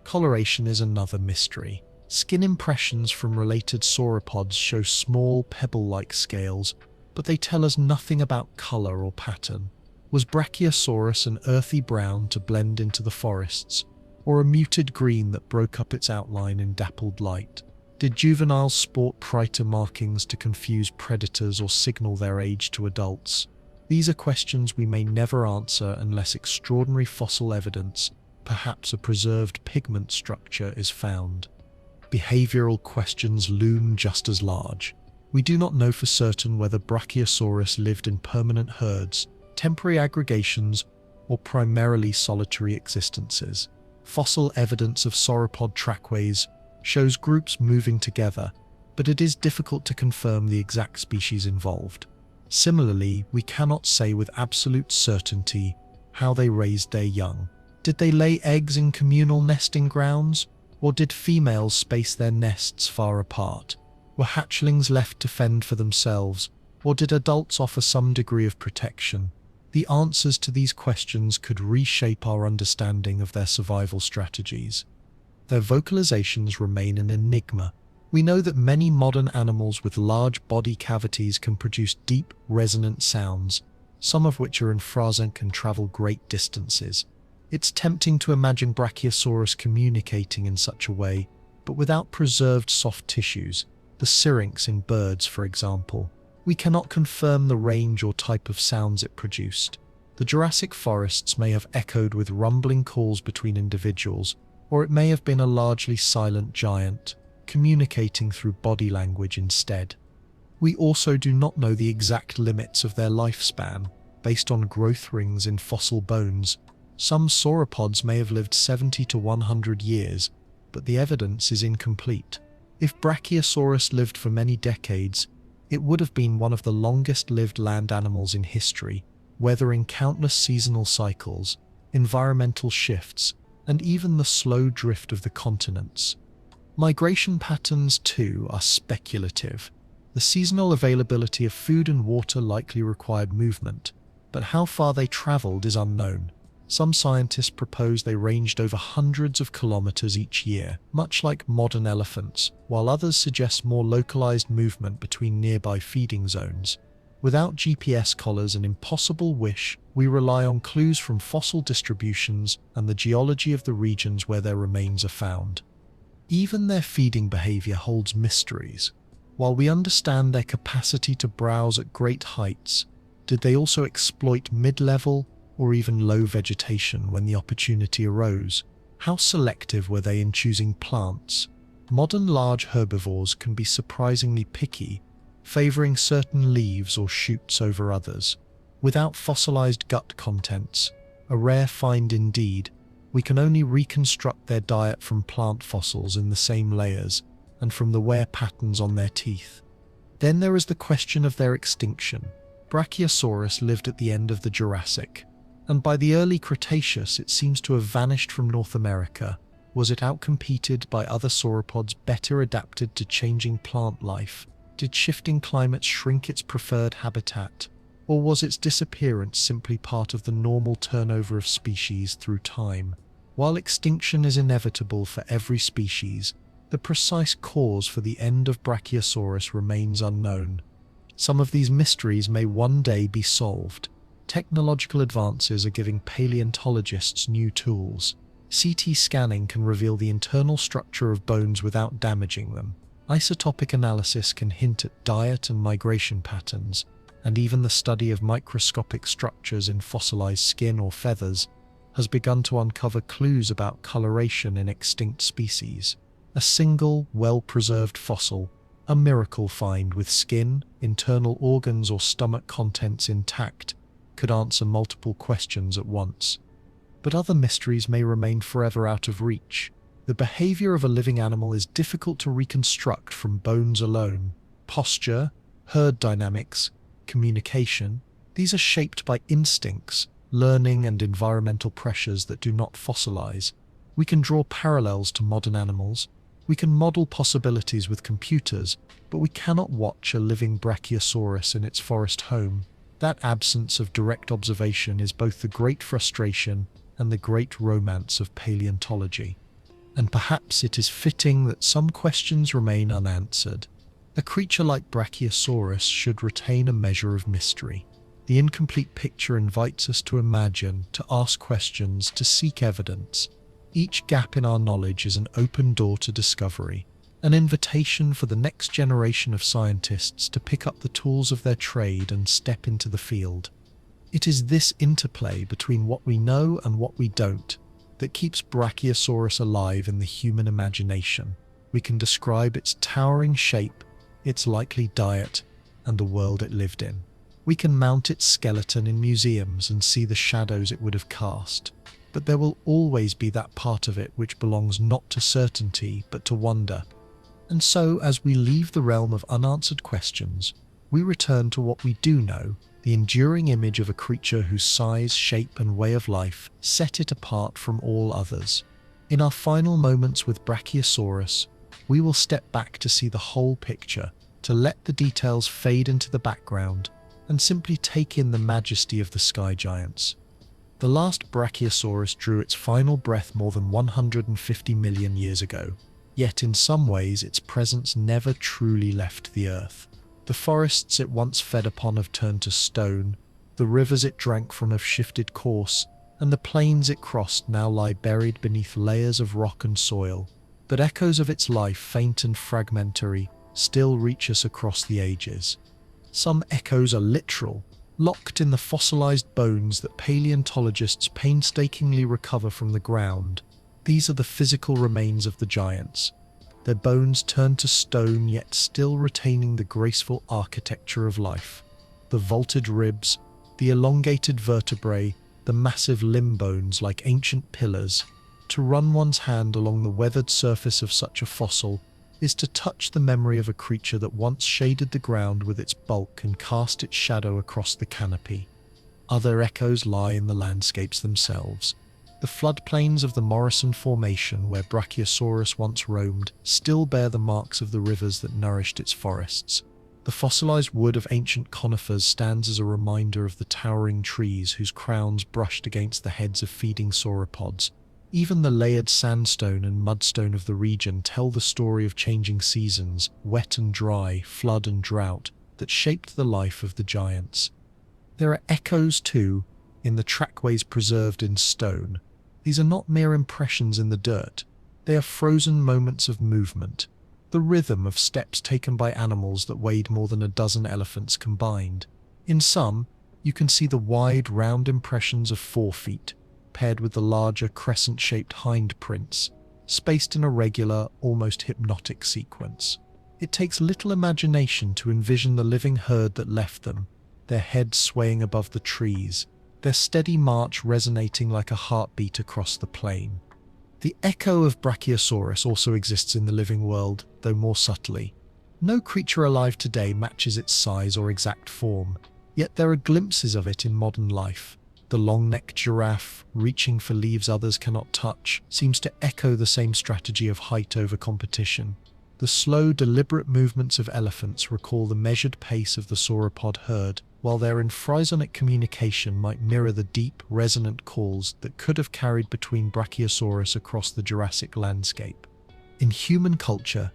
Coloration is another mystery. Skin impressions from related sauropods show small, pebble-like scales, but they tell us nothing about color or pattern. Was Brachiosaurus an earthy brown to blend into the forests, or a muted green that broke up its outline in dappled light? Did juveniles sport priter markings to confuse predators or signal their age to adults? These are questions we may never answer unless extraordinary fossil evidence, perhaps a preserved pigment structure, is found. Behavioral questions loom just as large. We do not know for certain whether Brachiosaurus lived in permanent herds, temporary aggregations, or primarily solitary existences. Fossil evidence of sauropod trackways shows groups moving together, but it is difficult to confirm the exact species involved. Similarly, we cannot say with absolute certainty how they raised their young. Did they lay eggs in communal nesting grounds, or did females space their nests far apart? Were hatchlings left to fend for themselves, or did adults offer some degree of protection? The answers to these questions could reshape our understanding of their survival strategies. Their vocalizations remain an enigma. We know that many modern animals with large body cavities can produce deep, resonant sounds, some of which are infrared and can travel great distances. It's tempting to imagine Brachiosaurus communicating in such a way, but without preserved soft tissues, the syrinx in birds, for example, we cannot confirm the range or type of sounds it produced. The Jurassic forests may have echoed with rumbling calls between individuals, or it may have been a largely silent giant, communicating through body language instead. We also do not know the exact limits of their lifespan. Based on growth rings in fossil bones, some sauropods may have lived 70 to 100 years, but the evidence is incomplete. If Brachiosaurus lived for many decades, it would have been one of the longest-lived land animals in history, weathering countless seasonal cycles, environmental shifts, and even the slow drift of the continents. Migration patterns, too, are speculative. The seasonal availability of food and water likely required movement, but how far they traveled is unknown. Some scientists propose they ranged over hundreds of kilometers each year, much like modern elephants, while others suggest more localized movement between nearby feeding zones. Without GPS collars, an impossible wish, we rely on clues from fossil distributions and the geology of the regions where their remains are found. Even their feeding behavior holds mysteries. While we understand their capacity to browse at great heights, did they also exploit mid-level or even low vegetation when the opportunity arose? How selective were they in choosing plants? Modern large herbivores can be surprisingly picky, favoring certain leaves or shoots over others. Without fossilized gut contents, a rare find indeed, we can only reconstruct their diet from plant fossils in the same layers and from the wear patterns on their teeth. Then there is the question of their extinction. Brachiosaurus lived at the end of the Jurassic, and by the early Cretaceous it seems to have vanished from North America. Was it outcompeted by other sauropods better adapted to changing plant life? Did shifting climates shrink its preferred habitat? Or was its disappearance simply part of the normal turnover of species through time? While extinction is inevitable for every species, The precise cause for the end of Brachiosaurus remains unknown. Some of these mysteries may one day be solved. Technological advances are giving paleontologists new tools. CT scanning can reveal the internal structure of bones without damaging them. Isotopic analysis can hint at diet and migration patterns, and even the study of microscopic structures in fossilized skin or feathers has begun to uncover clues about coloration in extinct species. A single, well-preserved fossil, a miracle find with skin, internal organs or stomach contents intact, could answer multiple questions at once. But other mysteries may remain forever out of reach. The behavior of a living animal is difficult to reconstruct from bones alone. Posture, herd dynamics, communication, these are shaped by instincts, learning and environmental pressures that do not fossilize. We can draw parallels to modern animals. We can model possibilities with computers, but we cannot watch a living Brachiosaurus in its forest home. That absence of direct observation is both the great frustration and the great romance of paleontology. And perhaps it is fitting that some questions remain unanswered. A creature like Brachiosaurus should retain a measure of mystery. The incomplete picture invites us to imagine, to ask questions, to seek evidence. Each gap in our knowledge is an open door to discovery, an invitation for the next generation of scientists to pick up the tools of their trade and step into the field. It is this interplay between what we know and what we don't that keeps Brachiosaurus alive in the human imagination. We can describe its towering shape, its likely diet, and the world it lived in. We can mount its skeleton in museums and see the shadows it would have cast. But there will always be that part of it which belongs not to certainty but to wonder. And so, as we leave the realm of unanswered questions, we return to what we do know, the enduring image of a creature whose size, shape, and way of life set it apart from all others. In our final moments with Brachiosaurus, we will step back to see the whole picture, to let the details fade into the background, and simply take in the majesty of the sky giants. The last Brachiosaurus drew its final breath more than 150 million years ago, yet in some ways its presence never truly left the earth. The forests it once fed upon have turned to stone, the rivers it drank from have shifted course, and the plains it crossed now lie buried beneath layers of rock and soil. But echoes of its life, faint and fragmentary, still reach us across the ages. Some echoes are literal, locked in the fossilized bones that paleontologists painstakingly recover from the ground. These are the physical remains of the giants, their bones turned to stone yet still retaining the graceful architecture of life. The vaulted ribs, the elongated vertebrae, the massive limb bones like ancient pillars. To run one's hand along the weathered surface of such a fossil is to touch the memory of a creature that once shaded the ground with its bulk and cast its shadow across the canopy. Other echoes lie in the landscapes themselves. The floodplains of the Morrison Formation, where Brachiosaurus once roamed, still bear the marks of the rivers that nourished its forests. The fossilized wood of ancient conifers stands as a reminder of the towering trees whose crowns brushed against the heads of feeding sauropods. Even the layered sandstone and mudstone of the region tell the story of changing seasons, wet and dry, flood and drought, that shaped the life of the giants. There are echoes, too, in the trackways preserved in stone. These are not mere impressions in the dirt. They are frozen moments of movement, the rhythm of steps taken by animals that weighed more than a dozen elephants combined. In some, you can see the wide, round impressions of 4 feet, paired with the larger crescent-shaped hind prints, spaced in a regular, almost hypnotic sequence. It takes little imagination to envision the living herd that left them, their heads swaying above the trees, their steady march resonating like a heartbeat across the plain. The echo of Brachiosaurus also exists in the living world, though more subtly. No creature alive today matches its size or exact form, yet there are glimpses of it in modern life. The long-necked giraffe, reaching for leaves others cannot touch, seems to echo the same strategy of height over competition. The slow, deliberate movements of elephants recall the measured pace of the sauropod herd, while their infrasonic communication might mirror the deep, resonant calls that could have carried between Brachiosaurus across the Jurassic landscape. In human culture,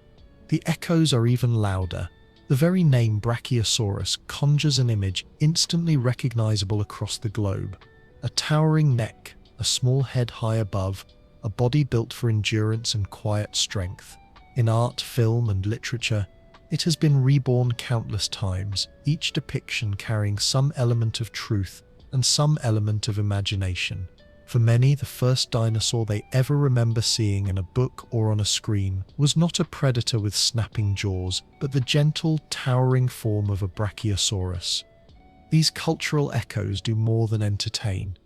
the echoes are even louder. The very name Brachiosaurus conjures an image instantly recognizable across the globe. A towering neck, a small head high above, a body built for endurance and quiet strength. In art, film, and literature, it has been reborn countless times, each depiction carrying some element of truth and some element of imagination. For many, the first dinosaur they ever remember seeing in a book or on a screen was not a predator with snapping jaws, but the gentle, towering form of a Brachiosaurus. These cultural echoes do more than entertain.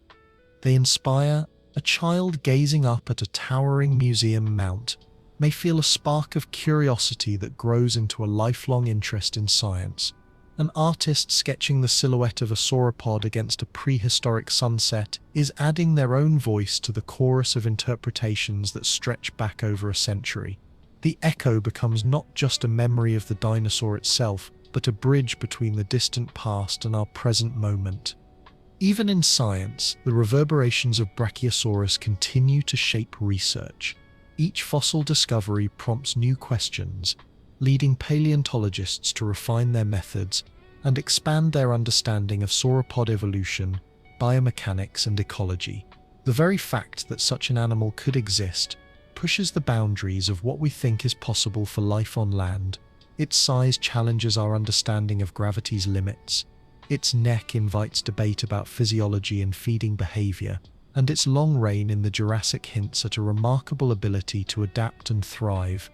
They inspire. A child gazing up at a towering museum mount may feel a spark of curiosity that grows into a lifelong interest in science. An artist sketching the silhouette of a sauropod against a prehistoric sunset is adding their own voice to the chorus of interpretations that stretch back over a century. The echo becomes not just a memory of the dinosaur itself, but a bridge between the distant past and our present moment. Even in science, the reverberations of Brachiosaurus continue to shape research. Each fossil discovery prompts new questions, leading paleontologists to refine their methods and expand their understanding of sauropod evolution, biomechanics, and ecology. The very fact that such an animal could exist pushes the boundaries of what we think is possible for life on land. Its size challenges our understanding of gravity's limits. Its neck invites debate about physiology and feeding behavior, and its long reign in the Jurassic hints at a remarkable ability to adapt and thrive.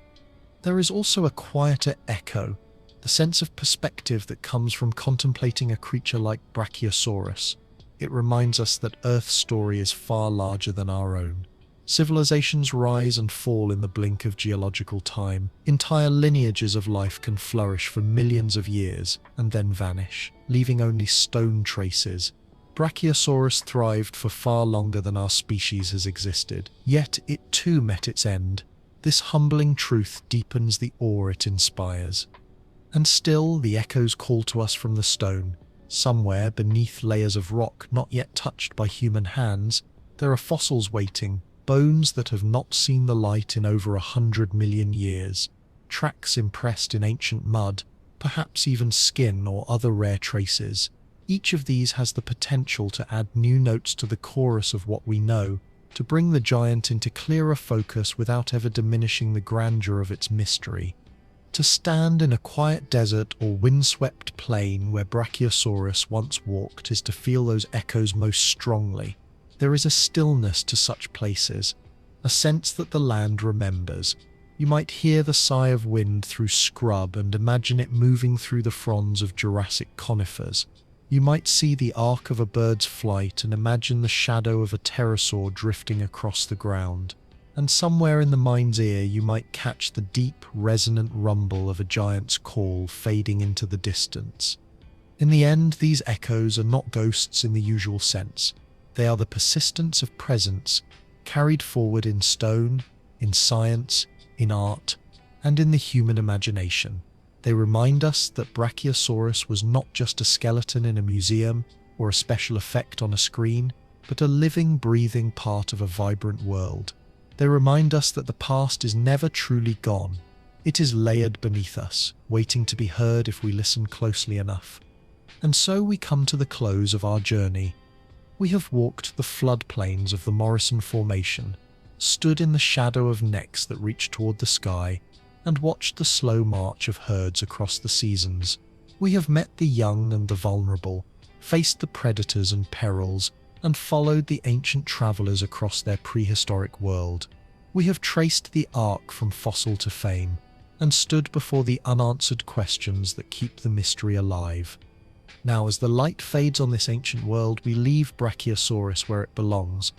There is also a quieter echo, the sense of perspective that comes from contemplating a creature like Brachiosaurus. It reminds us that Earth's story is far larger than our own. Civilizations rise and fall in the blink of geological time. Entire lineages of life can flourish for millions of years and then vanish, leaving only stone traces. Brachiosaurus thrived for far longer than our species has existed, yet it too met its end. This humbling truth deepens the awe it inspires. And still, the echoes call to us from the stone. Somewhere beneath layers of rock not yet touched by human hands, there are fossils waiting, bones that have not seen the light in over 100 million years, tracks impressed in ancient mud, perhaps even skin or other rare traces. Each of these has the potential to add new notes to the chorus of what we know, to bring the giant into clearer focus without ever diminishing the grandeur of its mystery. To stand in a quiet desert or windswept plain where Brachiosaurus once walked is to feel those echoes most strongly. There is a stillness to such places, a sense that the land remembers. You might hear the sigh of wind through scrub and imagine it moving through the fronds of Jurassic conifers. You might see the arc of a bird's flight and imagine the shadow of a pterosaur drifting across the ground. And somewhere in the mind's ear you might catch the deep, resonant rumble of a giant's call fading into the distance. In the end, these echoes are not ghosts in the usual sense. They are the persistence of presence, carried forward in stone, in science, in art, and in the human imagination. They remind us that Brachiosaurus was not just a skeleton in a museum or a special effect on a screen, but a living, breathing part of a vibrant world. They remind us that the past is never truly gone. It is layered beneath us, waiting to be heard if we listen closely enough. And so we come to the close of our journey. We have walked the floodplains of the Morrison Formation, stood in the shadow of necks that reach toward the sky, and watched the slow march of herds across the seasons. We have met the young and the vulnerable, faced the predators and perils, and followed the ancient travelers across their prehistoric world. We have traced the arc from fossil to fame, and stood before the unanswered questions that keep the mystery alive. Now, as the light fades on this ancient world, we leave Brachiosaurus where it belongs,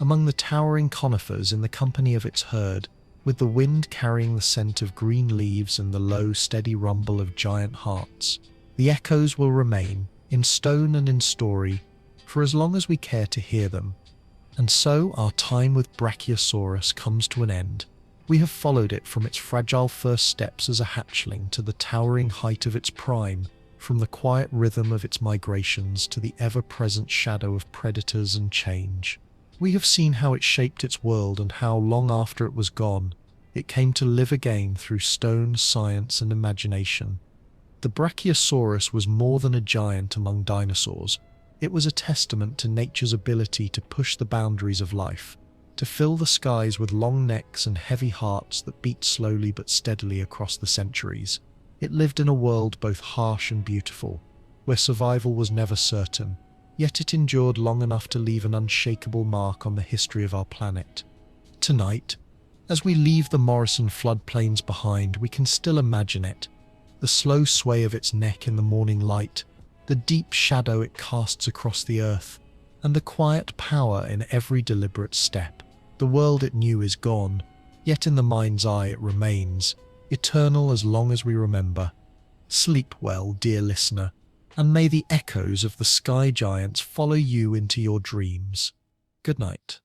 among the towering conifers in the company of its herd, with the wind carrying the scent of green leaves and the low, steady rumble of giant hearts. The echoes will remain, in stone and in story, for as long as we care to hear them. And so our time with Brachiosaurus comes to an end. We have followed it from its fragile first steps as a hatchling to the towering height of its prime, from the quiet rhythm of its migrations to the ever-present shadow of predators and change. We have seen how it shaped its world and how, long after it was gone, It came to live again through stone, science, and imagination. The Brachiosaurus was more than a giant among dinosaurs. It was a testament to nature's ability to push the boundaries of life, to fill the skies with long necks and heavy hearts that beat slowly but steadily across the centuries. It lived in a world both harsh and beautiful, where survival was never certain, yet it endured long enough to leave an unshakable mark on the history of our planet. Tonight, as we leave the Morrison floodplains behind, we can still imagine it. The slow sway of its neck in the morning light, the deep shadow it casts across the earth, and the quiet power in every deliberate step. The world it knew is gone, yet in the mind's eye it remains, eternal as long as we remember. Sleep well, dear listener, and may the echoes of the sky giants follow you into your dreams. Good night.